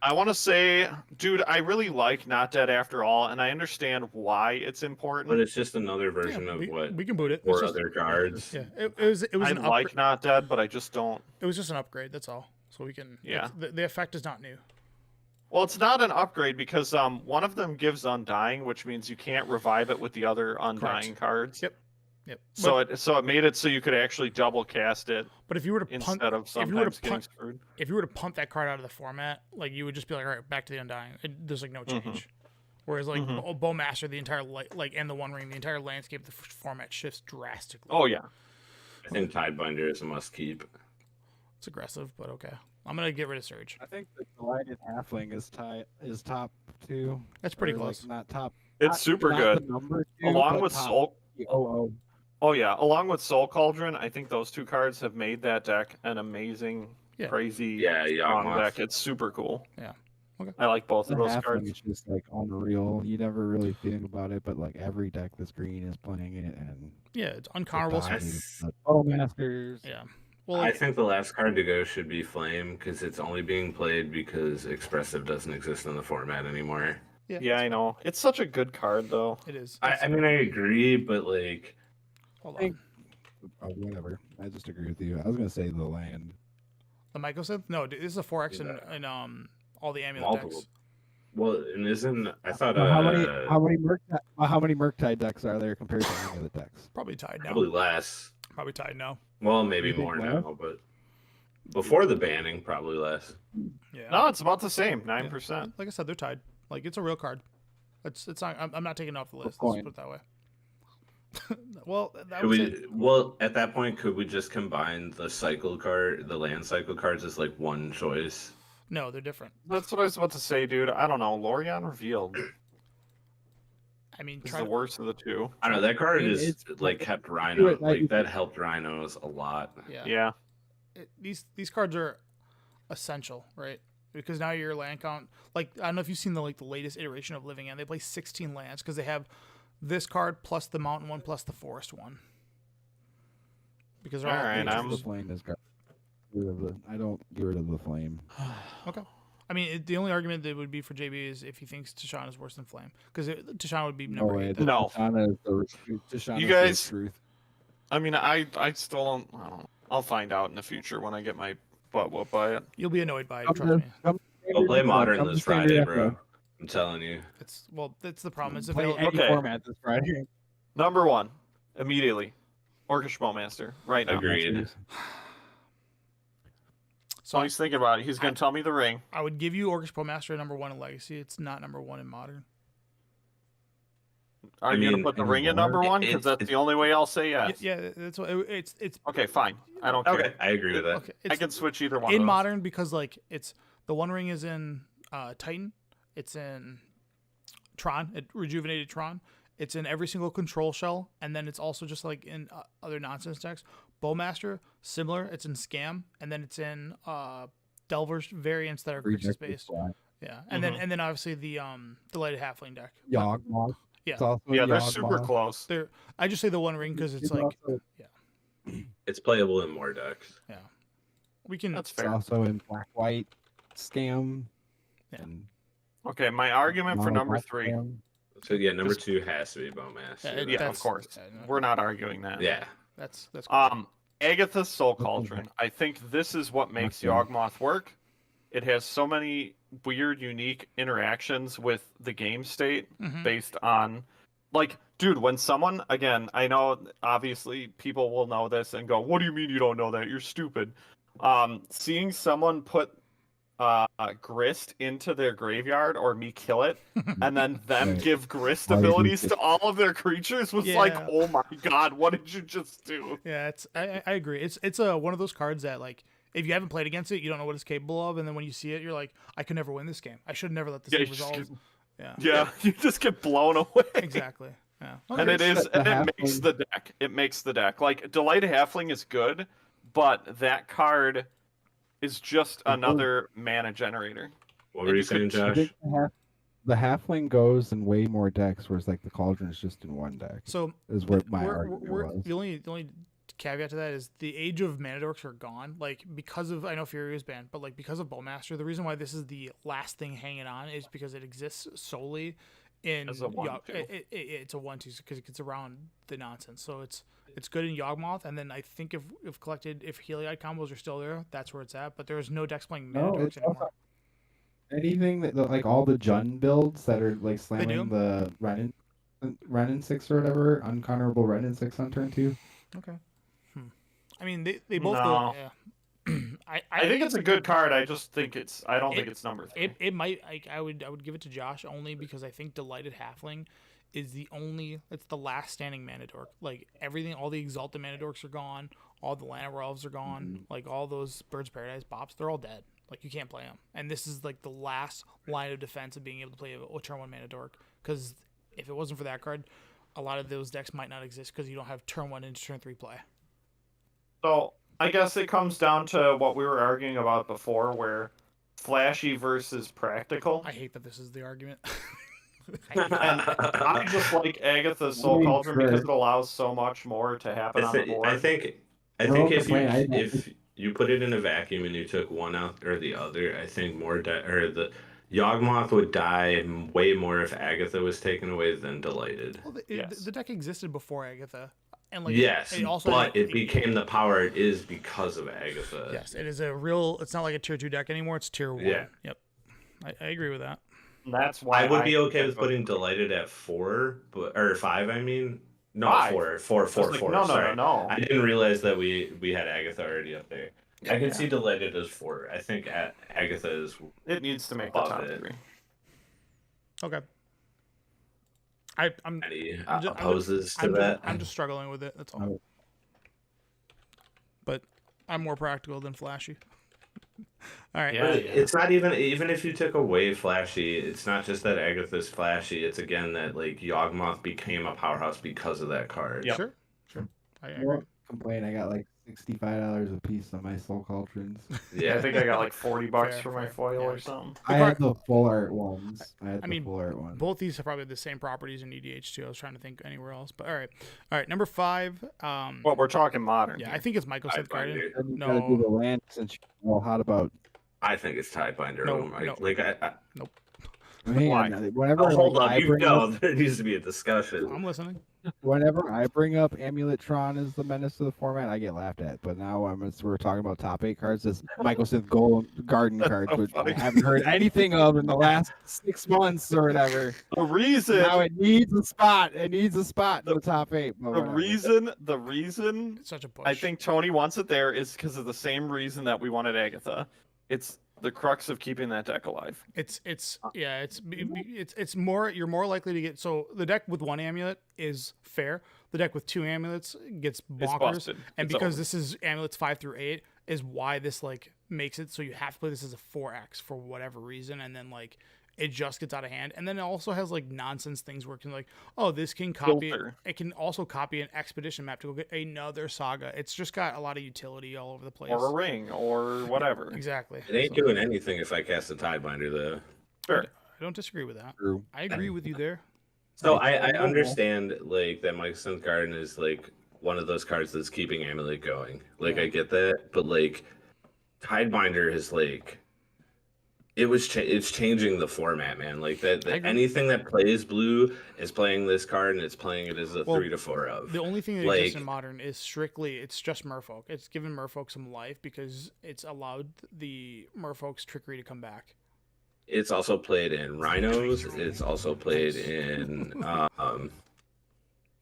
[SPEAKER 1] I want to say, dude, I really like Not Dead After All, and I understand why it's important.
[SPEAKER 4] But it's just another version
[SPEAKER 3] Yeah,
[SPEAKER 4] of
[SPEAKER 3] we,
[SPEAKER 4] what
[SPEAKER 3] we can boot it. It's
[SPEAKER 4] four
[SPEAKER 3] just-
[SPEAKER 4] other cards.
[SPEAKER 3] Yeah, it was
[SPEAKER 1] I
[SPEAKER 3] an
[SPEAKER 1] like
[SPEAKER 3] upgrade.
[SPEAKER 1] Not Dead, but I just don't.
[SPEAKER 3] It was just an upgrade. That's all. So we can.
[SPEAKER 1] Yeah.
[SPEAKER 3] The effect is not new.
[SPEAKER 1] Well, it's not an upgrade because one of them gives Undying, which means you can't revive it with the other Undying cards.
[SPEAKER 3] Yep. Yep.
[SPEAKER 1] So it made it so you could actually double cast it
[SPEAKER 3] But if you were to punt,
[SPEAKER 1] instead of
[SPEAKER 3] if you were to
[SPEAKER 1] sometimes getting
[SPEAKER 3] punt,
[SPEAKER 1] screwed.
[SPEAKER 3] if you were to punt that card out of the format, like you would just be like, all right, back to the Undying. There's like no change. Whereas like Bowmaster, the entire and the One Ring, the entire landscape, the format shifts drastically.
[SPEAKER 1] Oh yeah.
[SPEAKER 4] I think Tidebinder is a must keep.
[SPEAKER 3] It's aggressive, but okay. I'm gonna get rid of Surge.
[SPEAKER 2] I think the Delighted Halfling is top 2.
[SPEAKER 3] That's pretty
[SPEAKER 2] Or,
[SPEAKER 3] close.
[SPEAKER 2] Like, not top.
[SPEAKER 1] It's
[SPEAKER 2] not-
[SPEAKER 1] super
[SPEAKER 2] not
[SPEAKER 1] good.
[SPEAKER 2] the number 2,
[SPEAKER 1] Along
[SPEAKER 2] but
[SPEAKER 1] with
[SPEAKER 2] top
[SPEAKER 1] Soul.
[SPEAKER 2] 0.
[SPEAKER 1] Oh yeah, along with Soul Cauldron, I think those 2 cards have made that deck an amazing,
[SPEAKER 3] Yeah.
[SPEAKER 1] crazy,
[SPEAKER 4] Yeah,
[SPEAKER 1] strong
[SPEAKER 4] Yawgmoth.
[SPEAKER 1] deck. It's super cool.
[SPEAKER 3] Yeah. Okay.
[SPEAKER 1] I like both
[SPEAKER 2] The
[SPEAKER 1] of those
[SPEAKER 2] Halfling
[SPEAKER 1] cards.
[SPEAKER 2] is just like unreal. You never really think about it, but like every deck this green is playing it, and
[SPEAKER 3] Yeah, it's uncounterable.
[SPEAKER 2] Masters.
[SPEAKER 3] Yeah. Well,
[SPEAKER 4] I think the last card to go should be Flame because it's only being played because Expressive doesn't exist in the format anymore.
[SPEAKER 1] Yeah, I know. It's such a good card though.
[SPEAKER 3] it is.
[SPEAKER 4] I mean, I agree, but like,
[SPEAKER 3] Hold
[SPEAKER 2] think-
[SPEAKER 3] on.
[SPEAKER 2] Oh, whatever. I just agree with you. I was gonna say the land.
[SPEAKER 3] The Mycosynth? No, dude, this is a 4X in all the amulet
[SPEAKER 4] multiple.
[SPEAKER 3] decks.
[SPEAKER 4] Well, and isn't I thought
[SPEAKER 2] How many Murktide decks are there compared to any of the decks?
[SPEAKER 3] Probably tied now.
[SPEAKER 4] probably less.
[SPEAKER 3] Probably tied now.
[SPEAKER 4] Well, maybe
[SPEAKER 2] You think
[SPEAKER 4] more
[SPEAKER 2] less?
[SPEAKER 4] now, but before the banning, probably less.
[SPEAKER 3] Yeah.
[SPEAKER 1] No, it's about the same, 9%.
[SPEAKER 3] Like I said, they're tied. Like it's a real card. It's not. I'm not taking it off the list. Let's
[SPEAKER 2] coin.
[SPEAKER 3] put it that way. Well, that
[SPEAKER 4] Could
[SPEAKER 3] was
[SPEAKER 4] we?
[SPEAKER 3] it.
[SPEAKER 4] Well, at that point, could we just combine the land cycle cards as like one choice?
[SPEAKER 3] No, they're different.
[SPEAKER 1] That's what I was about to say, dude. I don't know. Lorien Revealed
[SPEAKER 3] I mean,
[SPEAKER 1] is
[SPEAKER 3] try
[SPEAKER 1] the worst of the 2.
[SPEAKER 4] I don't know. That card is
[SPEAKER 2] It's-
[SPEAKER 4] like kept
[SPEAKER 2] do
[SPEAKER 4] Rhino.
[SPEAKER 2] it like-
[SPEAKER 4] Like that helped Rhinos a lot.
[SPEAKER 3] yeah.
[SPEAKER 1] Yeah.
[SPEAKER 3] These cards are essential, right? Because now your land count, like I don't know if you've seen the latest iteration of Living End. They play 16 lands because they have this card plus the mountain one plus the forest one. Because they're all
[SPEAKER 1] Alright,
[SPEAKER 3] creatures.
[SPEAKER 1] I'm-
[SPEAKER 2] The flame is got rid of the. I don't get rid of the flame.
[SPEAKER 3] Okay. I mean, the only argument that would be for JB is if he thinks Tashawn is worse than Flame, because Tashawn would be
[SPEAKER 2] No
[SPEAKER 3] number
[SPEAKER 2] way.
[SPEAKER 3] 8.
[SPEAKER 1] No.
[SPEAKER 2] Tashana is Tashana's
[SPEAKER 1] You
[SPEAKER 2] the
[SPEAKER 1] guys-
[SPEAKER 2] truth.
[SPEAKER 1] I mean, I still don't. I don't know. I'll find out in the future when I get my butt whooped by it.
[SPEAKER 3] You'll be annoyed by it.
[SPEAKER 2] Come
[SPEAKER 3] Trust
[SPEAKER 2] to-
[SPEAKER 3] me.
[SPEAKER 2] come to
[SPEAKER 4] We'll play
[SPEAKER 2] Standard
[SPEAKER 4] Modern
[SPEAKER 2] Come to
[SPEAKER 4] this
[SPEAKER 2] Standard
[SPEAKER 4] Friday,
[SPEAKER 2] Echo.
[SPEAKER 4] bro. I'm telling you.
[SPEAKER 3] That's the problem. It's
[SPEAKER 2] Play
[SPEAKER 3] available.
[SPEAKER 2] any
[SPEAKER 1] Okay.
[SPEAKER 2] format this Friday.
[SPEAKER 1] Number 1, immediately, Orcish Bowmaster, right now.
[SPEAKER 4] Agreed.
[SPEAKER 1] So he's thinking about it. He's going to tell me the ring.
[SPEAKER 3] I would give you Orcish Bowmaster at number 1 in Legacy. It's not number 1 in Modern.
[SPEAKER 1] Are
[SPEAKER 4] I
[SPEAKER 1] you going
[SPEAKER 4] mean,
[SPEAKER 1] to put the
[SPEAKER 2] in
[SPEAKER 1] ring at
[SPEAKER 2] Modern,
[SPEAKER 1] number 1? Because
[SPEAKER 4] it's-
[SPEAKER 1] that's the only way I'll say yes.
[SPEAKER 3] Yeah, that's what it's
[SPEAKER 1] Okay, fine. I don't care.
[SPEAKER 4] Okay, I agree with that.
[SPEAKER 3] okay.
[SPEAKER 1] I
[SPEAKER 3] It's
[SPEAKER 1] can switch either one.
[SPEAKER 3] in
[SPEAKER 1] of those.
[SPEAKER 3] Modern because like it's the One Ring is in Titan. It's in Tron. It rejuvenated Tron. It's in every single control shell, and then it's also just like in other nonsense decks. Bowmaster, similar. It's in Scam, and then it's in Delver's variants that are creatures based. Yeah, and then obviously the Delighted Halfling deck. But
[SPEAKER 2] Yawgmoth.
[SPEAKER 3] Yeah.
[SPEAKER 2] It's also
[SPEAKER 1] Yeah, they're
[SPEAKER 2] Yawgmoth.
[SPEAKER 1] super close.
[SPEAKER 3] they're I just say the One Ring because it's
[SPEAKER 2] It's
[SPEAKER 3] like
[SPEAKER 2] also,
[SPEAKER 4] It's playable in more decks.
[SPEAKER 3] we can.
[SPEAKER 1] That's
[SPEAKER 2] it's
[SPEAKER 1] fair.
[SPEAKER 2] also in black white scam.
[SPEAKER 3] Yeah.
[SPEAKER 2] And
[SPEAKER 1] Okay, my argument for
[SPEAKER 2] No,
[SPEAKER 1] number
[SPEAKER 2] not
[SPEAKER 1] 3.
[SPEAKER 2] them.
[SPEAKER 4] So yeah, number
[SPEAKER 1] Just-
[SPEAKER 4] 2 has to be Bowmaster.
[SPEAKER 3] Yeah,
[SPEAKER 4] You're
[SPEAKER 3] it-
[SPEAKER 1] Yeah,
[SPEAKER 4] right.
[SPEAKER 1] of
[SPEAKER 3] that's-
[SPEAKER 1] course.
[SPEAKER 3] yeah, no.
[SPEAKER 1] We're not arguing that.
[SPEAKER 4] Yeah.
[SPEAKER 3] That's cool.
[SPEAKER 1] Agatha's Soul
[SPEAKER 2] Okay.
[SPEAKER 1] Cauldron. I think this is what makes
[SPEAKER 2] Okay.
[SPEAKER 1] Yawgmoth work. It has so many weird, unique interactions with the game state
[SPEAKER 3] Mhm.
[SPEAKER 1] based on, like, dude, when someone, again, I know obviously people will know this and go, "What do you mean you don't know that? You're stupid." Seeing someone put grist into their graveyard or me kill it and then them
[SPEAKER 2] Right.
[SPEAKER 1] give grist
[SPEAKER 2] Why would you
[SPEAKER 1] abilities
[SPEAKER 2] just-
[SPEAKER 1] to all of their creatures was like,
[SPEAKER 3] Yeah.
[SPEAKER 1] oh my god, what did you just do?
[SPEAKER 3] Yeah, I agree. It's one of those cards that, like, if you haven't played against it, you don't know what it's capable of, and then when you see it, you're like, I could never win this game. I should never let this
[SPEAKER 1] Yeah,
[SPEAKER 3] game
[SPEAKER 1] you just
[SPEAKER 3] resolve.
[SPEAKER 1] get-
[SPEAKER 3] Yeah,
[SPEAKER 1] Yeah, you just get blown away.
[SPEAKER 3] exactly. Yeah.
[SPEAKER 1] And
[SPEAKER 3] Okay.
[SPEAKER 1] it is,
[SPEAKER 2] The
[SPEAKER 1] and it makes
[SPEAKER 2] halfling-
[SPEAKER 1] the deck. It makes the deck. Like Delighted Halfling is good, but that card is just another mana generator.
[SPEAKER 4] What were you
[SPEAKER 1] You
[SPEAKER 4] saying,
[SPEAKER 1] could-
[SPEAKER 2] I
[SPEAKER 4] Josh?
[SPEAKER 2] think the halfling goes in way more decks, whereas like the cauldron is just in one deck.
[SPEAKER 3] So
[SPEAKER 2] Is what my argument
[SPEAKER 3] we're-
[SPEAKER 2] was.
[SPEAKER 3] the only caveat to that is the age of mana dorks are gone. Like, because of, I know Fury is banned, but like because of Bowmaster, the reason why this is the last thing hanging on is because it exists solely in
[SPEAKER 1] As a 1/2.
[SPEAKER 3] it's a 1/2 because it gets around the nonsense. So it's good in Yawgmoth, and then I think if Heliod combos are still there, that's where it's at. But there's no decks playing mana
[SPEAKER 2] No,
[SPEAKER 3] dorks
[SPEAKER 2] it's
[SPEAKER 3] anymore.
[SPEAKER 2] also anything that like all the Jund builds that are like
[SPEAKER 3] do?
[SPEAKER 2] slamming the Renin 6 or whatever, uncounterable Renin 6 on turn 2.
[SPEAKER 3] Okay. I mean, they both
[SPEAKER 1] No.
[SPEAKER 3] go. Yeah.
[SPEAKER 1] I think it's a good card. I just think it's. I don't think it's number 3.
[SPEAKER 3] It might, like, I would give it to Josh only because I think Delighted Halfling is it's the last standing mana dork. Like, everything, all the Exalted mana dorks are gone, all the Llanowar elves are gone, like all those Birds of Paradise bops, they're all dead. Like, you can't play them. And this is like the last line of defense of being able to play a turn 1 mana dork, because if it wasn't for that card, a lot of those decks might not exist because you don't have turn 1 into turn 3 play.
[SPEAKER 1] So I guess it comes down to what we were arguing about before, where flashy versus practical.
[SPEAKER 3] I hate that this is the argument.
[SPEAKER 1] And I just like Agatha's Soul
[SPEAKER 2] Really
[SPEAKER 1] Cauldron because
[SPEAKER 2] great.
[SPEAKER 1] it allows so much more to happen on the board.
[SPEAKER 4] I think
[SPEAKER 2] No
[SPEAKER 4] if
[SPEAKER 2] complaint,
[SPEAKER 4] if you put it in a vacuum and you took one out or the other, I think the Yawgmoth would die way more if Agatha was taken away than Delighted.
[SPEAKER 3] Well,
[SPEAKER 1] Yes.
[SPEAKER 3] the deck existed before Agatha, and like
[SPEAKER 4] Yes,
[SPEAKER 3] it also
[SPEAKER 4] but it became the power it is because of Agatha.
[SPEAKER 3] yes, it is a real. It's not like a tier 2 deck anymore. It's tier 1.
[SPEAKER 4] Yeah.
[SPEAKER 3] Yep, I agree with that.
[SPEAKER 1] That's why
[SPEAKER 4] I would be okay with
[SPEAKER 1] vote-
[SPEAKER 4] putting Delighted at 4, or 5. I mean, no,
[SPEAKER 1] 5.
[SPEAKER 4] 4.
[SPEAKER 1] I was like, no,
[SPEAKER 4] Sorry.
[SPEAKER 1] no.
[SPEAKER 4] I didn't realize that we had Agatha already up there. I can
[SPEAKER 1] Yeah.
[SPEAKER 4] see Delighted as 4. I think Agatha is.
[SPEAKER 1] It needs to make the
[SPEAKER 4] Above
[SPEAKER 1] top
[SPEAKER 4] it.
[SPEAKER 1] 3.
[SPEAKER 3] Okay. I'm
[SPEAKER 4] Any
[SPEAKER 3] I'm ju- I'm ju-
[SPEAKER 4] opposes to
[SPEAKER 3] I'm
[SPEAKER 4] that?
[SPEAKER 3] I'm just struggling with it. That's all.
[SPEAKER 2] Oh.
[SPEAKER 3] But I'm more practical than flashy. All right.
[SPEAKER 1] Yeah.
[SPEAKER 4] But it's not even if you took away flashy, it's not just that Agatha's flashy. It's again that like Yawgmoth became a powerhouse because of that card.
[SPEAKER 1] Yep.
[SPEAKER 3] Sure. I agree.
[SPEAKER 2] Won't complain. I got like $65 a piece on my Soul Cauldrons.
[SPEAKER 1] Yeah, I think I got like $40
[SPEAKER 3] Fair,
[SPEAKER 1] for my
[SPEAKER 3] fair.
[SPEAKER 1] foil
[SPEAKER 3] Yeah.
[SPEAKER 1] or something.
[SPEAKER 2] I had the full art ones.
[SPEAKER 3] I mean,
[SPEAKER 2] full art ones.
[SPEAKER 3] Both these have probably the same properties in EDH too. I was trying to think anywhere else, but all right. Number 5.
[SPEAKER 1] Well, we're talking modern.
[SPEAKER 3] Yeah,
[SPEAKER 1] here.
[SPEAKER 3] I think it's Michael Sith Garden.
[SPEAKER 4] Tidebinder.
[SPEAKER 2] Then you
[SPEAKER 3] no.
[SPEAKER 2] gotta do the land since you know hot about.
[SPEAKER 4] I think it's Tidebinder.
[SPEAKER 3] No,
[SPEAKER 4] Oh my!
[SPEAKER 3] no.
[SPEAKER 4] Like
[SPEAKER 2] Hang
[SPEAKER 1] Why?
[SPEAKER 2] on, whenever
[SPEAKER 4] oh, hold
[SPEAKER 2] like,
[SPEAKER 4] on.
[SPEAKER 2] I
[SPEAKER 4] You
[SPEAKER 2] bring
[SPEAKER 4] know,
[SPEAKER 2] up,
[SPEAKER 4] there needs to be a discussion.
[SPEAKER 3] I'm listening.
[SPEAKER 2] whenever I bring up Amuletron as the menace of the format, I get laughed at. But now we're talking about top 8 cards. This Michael Sith Garden
[SPEAKER 1] That's
[SPEAKER 2] cards,
[SPEAKER 1] so
[SPEAKER 2] which I
[SPEAKER 1] funny.
[SPEAKER 2] haven't heard anything of in the last 6 months or whatever.
[SPEAKER 1] The reason,
[SPEAKER 2] Now it needs a spot. It needs a spot in the top 8. But
[SPEAKER 1] the
[SPEAKER 2] whatever.
[SPEAKER 1] reason
[SPEAKER 3] It's such a push.
[SPEAKER 1] I think Tony wants it there is because of the same reason that we wanted Agatha. It's the crux of keeping that deck alive.
[SPEAKER 3] it's more, you're more likely to get, so the deck with 1 amulet is fair. The deck with 2 amulets gets
[SPEAKER 1] It's
[SPEAKER 3] bonkers.
[SPEAKER 1] busted.
[SPEAKER 3] And
[SPEAKER 1] It's
[SPEAKER 3] because
[SPEAKER 1] over.
[SPEAKER 3] this is amulets 5 through 8 is why this like makes it so you have to play this as a 4x for whatever reason, and then like it just gets out of hand. And then it also has like nonsense things where it can like, oh, this can copy
[SPEAKER 1] Filter.
[SPEAKER 3] it can also copy an expedition map to go get another saga. It's just got a lot of utility all over the place.
[SPEAKER 1] or a ring or whatever.
[SPEAKER 3] Exactly.
[SPEAKER 4] It ain't
[SPEAKER 3] So,
[SPEAKER 4] doing anything if I cast a Tidebinder though.
[SPEAKER 1] Sure.
[SPEAKER 3] I don't disagree with that.
[SPEAKER 2] True.
[SPEAKER 3] I agree with you there.
[SPEAKER 4] So I understand like that Mike Synth Garden is like one of those cards that's keeping Amulet going. Like I get that, but like Tidebinder is like It's changing the format, man. Like
[SPEAKER 3] I agree.
[SPEAKER 4] anything that plays blue is playing this card, and it's playing it as a
[SPEAKER 3] Well,
[SPEAKER 4] 3 to 4 of.
[SPEAKER 3] The only thing that
[SPEAKER 4] Like-
[SPEAKER 3] exists in Modern is strictly, it's just Merfolk. It's given Merfolk some life because it's allowed the Merfolk's trickery to come back.
[SPEAKER 4] It's also played in Rhinos. It's also played in
[SPEAKER 1] Is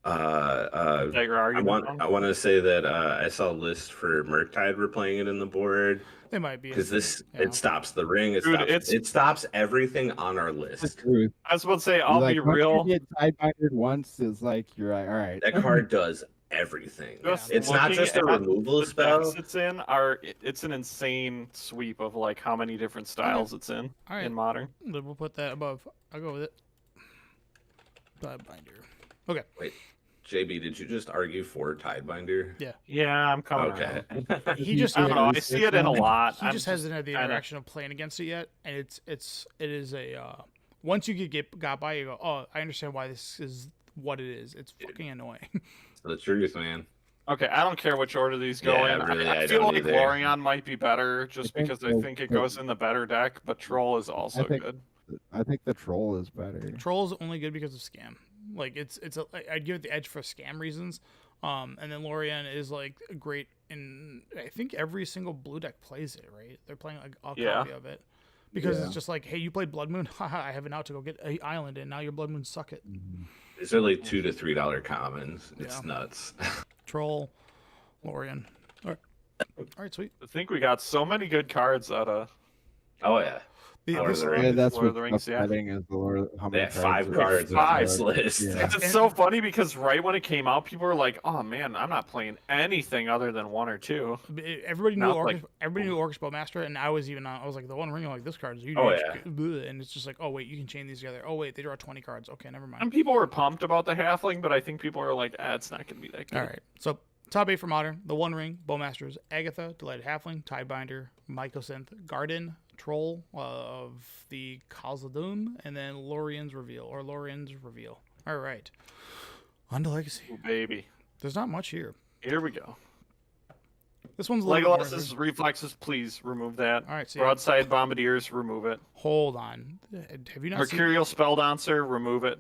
[SPEAKER 1] that your
[SPEAKER 4] I
[SPEAKER 1] argument?
[SPEAKER 4] want to say that I saw a list for Murktide. We're playing it in the board
[SPEAKER 3] They might be.
[SPEAKER 4] because this
[SPEAKER 3] yeah.
[SPEAKER 4] it stops the ring.
[SPEAKER 1] Dude,
[SPEAKER 4] It stops everything on our
[SPEAKER 2] It's
[SPEAKER 4] list.
[SPEAKER 2] the truth.
[SPEAKER 1] I was about to say, I'll
[SPEAKER 2] Like,
[SPEAKER 1] be
[SPEAKER 2] once
[SPEAKER 1] real.
[SPEAKER 2] You get sidebindered once, it's like you're like, all right.
[SPEAKER 4] That card does everything.
[SPEAKER 1] Just
[SPEAKER 4] It's not
[SPEAKER 1] looking
[SPEAKER 4] just a
[SPEAKER 1] at
[SPEAKER 4] removal
[SPEAKER 1] the
[SPEAKER 4] spell.
[SPEAKER 1] decks it's in it's an insane sweep of like how many different styles it's in
[SPEAKER 3] All right.
[SPEAKER 1] in Modern.
[SPEAKER 3] Then we'll put that above. I'll go with it. Binder. Okay.
[SPEAKER 4] Wait, JB, did you just argue for Tidebinder?
[SPEAKER 1] Yeah, I'm coming.
[SPEAKER 4] Okay.
[SPEAKER 1] around.
[SPEAKER 3] He just
[SPEAKER 1] I don't know. I see it in a lot.
[SPEAKER 3] He
[SPEAKER 1] I'm
[SPEAKER 3] just hasn't had the
[SPEAKER 1] kinda-
[SPEAKER 3] interaction of playing against it yet, and it is a once you got by, you go, oh, I understand why this is what it is. It's fucking annoying.
[SPEAKER 4] It's the truth, man.
[SPEAKER 1] Okay, I don't care which order these go
[SPEAKER 4] Yeah,
[SPEAKER 1] in.
[SPEAKER 4] really,
[SPEAKER 1] I
[SPEAKER 4] I
[SPEAKER 1] feel
[SPEAKER 4] don't
[SPEAKER 1] like
[SPEAKER 4] either.
[SPEAKER 1] Lorion might be better just
[SPEAKER 2] I think
[SPEAKER 1] because I
[SPEAKER 2] so,
[SPEAKER 1] think it
[SPEAKER 2] but-
[SPEAKER 1] goes in the better deck, but Troll is also
[SPEAKER 2] think-
[SPEAKER 1] good.
[SPEAKER 2] I think the troll is better.
[SPEAKER 3] Troll's only good because of scam. Like I'd give it the edge for scam reasons. And then Lorien is like great in I think every single blue deck plays it, right? They're playing like a
[SPEAKER 1] Yeah.
[SPEAKER 3] copy of it. Because
[SPEAKER 2] Yeah.
[SPEAKER 3] it's just like, hey, you played Blood Moon, haha, I have an out to go get a island and now your Blood Moon suck it.
[SPEAKER 4] These are like $2 to $3 commons. It's
[SPEAKER 3] Yeah.
[SPEAKER 4] nuts.
[SPEAKER 3] Troll, Lorien. Alright, sweet.
[SPEAKER 1] I think we got so many good cards out of
[SPEAKER 4] Oh yeah,
[SPEAKER 3] The-
[SPEAKER 1] Lord of
[SPEAKER 3] this-
[SPEAKER 1] the
[SPEAKER 2] Yeah,
[SPEAKER 1] Rings.
[SPEAKER 2] that's
[SPEAKER 1] Lord of
[SPEAKER 2] what
[SPEAKER 1] the Rings, yeah.
[SPEAKER 2] upsetting is the Lord. How
[SPEAKER 4] they
[SPEAKER 2] many
[SPEAKER 4] had 5
[SPEAKER 2] are-
[SPEAKER 4] cards on
[SPEAKER 1] Five.
[SPEAKER 4] this list.
[SPEAKER 2] Yeah.
[SPEAKER 1] It's so funny because right when it came out, people were like, "Oh man, I'm not playing anything other than 1 or 2."
[SPEAKER 3] Everybody knew
[SPEAKER 1] Now it's
[SPEAKER 3] everybody knew Orcish Bowmaster, and I was even I was like the One Ring. I'm like this card is huge.
[SPEAKER 4] Oh, yeah.
[SPEAKER 3] And it's just like, oh wait, you can chain these together. Oh wait, they draw 20 cards. Okay, never mind.
[SPEAKER 1] And people were pumped about the halfling, but I think people are like, "It's not gonna be that good."
[SPEAKER 3] All right, so top 8 for Modern: the One Ring, Bowmasters, Agatha, Delighted Halfling, Tidebinder, Mycosynth, Garden, Troll of the Khazad-dûm, and then Lorien's Reveal. All right, on to Legacy.
[SPEAKER 1] Ooh, baby,
[SPEAKER 3] There's not much here.
[SPEAKER 1] here we go.
[SPEAKER 3] This one's a little bit more-
[SPEAKER 1] Legolas's reflexes, please remove that.
[SPEAKER 3] All right, so
[SPEAKER 1] Broadside Bombardiers, remove it.
[SPEAKER 3] hold on. Have you not seen?
[SPEAKER 1] Mercurial Spelldancer, remove it.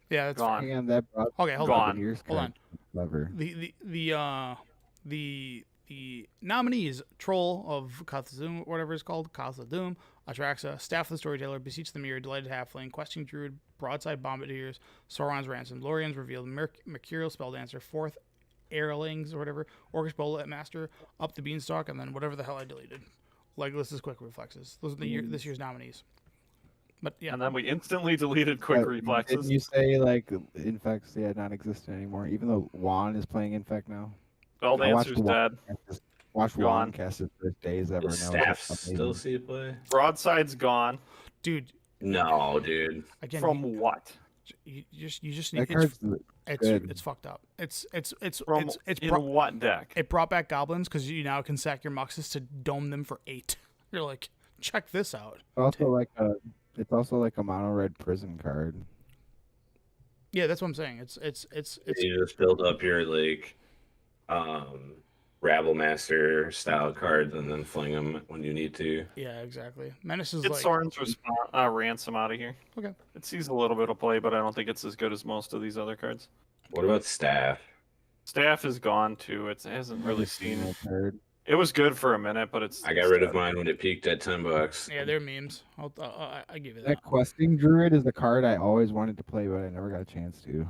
[SPEAKER 3] Yeah, that's
[SPEAKER 1] Gone.
[SPEAKER 2] And that brought
[SPEAKER 3] okay. Hold
[SPEAKER 1] Gone.
[SPEAKER 3] on.
[SPEAKER 2] Bombardiers
[SPEAKER 3] Hold
[SPEAKER 2] card.
[SPEAKER 3] on.
[SPEAKER 2] Clever.
[SPEAKER 3] The nominees: Troll of Khazad-dûm, whatever it's called, Khazad-dûm, Atraxa, Staff of the Storyteller, Beseech the Mirror, Delighted Halfling, Questing Druid, Broadside Bombardiers, Sauron's Ransom, Lorien's Revealed, Mercurial Spelldancer, Fourth Airlings or whatever, Orcish Bullet Master, Up the Beanstalk, and then whatever the hell I deleted. Legolas's Quick Reflexes. Those are this year's nominees. But yeah,
[SPEAKER 1] And then we instantly deleted Quick
[SPEAKER 2] But
[SPEAKER 1] Reflexes.
[SPEAKER 2] Didn't you say like Infect's not existent anymore? Even though Juan is playing Infect now. I watched
[SPEAKER 1] Spelldancer's
[SPEAKER 2] Juan
[SPEAKER 1] dead.
[SPEAKER 2] cast his- Watch
[SPEAKER 1] Gone.
[SPEAKER 2] Juan cast his first days ever.
[SPEAKER 4] Does
[SPEAKER 2] and that was
[SPEAKER 4] Staff
[SPEAKER 2] just
[SPEAKER 4] still
[SPEAKER 2] amazing.
[SPEAKER 4] see it play?
[SPEAKER 1] Broadside's gone.
[SPEAKER 3] dude,
[SPEAKER 4] No, dude.
[SPEAKER 3] again,
[SPEAKER 1] From what?
[SPEAKER 3] you just need
[SPEAKER 2] That card's
[SPEAKER 3] it's
[SPEAKER 2] good.
[SPEAKER 3] fucked up. It's
[SPEAKER 1] From
[SPEAKER 3] it's
[SPEAKER 1] in
[SPEAKER 3] bro-
[SPEAKER 1] what deck?
[SPEAKER 3] it brought back goblins because you now can sack your muxes to dome them for 8. You're like, check this out.
[SPEAKER 2] also like a. It's also like a mono red prison card.
[SPEAKER 3] Yeah, that's what I'm saying. It's
[SPEAKER 4] You just build up your like Rabble Master style cards and then fling them when you need to.
[SPEAKER 3] yeah, exactly. Menace is
[SPEAKER 1] Get
[SPEAKER 3] like
[SPEAKER 1] Soren's ransom out of here.
[SPEAKER 3] okay.
[SPEAKER 1] It sees a little bit of play, but I don't think it's as good as most of these other cards.
[SPEAKER 4] What about Staff?
[SPEAKER 1] Staff is gone too. It hasn't really seen.
[SPEAKER 2] That card.
[SPEAKER 1] It was good for a minute, but it's.
[SPEAKER 4] I got rid of mine when it peaked at $10.
[SPEAKER 3] Yeah, they're memes. I give it that.
[SPEAKER 2] That questing druid is the card I always wanted to play, but I never got a chance to.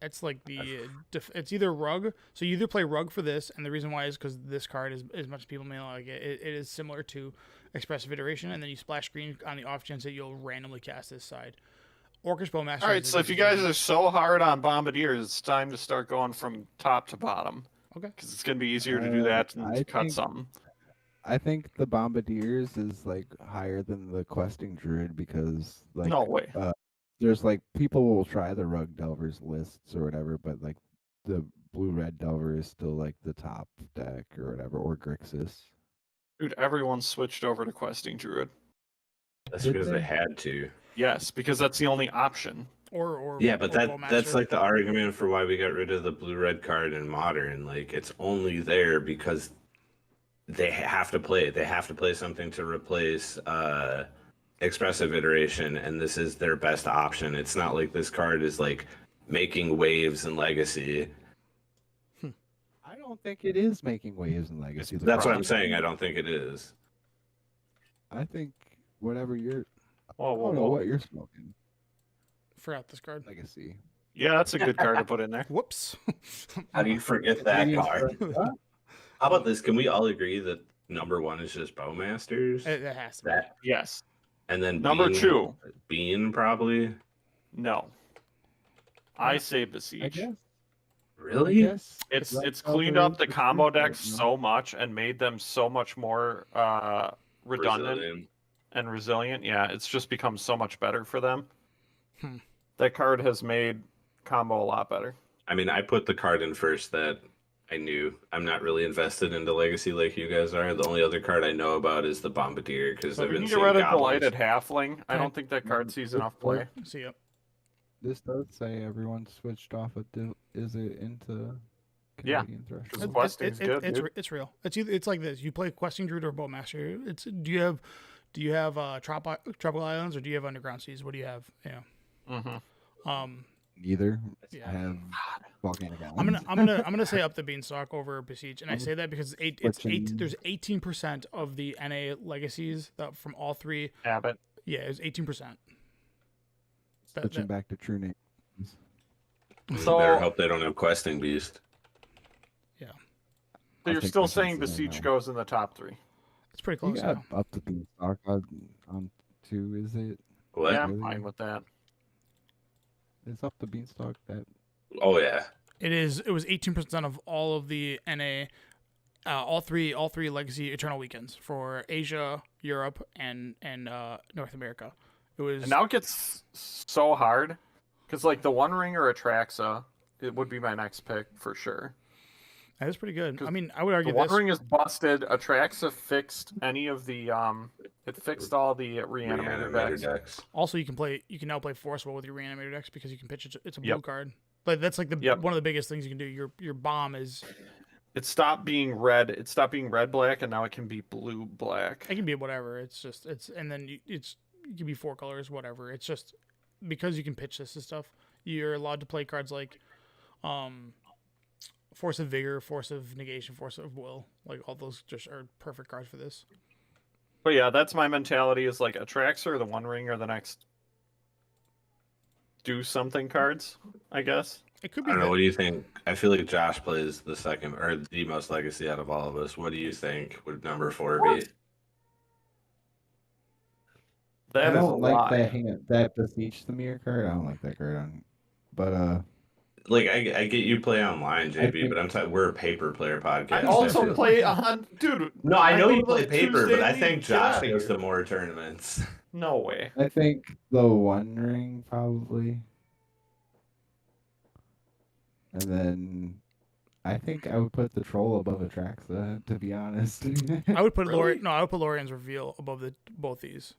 [SPEAKER 3] It's like the it's either rug. So you either play rug for this, and the reason why is because this card is as much as people may not like it. It is similar to Expressive Iteration, and then you splash green on the off chance that you'll randomly cast this side. Orcish Bowmaster.
[SPEAKER 1] All right, so if you guys are so hard on Bombardiers, it's time to start going from top to bottom.
[SPEAKER 3] Okay.
[SPEAKER 1] Because it's going to be easier to do that than
[SPEAKER 2] I
[SPEAKER 1] to cut
[SPEAKER 2] think-
[SPEAKER 1] something.
[SPEAKER 2] I think the Bombardiers is like higher than the questing druid because like
[SPEAKER 1] No way.
[SPEAKER 2] there's like people will try the rug delvers lists or whatever, but like the blue red delver is still like the top deck or whatever, or Grixis.
[SPEAKER 1] Dude, everyone switched over to Questing Druid.
[SPEAKER 4] That's
[SPEAKER 2] Did
[SPEAKER 4] because they
[SPEAKER 2] they?
[SPEAKER 4] had to.
[SPEAKER 1] Yes, because that's the only option.
[SPEAKER 3] or
[SPEAKER 4] Yeah, but
[SPEAKER 3] or
[SPEAKER 4] that's
[SPEAKER 3] Bowmaster.
[SPEAKER 4] like the argument for why we got rid of the blue red card in Modern. Like it's only there because they have to play. They have to play something to replace Expressive Iteration, and this is their best option. It's not like this card is like making waves in Legacy.
[SPEAKER 2] I don't think it is making waves in Legacy. The
[SPEAKER 4] That's what I'm
[SPEAKER 2] problem-
[SPEAKER 4] saying. I don't think it is.
[SPEAKER 2] I think whatever you're,
[SPEAKER 1] Whoa,
[SPEAKER 2] I
[SPEAKER 1] whoa,
[SPEAKER 2] don't know
[SPEAKER 1] whoa.
[SPEAKER 2] what you're smoking.
[SPEAKER 3] Forgot this card.
[SPEAKER 2] Legacy.
[SPEAKER 1] Yeah, that's a good card to put in there.
[SPEAKER 3] Whoops.
[SPEAKER 4] How do you forget that
[SPEAKER 2] Maybe
[SPEAKER 4] card?
[SPEAKER 2] What?
[SPEAKER 4] How about this? Can we all agree that number 1 is just Bowmasters?
[SPEAKER 3] It has to be.
[SPEAKER 4] That
[SPEAKER 1] Yes.
[SPEAKER 4] and then
[SPEAKER 1] Number
[SPEAKER 4] Bean-
[SPEAKER 1] 2.
[SPEAKER 4] Bean probably.
[SPEAKER 1] No. I say
[SPEAKER 2] I
[SPEAKER 1] Besiege.
[SPEAKER 2] guess.
[SPEAKER 4] Really?
[SPEAKER 2] Yes.
[SPEAKER 1] It's
[SPEAKER 2] Right
[SPEAKER 1] cleaned
[SPEAKER 2] over
[SPEAKER 1] up the
[SPEAKER 2] the
[SPEAKER 1] combo
[SPEAKER 2] street right
[SPEAKER 1] decks
[SPEAKER 2] now.
[SPEAKER 1] so much and made them so much more redundant
[SPEAKER 4] Brazilian.
[SPEAKER 1] and resilient. Yeah, it's just become so much better for them.
[SPEAKER 3] Hmm.
[SPEAKER 1] That card has made combo a lot better.
[SPEAKER 4] I mean, I put the card in first that I knew. I'm not really invested into Legacy like you guys are. The only other card I know about is the Bombardier because
[SPEAKER 1] So
[SPEAKER 4] I've
[SPEAKER 1] if you
[SPEAKER 4] been
[SPEAKER 1] need
[SPEAKER 4] seeing
[SPEAKER 1] a red and
[SPEAKER 4] goblins.
[SPEAKER 1] delighted halfling, I
[SPEAKER 3] Okay.
[SPEAKER 1] don't think that card sees enough play.
[SPEAKER 3] See ya.
[SPEAKER 2] This does say everyone switched off of is it into
[SPEAKER 1] Yeah.
[SPEAKER 2] Canadian Threshold.
[SPEAKER 1] Because Questing's good, dude.
[SPEAKER 3] It's real. It's like this. You play Questing Druid or Bowmaster. It's do you have Tropical Islands or do you have Underground Seas? What do you have? Yeah.
[SPEAKER 1] Mm-hmm.
[SPEAKER 2] Neither.
[SPEAKER 3] Yeah.
[SPEAKER 2] I have volcanic
[SPEAKER 3] I'm
[SPEAKER 2] islands.
[SPEAKER 3] gonna say up the Beanstalk over Besiege, and I say that because there's 18% of the NA legacies that from all three.
[SPEAKER 1] Abbott.
[SPEAKER 3] Yeah, it's 18%.
[SPEAKER 2] Switching back to true names.
[SPEAKER 1] So-
[SPEAKER 4] Better hope they don't have Questing Beast.
[SPEAKER 1] So
[SPEAKER 2] I
[SPEAKER 1] you're
[SPEAKER 2] think
[SPEAKER 1] still
[SPEAKER 2] Questing's
[SPEAKER 1] saying
[SPEAKER 2] in there
[SPEAKER 1] Besiege
[SPEAKER 2] now.
[SPEAKER 1] goes in the top 3?
[SPEAKER 3] It's pretty
[SPEAKER 2] You
[SPEAKER 3] close.
[SPEAKER 2] got
[SPEAKER 3] Yeah.
[SPEAKER 2] up to Beanstalk on 2, is it?
[SPEAKER 4] What?
[SPEAKER 1] Yeah, I'm
[SPEAKER 2] Really?
[SPEAKER 1] fine with that.
[SPEAKER 2] It's up to Beanstalk that
[SPEAKER 4] Oh yeah.
[SPEAKER 3] It was 18% of all of the NA, all three legacy Eternal Weekends for Asia, Europe, and North America. It was
[SPEAKER 1] And now it gets so hard because like the One Ring or Atraxa, it would be my next pick for sure.
[SPEAKER 3] that is pretty good.
[SPEAKER 1] 'Cause
[SPEAKER 3] I mean, I would
[SPEAKER 1] The
[SPEAKER 3] argue
[SPEAKER 1] One
[SPEAKER 3] this.
[SPEAKER 1] Ring is busted. Atraxa fixed any of the it fixed all the reanimator
[SPEAKER 4] Reanimator
[SPEAKER 1] decks.
[SPEAKER 4] decks.
[SPEAKER 3] Also, you can now play Forceful with your Reanimator decks because you can pitch it. It's a blue
[SPEAKER 1] Yep.
[SPEAKER 3] card. But that's like
[SPEAKER 1] Yep.
[SPEAKER 3] one of the biggest things you can do. Your bomb is
[SPEAKER 1] It stopped being red. It stopped being red black, and now it can be blue black.
[SPEAKER 3] it can be whatever. It's and then it can be 4 colors, whatever. It's just because you can pitch this and stuff. You're allowed to play cards like Force of Vigor, Force of Negation, Force of Will. Like all those just are perfect cards for this.
[SPEAKER 1] But yeah, that's my mentality. Is like Atraxa or the One Ring or the next do something cards. I guess.
[SPEAKER 3] It could
[SPEAKER 4] I
[SPEAKER 3] be
[SPEAKER 4] don't know.
[SPEAKER 3] that-
[SPEAKER 4] What do you think? I feel like Josh plays the second or the most Legacy out of all of us. What do you think would number 4 be?
[SPEAKER 1] That
[SPEAKER 2] I
[SPEAKER 1] is a
[SPEAKER 2] don't like
[SPEAKER 1] lie.
[SPEAKER 2] that Besiege the mirror card. I don't like that card on, but
[SPEAKER 4] Like I get you play online, JB,
[SPEAKER 2] think-
[SPEAKER 4] but I'm talking. We're a paper player podcast.
[SPEAKER 1] I also
[SPEAKER 4] feel-
[SPEAKER 1] play on, dude.
[SPEAKER 4] No, I know
[SPEAKER 1] go
[SPEAKER 4] you
[SPEAKER 1] to
[SPEAKER 4] play
[SPEAKER 1] the
[SPEAKER 4] paper,
[SPEAKER 1] Tuesday
[SPEAKER 4] but I
[SPEAKER 1] league.
[SPEAKER 4] think
[SPEAKER 1] Get
[SPEAKER 4] Josh
[SPEAKER 1] outta
[SPEAKER 4] goes
[SPEAKER 1] here.
[SPEAKER 4] to more tournaments.
[SPEAKER 1] No way.
[SPEAKER 2] I think the One Ring probably, and then I think I would put the Troll above Atraxa. To be honest,
[SPEAKER 3] I would put
[SPEAKER 1] Really?
[SPEAKER 3] I would put Lorian's Reveal above both these.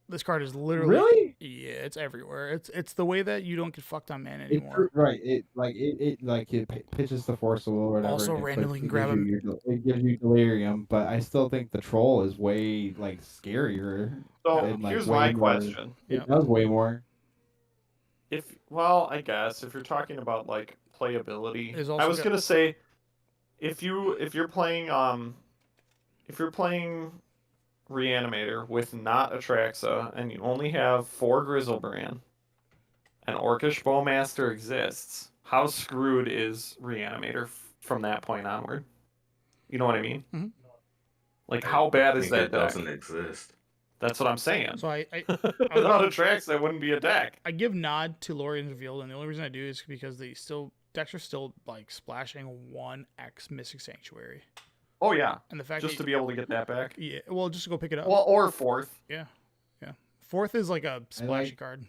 [SPEAKER 3] This card is literally
[SPEAKER 2] really.
[SPEAKER 3] yeah, it's everywhere. It's the way that you don't get fucked on mana
[SPEAKER 2] It,
[SPEAKER 3] anymore.
[SPEAKER 2] right, it pitches the Forcible or whatever.
[SPEAKER 3] Also,
[SPEAKER 2] and it
[SPEAKER 3] randomly
[SPEAKER 2] puts-
[SPEAKER 3] can grab
[SPEAKER 2] gives you it gives you Delirium, but I still think the Troll is way like scarier.
[SPEAKER 1] So
[SPEAKER 2] And, like,
[SPEAKER 1] here's
[SPEAKER 2] way
[SPEAKER 1] my
[SPEAKER 2] more-
[SPEAKER 1] question.
[SPEAKER 3] Yeah.
[SPEAKER 2] It does way more.
[SPEAKER 1] I guess if you're talking about like playability,
[SPEAKER 3] There's
[SPEAKER 1] I
[SPEAKER 3] also
[SPEAKER 1] was
[SPEAKER 3] got-
[SPEAKER 1] gonna say if you're playing Reanimator with not Atraxa and you only have 4 Grizzlebrand and Orcish Bowmaster exists, how screwed is Reanimator from that point onward? You know what I mean?
[SPEAKER 3] Mhm.
[SPEAKER 1] Like how bad
[SPEAKER 4] I
[SPEAKER 1] is
[SPEAKER 4] think
[SPEAKER 1] that
[SPEAKER 4] it
[SPEAKER 1] deck?
[SPEAKER 4] doesn't exist.
[SPEAKER 1] That's what I'm saying.
[SPEAKER 3] So I
[SPEAKER 1] Without Atraxa, it wouldn't be a deck.
[SPEAKER 3] I give nod to Lorian's Reveal, and the only reason I do is because decks are still like splashing 1x Mystic Sanctuary,
[SPEAKER 1] Oh yeah,
[SPEAKER 3] and the fact
[SPEAKER 1] just to
[SPEAKER 3] that
[SPEAKER 1] be able to get that back.
[SPEAKER 3] yeah, well, just to go pick it up.
[SPEAKER 1] Well, or 4th.
[SPEAKER 3] Yeah. Fourth is like a splashy card.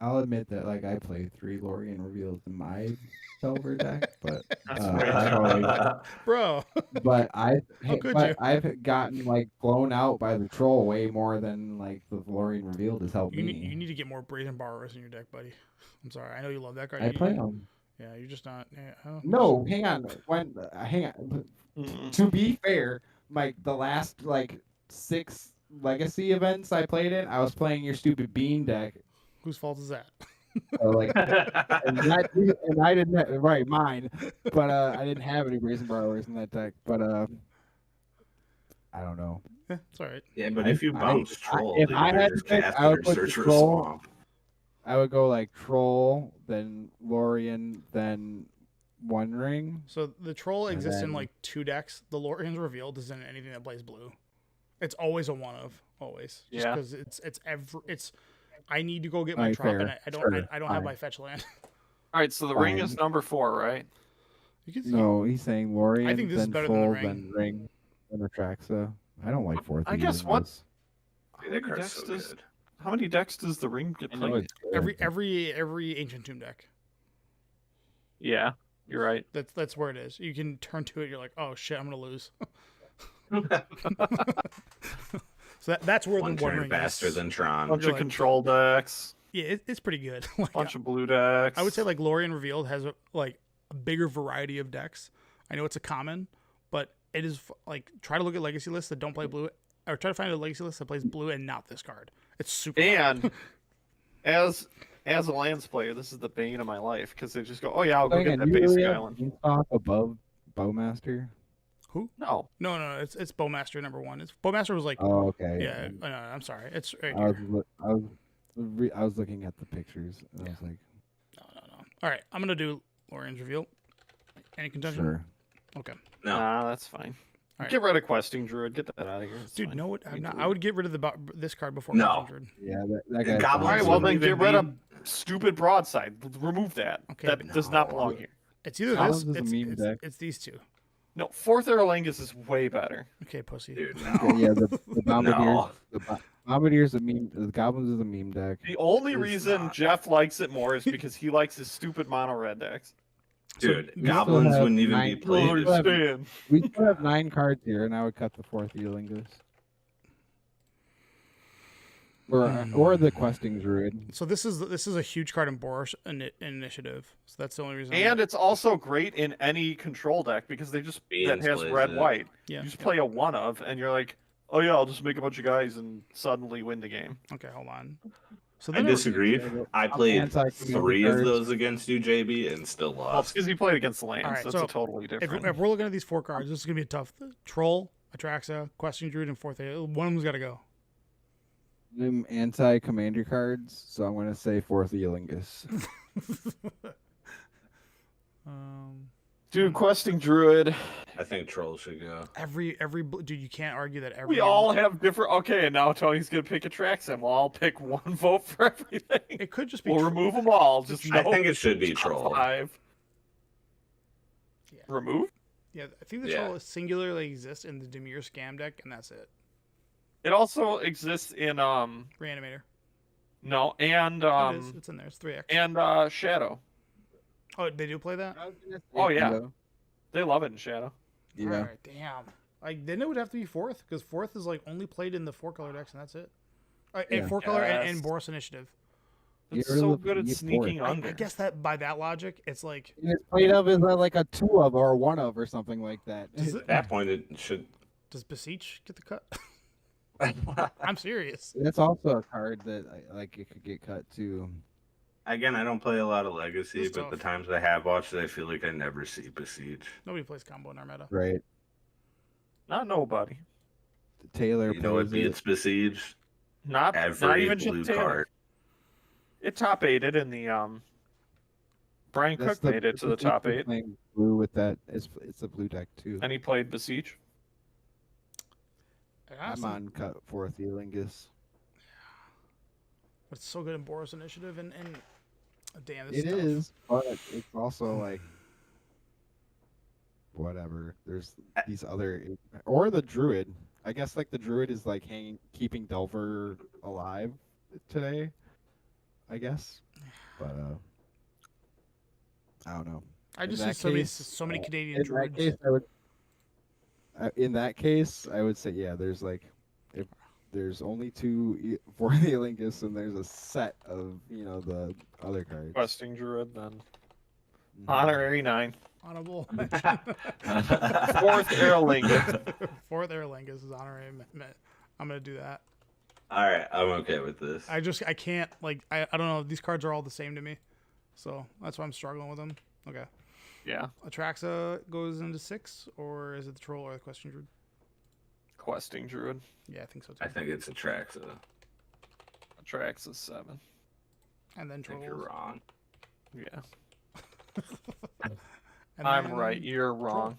[SPEAKER 2] I'll admit that like I play 3 Lorien reveals in my silver deck, but
[SPEAKER 1] That's
[SPEAKER 2] Uh,
[SPEAKER 1] great.
[SPEAKER 2] I don't like-
[SPEAKER 3] Bro,
[SPEAKER 2] but
[SPEAKER 3] could you?
[SPEAKER 2] I've gotten like blown out by the Troll way more than like the Lorien revealed has helped
[SPEAKER 3] you
[SPEAKER 2] me.
[SPEAKER 3] need to get more Brazen Borrowers in your deck, buddy. I'm sorry. I know you love that card.
[SPEAKER 2] I
[SPEAKER 3] You-
[SPEAKER 2] play them.
[SPEAKER 3] Yeah, you're just not. Yeah, oh,
[SPEAKER 2] No, hang on. Hang on.
[SPEAKER 1] Mm.
[SPEAKER 2] To be fair, the last like 6 legacy events I played in, I was playing your stupid bean deck.
[SPEAKER 3] whose fault is that?
[SPEAKER 2] So, like, and I didn't have, right mine, but I didn't have any brazen borrowers in that deck. But I don't know.
[SPEAKER 3] Yeah, it's all right.
[SPEAKER 4] Yeah, but if you bounce troll,
[SPEAKER 2] if
[SPEAKER 4] then
[SPEAKER 2] I
[SPEAKER 4] you're
[SPEAKER 2] had
[SPEAKER 4] just
[SPEAKER 2] to pick,
[SPEAKER 4] cast
[SPEAKER 2] I would
[SPEAKER 4] or
[SPEAKER 2] put
[SPEAKER 4] search for a
[SPEAKER 2] Troll.
[SPEAKER 4] swamp.
[SPEAKER 2] I would go like Troll, then Lorien, then One Ring.
[SPEAKER 3] So the troll
[SPEAKER 2] And
[SPEAKER 3] exists in
[SPEAKER 2] then-
[SPEAKER 3] like 2 decks. The Lorian's Revealed isn't anything that plays blue. It's always a one of, always. Just
[SPEAKER 1] Yeah.
[SPEAKER 3] because it's. I need to go get my
[SPEAKER 2] Alright,
[SPEAKER 3] drop, and
[SPEAKER 2] fair.
[SPEAKER 3] I don't.
[SPEAKER 2] Sure,
[SPEAKER 3] I don't have
[SPEAKER 2] fine.
[SPEAKER 3] my fetch land.
[SPEAKER 1] All right, so the ring is
[SPEAKER 2] Fine.
[SPEAKER 1] number 4, right?
[SPEAKER 3] You can see.
[SPEAKER 2] No, he's saying Lorien,
[SPEAKER 3] think this is
[SPEAKER 2] then
[SPEAKER 3] better than the
[SPEAKER 2] Troll,
[SPEAKER 3] Ring.
[SPEAKER 2] then Ring, then Atraxa. I don't like fourth.
[SPEAKER 1] I guess what-
[SPEAKER 2] Eagles.
[SPEAKER 4] Dude, that card's
[SPEAKER 1] decks
[SPEAKER 4] so
[SPEAKER 1] does-
[SPEAKER 4] good.
[SPEAKER 1] How many decks does the ring get
[SPEAKER 2] I know
[SPEAKER 1] played?
[SPEAKER 2] it's good.
[SPEAKER 3] Every Ancient Tomb deck.
[SPEAKER 1] Yeah, you're right.
[SPEAKER 3] That's where it is. You can turn to it. You're like, oh shit, I'm gonna lose. So that's where
[SPEAKER 4] One
[SPEAKER 3] the One
[SPEAKER 4] turn
[SPEAKER 3] Ring
[SPEAKER 4] faster
[SPEAKER 3] is.
[SPEAKER 4] than Tron.
[SPEAKER 1] Bunch
[SPEAKER 3] You're
[SPEAKER 1] of
[SPEAKER 3] like-
[SPEAKER 1] control decks,
[SPEAKER 3] Yeah, it's pretty good. Like,
[SPEAKER 1] bunch of blue decks.
[SPEAKER 3] I would say like Lorien Revealed has a bigger variety of decks. I know it's a common, but it is like try to look at legacy lists that don't play blue, or try to find a legacy list that plays blue and not this card. It's super hard.
[SPEAKER 1] And as a lands player, this is the bane of my life because they just go, "Oh yeah, I'll go
[SPEAKER 2] Hang
[SPEAKER 1] get
[SPEAKER 2] on,
[SPEAKER 1] that
[SPEAKER 2] you
[SPEAKER 1] basic
[SPEAKER 2] really have
[SPEAKER 1] island."
[SPEAKER 2] Beanstalk above Bowmaster?
[SPEAKER 1] No,
[SPEAKER 3] No, it's Bowmaster number 1. It's Bowmaster was like
[SPEAKER 2] Oh, okay.
[SPEAKER 3] yeah. No, I'm sorry. It's right
[SPEAKER 2] I was,
[SPEAKER 3] here.
[SPEAKER 2] I was looking at the pictures, and I was like,
[SPEAKER 3] No. All right, I'm gonna do Lorien's Reveal. Any contention?
[SPEAKER 2] sure.
[SPEAKER 3] Okay.
[SPEAKER 4] No.
[SPEAKER 1] nah, that's fine.
[SPEAKER 3] Alright.
[SPEAKER 1] Get rid of questing druid. Get that out of here. It's
[SPEAKER 3] Dude,
[SPEAKER 1] fine.
[SPEAKER 3] no, what?
[SPEAKER 1] You
[SPEAKER 3] I would get rid of this card before
[SPEAKER 4] No.
[SPEAKER 3] Conjured.
[SPEAKER 2] Yeah, that guy's
[SPEAKER 4] Goblins
[SPEAKER 1] All right,
[SPEAKER 2] fine.
[SPEAKER 1] well
[SPEAKER 4] wouldn't
[SPEAKER 1] then
[SPEAKER 4] even
[SPEAKER 1] get rid
[SPEAKER 4] be-
[SPEAKER 1] of stupid broadside. Remove that.
[SPEAKER 3] Okay,
[SPEAKER 1] that
[SPEAKER 3] but
[SPEAKER 1] does not
[SPEAKER 4] no.
[SPEAKER 1] belong here.
[SPEAKER 3] It's either
[SPEAKER 2] Collins
[SPEAKER 3] this.
[SPEAKER 2] is a meme deck.
[SPEAKER 3] It's these two.
[SPEAKER 1] No, fourth Aerolingus is way better.
[SPEAKER 3] Okay, pussy.
[SPEAKER 4] Dude,
[SPEAKER 2] Okay,
[SPEAKER 4] no.
[SPEAKER 2] yeah, the Bombardiers.
[SPEAKER 4] No.
[SPEAKER 2] The Bombardiers a meme. The Goblins is a meme deck.
[SPEAKER 1] The only
[SPEAKER 4] It's
[SPEAKER 1] reason
[SPEAKER 4] not.
[SPEAKER 1] Jeff likes it more is because he likes his stupid mono red decks.
[SPEAKER 4] Dude,
[SPEAKER 2] we still
[SPEAKER 4] goblins
[SPEAKER 2] have
[SPEAKER 4] wouldn't even
[SPEAKER 2] nine-
[SPEAKER 4] be
[SPEAKER 1] I don't
[SPEAKER 4] played.
[SPEAKER 2] Well,
[SPEAKER 4] if-
[SPEAKER 1] understand.
[SPEAKER 2] We still have 9 cards here, and I would cut the fourth Eolingus. Or the questing druid.
[SPEAKER 3] So this is a huge card in Boros initiative. So that's the only reason. I'm
[SPEAKER 1] And
[SPEAKER 3] not-
[SPEAKER 1] it's also great in any control deck because they just
[SPEAKER 4] Beans
[SPEAKER 1] that has
[SPEAKER 4] plays
[SPEAKER 1] red
[SPEAKER 4] it.
[SPEAKER 1] white.
[SPEAKER 3] yeah.
[SPEAKER 1] You just play a one of, and you're like, oh yeah, I'll just make a bunch of guys and suddenly win the game.
[SPEAKER 3] Okay, hold on. So
[SPEAKER 4] I
[SPEAKER 3] then
[SPEAKER 4] disagree. I played
[SPEAKER 2] anti-commander
[SPEAKER 4] 3 of
[SPEAKER 2] cards.
[SPEAKER 4] those against you, JB, and still
[SPEAKER 1] Well, it's
[SPEAKER 4] lost.
[SPEAKER 1] because you played against lands.
[SPEAKER 3] Alright,
[SPEAKER 1] That's
[SPEAKER 3] so
[SPEAKER 1] a totally
[SPEAKER 3] if,
[SPEAKER 1] different.
[SPEAKER 3] if we're looking at these 4 cards, this is gonna be a tough. Troll, Atraxa, Questing Druid, and fourth. One of them's got to go.
[SPEAKER 2] Them anti-commander cards, so I'm gonna say fourth Eolingus.
[SPEAKER 1] Dude, questing druid.
[SPEAKER 4] I think Troll should go.
[SPEAKER 3] Dude, you can't argue that every.
[SPEAKER 1] We all have different. Okay, and now Tony's gonna pick a Traxxam. Well, I'll pick one vote for everything.
[SPEAKER 3] It could just be.
[SPEAKER 1] We'll remove them all. Just
[SPEAKER 4] I
[SPEAKER 1] no
[SPEAKER 4] think it should be
[SPEAKER 1] top
[SPEAKER 4] Troll.
[SPEAKER 1] 5.
[SPEAKER 3] Yeah.
[SPEAKER 1] Remove?
[SPEAKER 3] Yeah, I think the
[SPEAKER 4] Yeah.
[SPEAKER 3] troll singularly exists in the Demir Scam deck, and that's it.
[SPEAKER 1] It also exists in
[SPEAKER 3] Reanimator.
[SPEAKER 1] no and
[SPEAKER 3] it is. It's in there. It's 3x.
[SPEAKER 1] and Shadow.
[SPEAKER 3] Oh, they do play that.
[SPEAKER 1] Oh, yeah. They love it in Shadow.
[SPEAKER 2] Yeah.
[SPEAKER 3] Alright, damn. Like then it would have to be fourth because fourth is like only played in the 4-color decks, and that's it. And
[SPEAKER 2] Yeah.
[SPEAKER 3] 4-color and
[SPEAKER 1] Yes.
[SPEAKER 3] Boros Initiative.
[SPEAKER 1] It's
[SPEAKER 2] Get rid
[SPEAKER 1] so
[SPEAKER 2] of the-
[SPEAKER 1] good at
[SPEAKER 2] get
[SPEAKER 1] sneaking
[SPEAKER 2] forward.
[SPEAKER 1] under.
[SPEAKER 3] I guess that by that logic, it's like
[SPEAKER 2] It's played of as like a 2 of or 1 of or something like that.
[SPEAKER 3] Does
[SPEAKER 4] At that point, it should.
[SPEAKER 3] does Beseech get the cut? I'm serious.
[SPEAKER 2] That's also a card that like it could get cut too.
[SPEAKER 4] Again, I don't play a lot of Legacy,
[SPEAKER 3] It's
[SPEAKER 4] but the
[SPEAKER 3] tough.
[SPEAKER 4] times I have watched it, I feel like I never see Besiege.
[SPEAKER 3] Nobody plays combo in our meta.
[SPEAKER 2] Right.
[SPEAKER 1] Not nobody.
[SPEAKER 2] Taylor
[SPEAKER 4] You know what
[SPEAKER 2] plays it.
[SPEAKER 4] beats Besiege?
[SPEAKER 1] Not
[SPEAKER 4] Every
[SPEAKER 1] even
[SPEAKER 4] blue
[SPEAKER 1] just Taylor.
[SPEAKER 4] card.
[SPEAKER 1] It top 8'd in the Brian
[SPEAKER 2] That's
[SPEAKER 1] Cook made it to the top 8,
[SPEAKER 2] Playing blue with that. It's a blue deck too.
[SPEAKER 1] and he played Besiege.
[SPEAKER 2] I'm on cut fourth Eolingus.
[SPEAKER 3] It's so good in Boros Initiative, and damn, this
[SPEAKER 2] It
[SPEAKER 3] is tough.
[SPEAKER 2] is, but it's also like whatever. There's these other or the druid. I guess like the druid is like keeping Delver alive today. I guess, but I don't know.
[SPEAKER 3] I
[SPEAKER 2] in
[SPEAKER 3] just
[SPEAKER 2] that
[SPEAKER 3] see
[SPEAKER 2] case,
[SPEAKER 3] so many Canadian
[SPEAKER 2] In
[SPEAKER 3] druids.
[SPEAKER 2] that case, I would. In that case, I would say yeah. There's like, if there's only 2 for the Eolingus, and there's a set of the other cards.
[SPEAKER 1] Questing Druid, then. Honorary 9.
[SPEAKER 3] Honorable.
[SPEAKER 1] Fourth Aerolingus.
[SPEAKER 3] Fourth Aerolingus is honorary. I'm gonna do that.
[SPEAKER 4] All right, I'm okay with this.
[SPEAKER 3] I can't like I don't know. These cards are all the same to me, so that's why I'm struggling with them. Okay.
[SPEAKER 1] Yeah.
[SPEAKER 3] Atraxa goes into 6, or is it the Troll or the Question Druid?
[SPEAKER 1] Questing Druid.
[SPEAKER 3] Yeah, I think so too.
[SPEAKER 4] I think it's Atraxa.
[SPEAKER 1] Atraxa 7.
[SPEAKER 3] And then
[SPEAKER 4] I think
[SPEAKER 3] Trolls.
[SPEAKER 4] you're wrong.
[SPEAKER 1] Yeah.
[SPEAKER 3] And
[SPEAKER 1] I'm
[SPEAKER 3] then-
[SPEAKER 1] right. You're wrong.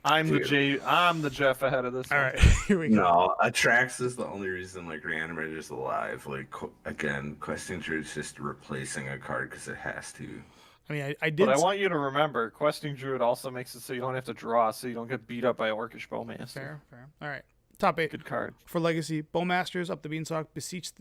[SPEAKER 1] I'm the Jeff ahead of this.
[SPEAKER 3] All
[SPEAKER 1] one.
[SPEAKER 3] right, here we go.
[SPEAKER 4] No, Atraxa is the only reason like Reanimator's alive. Like again, Questing Druid's just replacing a card because it has to.
[SPEAKER 3] I mean, I did.
[SPEAKER 1] But I want you to remember, Questing Druid also makes it so you don't have to draw, so you don't get beat up by Orcish Bowmaster.
[SPEAKER 3] Fair. All right. Top 8
[SPEAKER 1] Good card.
[SPEAKER 3] for Legacy. Bowmasters up the Beanstalk. Beseech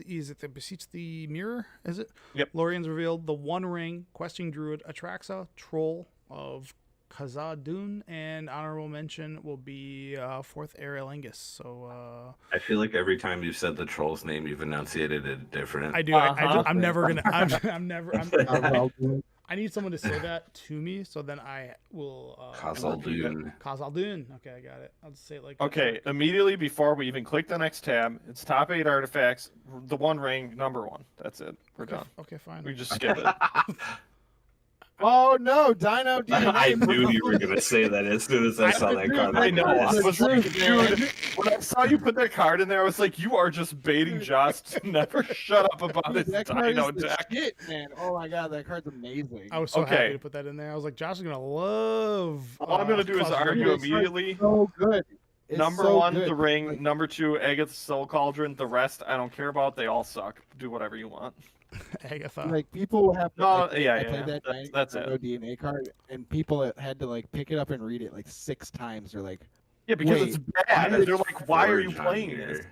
[SPEAKER 3] the Mirror? Is it?
[SPEAKER 1] Yep.
[SPEAKER 3] Lorian's revealed the One Ring. Questing Druid. Atraxa. Troll of Khazad-dûn, and honorable mention will be fourth Aerolingus. So
[SPEAKER 4] I feel like every time you've said the troll's name, you've enunciated it different.
[SPEAKER 3] I do.
[SPEAKER 1] Uh-huh.
[SPEAKER 3] I'm never gonna. I'm never.
[SPEAKER 2] Well,
[SPEAKER 3] I need someone to say that to me, so then I will.
[SPEAKER 4] Khazad-dûn.
[SPEAKER 3] Khazad-dûn. Okay, I got it. I'll just say it like.
[SPEAKER 1] Okay, immediately before we even click the next tab, it's top 8 artifacts, the One Ring, number 1. That's it. We're
[SPEAKER 3] Okay,
[SPEAKER 1] done.
[SPEAKER 3] okay, fine.
[SPEAKER 1] We just skip it.
[SPEAKER 2] oh no, Dino DNA.
[SPEAKER 4] I knew you were gonna say that as soon as I saw that card.
[SPEAKER 1] I know. I
[SPEAKER 2] It's
[SPEAKER 1] was
[SPEAKER 2] the
[SPEAKER 1] like,
[SPEAKER 2] truth, man.
[SPEAKER 1] dude, when I saw you put that card in there, I was like, you are just baiting Josh to never shut up about
[SPEAKER 2] Dude,
[SPEAKER 1] his
[SPEAKER 2] that card
[SPEAKER 1] Dino
[SPEAKER 2] is the
[SPEAKER 1] deck.
[SPEAKER 2] shit, man. Oh my god, that card's amazing.
[SPEAKER 3] I was so
[SPEAKER 1] Okay.
[SPEAKER 3] happy to put that in there. I was like, Josh is gonna love.
[SPEAKER 1] All I'm gonna do is
[SPEAKER 3] Khazad-dûn.
[SPEAKER 1] argue
[SPEAKER 2] It's
[SPEAKER 1] immediately.
[SPEAKER 2] so good. It's
[SPEAKER 1] Number
[SPEAKER 2] so
[SPEAKER 1] 1,
[SPEAKER 2] good.
[SPEAKER 1] the ring.
[SPEAKER 2] Like,
[SPEAKER 1] Number 2, Agatha's Soul Cauldron. The rest, I don't care about. They all suck. Do whatever you want.
[SPEAKER 3] Agatha.
[SPEAKER 2] like people have to,
[SPEAKER 1] No,
[SPEAKER 2] like,
[SPEAKER 1] yeah,
[SPEAKER 2] I
[SPEAKER 1] yeah,
[SPEAKER 2] played
[SPEAKER 1] yeah.
[SPEAKER 2] that
[SPEAKER 1] That's
[SPEAKER 2] Dino
[SPEAKER 1] it.
[SPEAKER 2] DNA card, and people had to like pick it up and read it like 6 times. They're like,
[SPEAKER 1] Yeah, because
[SPEAKER 2] Wait,
[SPEAKER 1] it's bad.
[SPEAKER 2] why
[SPEAKER 1] They're
[SPEAKER 2] is
[SPEAKER 1] like, why are you
[SPEAKER 4] Forge on
[SPEAKER 1] playing
[SPEAKER 4] here?
[SPEAKER 1] this?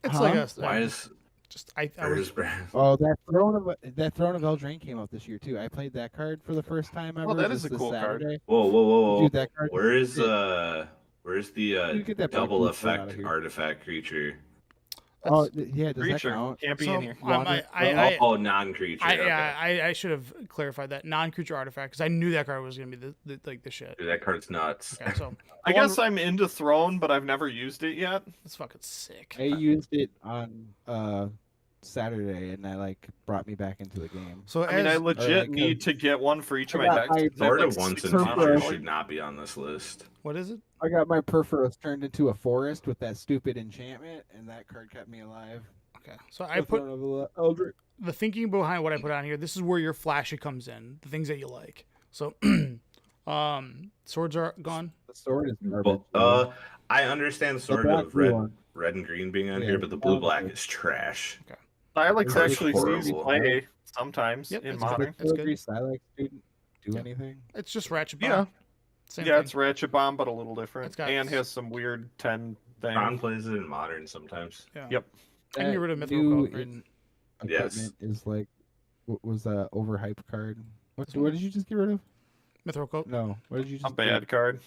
[SPEAKER 3] It's
[SPEAKER 2] Huh?
[SPEAKER 3] like a.
[SPEAKER 4] Why is
[SPEAKER 3] Just I was.
[SPEAKER 2] oh, that Throne of Eldraine came out this year too. I played that card for the first time ever.
[SPEAKER 1] Well, that is
[SPEAKER 2] just
[SPEAKER 1] a
[SPEAKER 2] this
[SPEAKER 1] cool card.
[SPEAKER 2] Saturday.
[SPEAKER 4] Whoa.
[SPEAKER 2] Dude, that card.
[SPEAKER 4] Where's
[SPEAKER 2] shit.
[SPEAKER 4] where's the
[SPEAKER 2] You get that
[SPEAKER 4] double
[SPEAKER 2] black blue out
[SPEAKER 4] effect
[SPEAKER 2] of here.
[SPEAKER 4] artifact creature?
[SPEAKER 2] Oh, yeah. Does that
[SPEAKER 1] Creature
[SPEAKER 2] count?
[SPEAKER 1] can't be
[SPEAKER 3] So,
[SPEAKER 1] in here.
[SPEAKER 4] Oh, non-creature. okay.
[SPEAKER 3] I should have clarified that non-creature artifact because I knew that card was gonna be the shit.
[SPEAKER 4] Dude, that card's nuts.
[SPEAKER 3] Okay, so
[SPEAKER 1] I
[SPEAKER 3] the one-
[SPEAKER 1] guess I'm into Throne, but I've never used it yet.
[SPEAKER 3] it's fucking sick.
[SPEAKER 2] I used it on Saturday, and that like brought me back into the game.
[SPEAKER 3] So
[SPEAKER 1] I mean, I
[SPEAKER 3] as
[SPEAKER 1] legit
[SPEAKER 2] like,
[SPEAKER 1] need to get one for each of
[SPEAKER 2] I
[SPEAKER 1] my
[SPEAKER 2] got
[SPEAKER 1] decks.
[SPEAKER 2] my-
[SPEAKER 1] Is that
[SPEAKER 4] Sword
[SPEAKER 1] like
[SPEAKER 4] of Once
[SPEAKER 1] 6
[SPEAKER 4] and
[SPEAKER 2] Purple.
[SPEAKER 4] Future
[SPEAKER 1] monsters?
[SPEAKER 4] should not be on this list.
[SPEAKER 3] what is it?
[SPEAKER 2] I got my Perforos turned into a forest with that stupid enchantment, and that card kept me alive.
[SPEAKER 3] Okay, so I put
[SPEAKER 2] Eldritch.
[SPEAKER 3] the thinking behind what I put on here. This is where your flashy comes in, the things that you like. So, swords are gone.
[SPEAKER 2] The sword is garbage.
[SPEAKER 4] Well, I understand
[SPEAKER 2] The
[SPEAKER 4] sort
[SPEAKER 2] black
[SPEAKER 4] of
[SPEAKER 2] blue
[SPEAKER 4] red,
[SPEAKER 2] one.
[SPEAKER 4] red and green being on
[SPEAKER 2] Yeah,
[SPEAKER 4] here, but the
[SPEAKER 2] the
[SPEAKER 4] blue
[SPEAKER 2] black
[SPEAKER 4] black is trash.
[SPEAKER 1] Silex
[SPEAKER 2] It's
[SPEAKER 1] actually sees
[SPEAKER 4] horrible.
[SPEAKER 1] play sometimes
[SPEAKER 3] Yep,
[SPEAKER 1] in
[SPEAKER 3] it's
[SPEAKER 1] modern.
[SPEAKER 3] That's good.
[SPEAKER 2] Filigree Silex didn't do
[SPEAKER 3] Yeah.
[SPEAKER 2] anything.
[SPEAKER 3] It's just ratchet bomb.
[SPEAKER 1] Yeah.
[SPEAKER 3] Same
[SPEAKER 1] Yeah,
[SPEAKER 3] thing.
[SPEAKER 1] it's Ratchet Bomb, but a little different,
[SPEAKER 3] It's got-
[SPEAKER 1] and has some weird 10 thing.
[SPEAKER 4] Ron plays it in modern sometimes.
[SPEAKER 3] Yeah.
[SPEAKER 1] Yep.
[SPEAKER 3] I can get rid of
[SPEAKER 2] That
[SPEAKER 3] Mithril
[SPEAKER 2] new
[SPEAKER 3] Code, right?
[SPEAKER 2] in
[SPEAKER 4] Yes.
[SPEAKER 2] equipment is like, what was that overhyped card? What,
[SPEAKER 3] This one?
[SPEAKER 2] what did you just get rid of?
[SPEAKER 3] Mithril Coat.
[SPEAKER 2] No, what did you just
[SPEAKER 1] A bad card.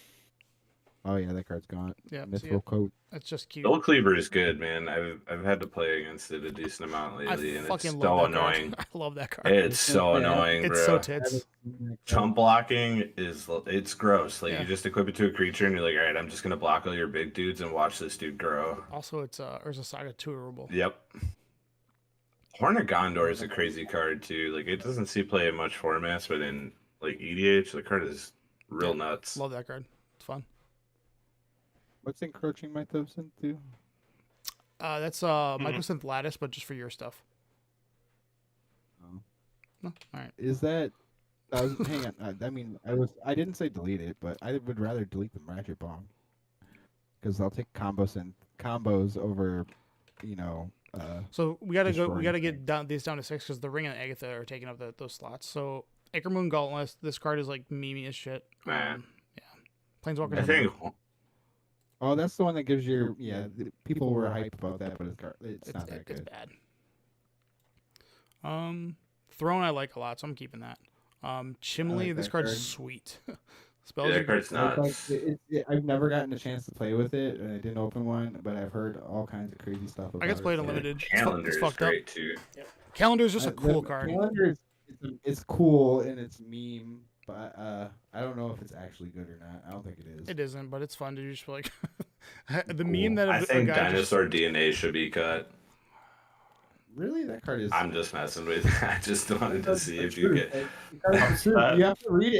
[SPEAKER 2] Oh yeah, that card's gone.
[SPEAKER 3] Yeah, so
[SPEAKER 2] Mithril
[SPEAKER 3] yeah,
[SPEAKER 2] coat.
[SPEAKER 3] it's just cute.
[SPEAKER 4] Soul Cleaver is good, man. I've had to play against it a decent amount
[SPEAKER 3] I
[SPEAKER 4] lately, and it's
[SPEAKER 3] fucking
[SPEAKER 4] so
[SPEAKER 3] love that
[SPEAKER 4] annoying.
[SPEAKER 3] card. I love that card.
[SPEAKER 4] It's so
[SPEAKER 2] Yeah.
[SPEAKER 4] annoying,
[SPEAKER 3] It's
[SPEAKER 4] bro.
[SPEAKER 3] so tits.
[SPEAKER 4] Chump blocking it's gross. Like
[SPEAKER 3] Yeah.
[SPEAKER 4] you just equip it to a creature, and you're like, all right, I'm just gonna block all your big dudes and watch this dude grow.
[SPEAKER 3] Also, it's Urza Saga tourable.
[SPEAKER 4] Yep. Horn of Gondor is a crazy card too. Like it doesn't see play in much formats, but in like EDH, the card is real
[SPEAKER 3] Yeah.
[SPEAKER 4] nuts.
[SPEAKER 3] Love that card. It's fun.
[SPEAKER 2] What's encroaching mythosynth do?
[SPEAKER 3] That's Mycosynth Lattice, but just for your stuff.
[SPEAKER 2] Oh.
[SPEAKER 3] No, all right.
[SPEAKER 2] Is that? Hang on. I mean, I didn't say delete it, but I would rather delete the Ratchet Bomb because I'll take combos over, you know.
[SPEAKER 3] So we gotta go. We
[SPEAKER 2] Destroying
[SPEAKER 3] gotta get down these down to 6 because the Ring and Agatha are taking up those slots. So Acre Moon Gauntlet. This card is like memey as shit.
[SPEAKER 4] Man.
[SPEAKER 3] Yeah. Planeswalker.
[SPEAKER 4] I think
[SPEAKER 2] Oh, that's the one that gives your people were hyped about that, but it's not that
[SPEAKER 3] It's
[SPEAKER 2] good.
[SPEAKER 3] bad. Throne I like a lot, so I'm keeping that. Chimley,
[SPEAKER 2] like
[SPEAKER 3] this
[SPEAKER 2] that
[SPEAKER 3] card's
[SPEAKER 2] card.
[SPEAKER 3] sweet. Spells
[SPEAKER 4] yeah,
[SPEAKER 3] are
[SPEAKER 4] that card's
[SPEAKER 2] Like,
[SPEAKER 4] nuts.
[SPEAKER 2] I've never gotten a chance to play with it, and I didn't open one, but I've heard all kinds of crazy stuff about
[SPEAKER 3] I
[SPEAKER 2] it.
[SPEAKER 3] get to play it
[SPEAKER 2] so-
[SPEAKER 3] unlimited.
[SPEAKER 4] Calendar
[SPEAKER 3] It's
[SPEAKER 4] is
[SPEAKER 3] fucked up.
[SPEAKER 4] great too.
[SPEAKER 3] Calendar is just a
[SPEAKER 2] The
[SPEAKER 3] cool card.
[SPEAKER 2] Calendar is it's cool and it's meme, but I don't know if it's actually good or not. I don't think it is.
[SPEAKER 3] It isn't, but it's fun to just like the
[SPEAKER 2] Cool.
[SPEAKER 3] meme that
[SPEAKER 4] I
[SPEAKER 3] a
[SPEAKER 4] think
[SPEAKER 3] guy
[SPEAKER 4] dinosaur DNA should be cut.
[SPEAKER 2] Really, that card is.
[SPEAKER 4] I'm just messing with you. I just wanted to see if you get.
[SPEAKER 2] It's true. You have to read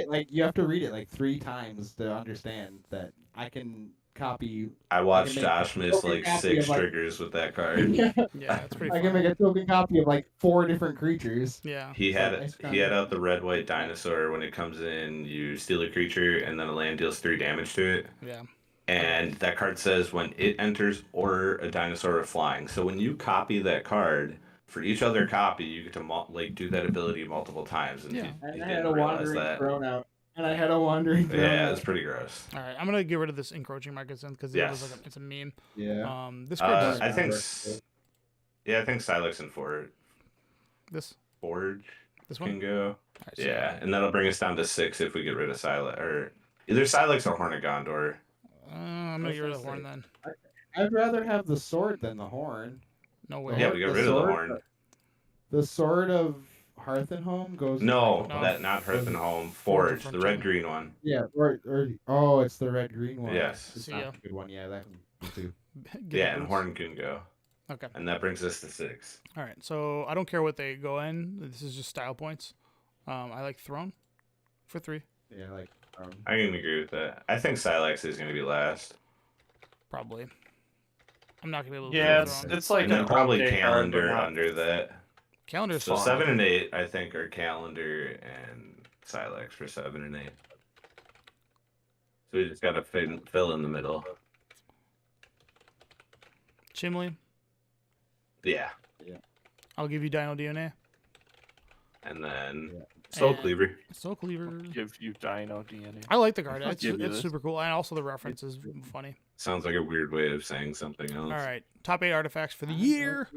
[SPEAKER 2] it like 3 times to understand that I can copy.
[SPEAKER 4] I watched
[SPEAKER 2] make
[SPEAKER 4] Josh
[SPEAKER 2] a
[SPEAKER 4] miss
[SPEAKER 2] token
[SPEAKER 4] like
[SPEAKER 2] copy
[SPEAKER 4] 6
[SPEAKER 2] of, like-
[SPEAKER 4] triggers with that card.
[SPEAKER 3] yeah, it's pretty
[SPEAKER 2] I
[SPEAKER 3] fun.
[SPEAKER 2] can make a token copy of like 4 different creatures.
[SPEAKER 3] Yeah.
[SPEAKER 4] He
[SPEAKER 2] So
[SPEAKER 4] had
[SPEAKER 2] it's
[SPEAKER 4] he had out the red white dinosaur. When it comes in, you steal a creature, and then a land deals 3 damage to it.
[SPEAKER 3] Yeah.
[SPEAKER 4] And that card says when it enters or a dinosaur or flying. So when you copy that card, for each other copy, you get to do that ability multiple times. And
[SPEAKER 3] Yeah.
[SPEAKER 4] he
[SPEAKER 2] And I had
[SPEAKER 4] didn't
[SPEAKER 2] a
[SPEAKER 4] realize
[SPEAKER 2] wandering
[SPEAKER 4] that.
[SPEAKER 2] throne out. And I had a wandering throne
[SPEAKER 4] Yeah,
[SPEAKER 2] out.
[SPEAKER 4] it's pretty gross.
[SPEAKER 3] All right, I'm gonna get rid of this encroaching markets because
[SPEAKER 4] Yes.
[SPEAKER 3] it's a meme.
[SPEAKER 2] Yeah.
[SPEAKER 3] This card does
[SPEAKER 4] I think,
[SPEAKER 2] Forge.
[SPEAKER 4] I think Silex and Forge
[SPEAKER 3] this
[SPEAKER 4] one
[SPEAKER 3] All
[SPEAKER 4] can go.
[SPEAKER 3] right, so
[SPEAKER 4] Yeah, and that'll bring us down to 6 if we get rid of Silex or either Silex or Horn of Gondor.
[SPEAKER 3] I'm gonna get rid of the horn then.
[SPEAKER 2] I'd rather have the sword than the horn.
[SPEAKER 3] No way.
[SPEAKER 4] Yeah, we get rid of the horn.
[SPEAKER 2] The sword of Hearth and Home goes.
[SPEAKER 4] No,
[SPEAKER 3] No.
[SPEAKER 4] that not Hearth and Home.
[SPEAKER 3] Forge
[SPEAKER 4] Forge,
[SPEAKER 3] the
[SPEAKER 4] the red
[SPEAKER 3] Frontier.
[SPEAKER 4] green one.
[SPEAKER 2] Yeah, or it's the red green one.
[SPEAKER 4] Yes.
[SPEAKER 2] It's
[SPEAKER 3] See
[SPEAKER 2] not
[SPEAKER 3] ya.
[SPEAKER 2] a good one. Yeah, that can go too.
[SPEAKER 3] Get
[SPEAKER 4] Yeah,
[SPEAKER 3] the
[SPEAKER 4] and
[SPEAKER 3] boots.
[SPEAKER 4] Horn can go.
[SPEAKER 3] Okay.
[SPEAKER 4] And that brings us to 6.
[SPEAKER 3] All right. So I don't care what they go in. This is just style points. I like throne for 3
[SPEAKER 2] Yeah, like
[SPEAKER 4] I can agree with that. I think Silex is going to be last.
[SPEAKER 3] probably. I'm not gonna be able to.
[SPEAKER 1] Yeah,
[SPEAKER 3] play
[SPEAKER 1] it's
[SPEAKER 3] throne.
[SPEAKER 1] it's like
[SPEAKER 4] And then
[SPEAKER 1] an
[SPEAKER 4] probably
[SPEAKER 1] okay card, but
[SPEAKER 4] Calendar
[SPEAKER 1] not-
[SPEAKER 4] under that.
[SPEAKER 3] Calendar's
[SPEAKER 4] So
[SPEAKER 3] fun.
[SPEAKER 4] 7 and 8, I think, are Calendar and Silex for 7 and 8. So we just got to fill in the middle.
[SPEAKER 3] Chimley.
[SPEAKER 4] Yeah.
[SPEAKER 3] I'll give you Dino DNA.
[SPEAKER 4] And then
[SPEAKER 2] Yeah.
[SPEAKER 4] Soul
[SPEAKER 3] And-
[SPEAKER 4] Cleaver.
[SPEAKER 3] Soul Cleaver.
[SPEAKER 1] Give you Dino DNA.
[SPEAKER 3] I like the card.
[SPEAKER 1] I'll
[SPEAKER 3] It's,
[SPEAKER 1] give you
[SPEAKER 3] it's
[SPEAKER 1] this.
[SPEAKER 3] super cool, and also the reference is funny.
[SPEAKER 4] Sounds like a weird way of saying something else.
[SPEAKER 3] All right, top 8 artifacts for the year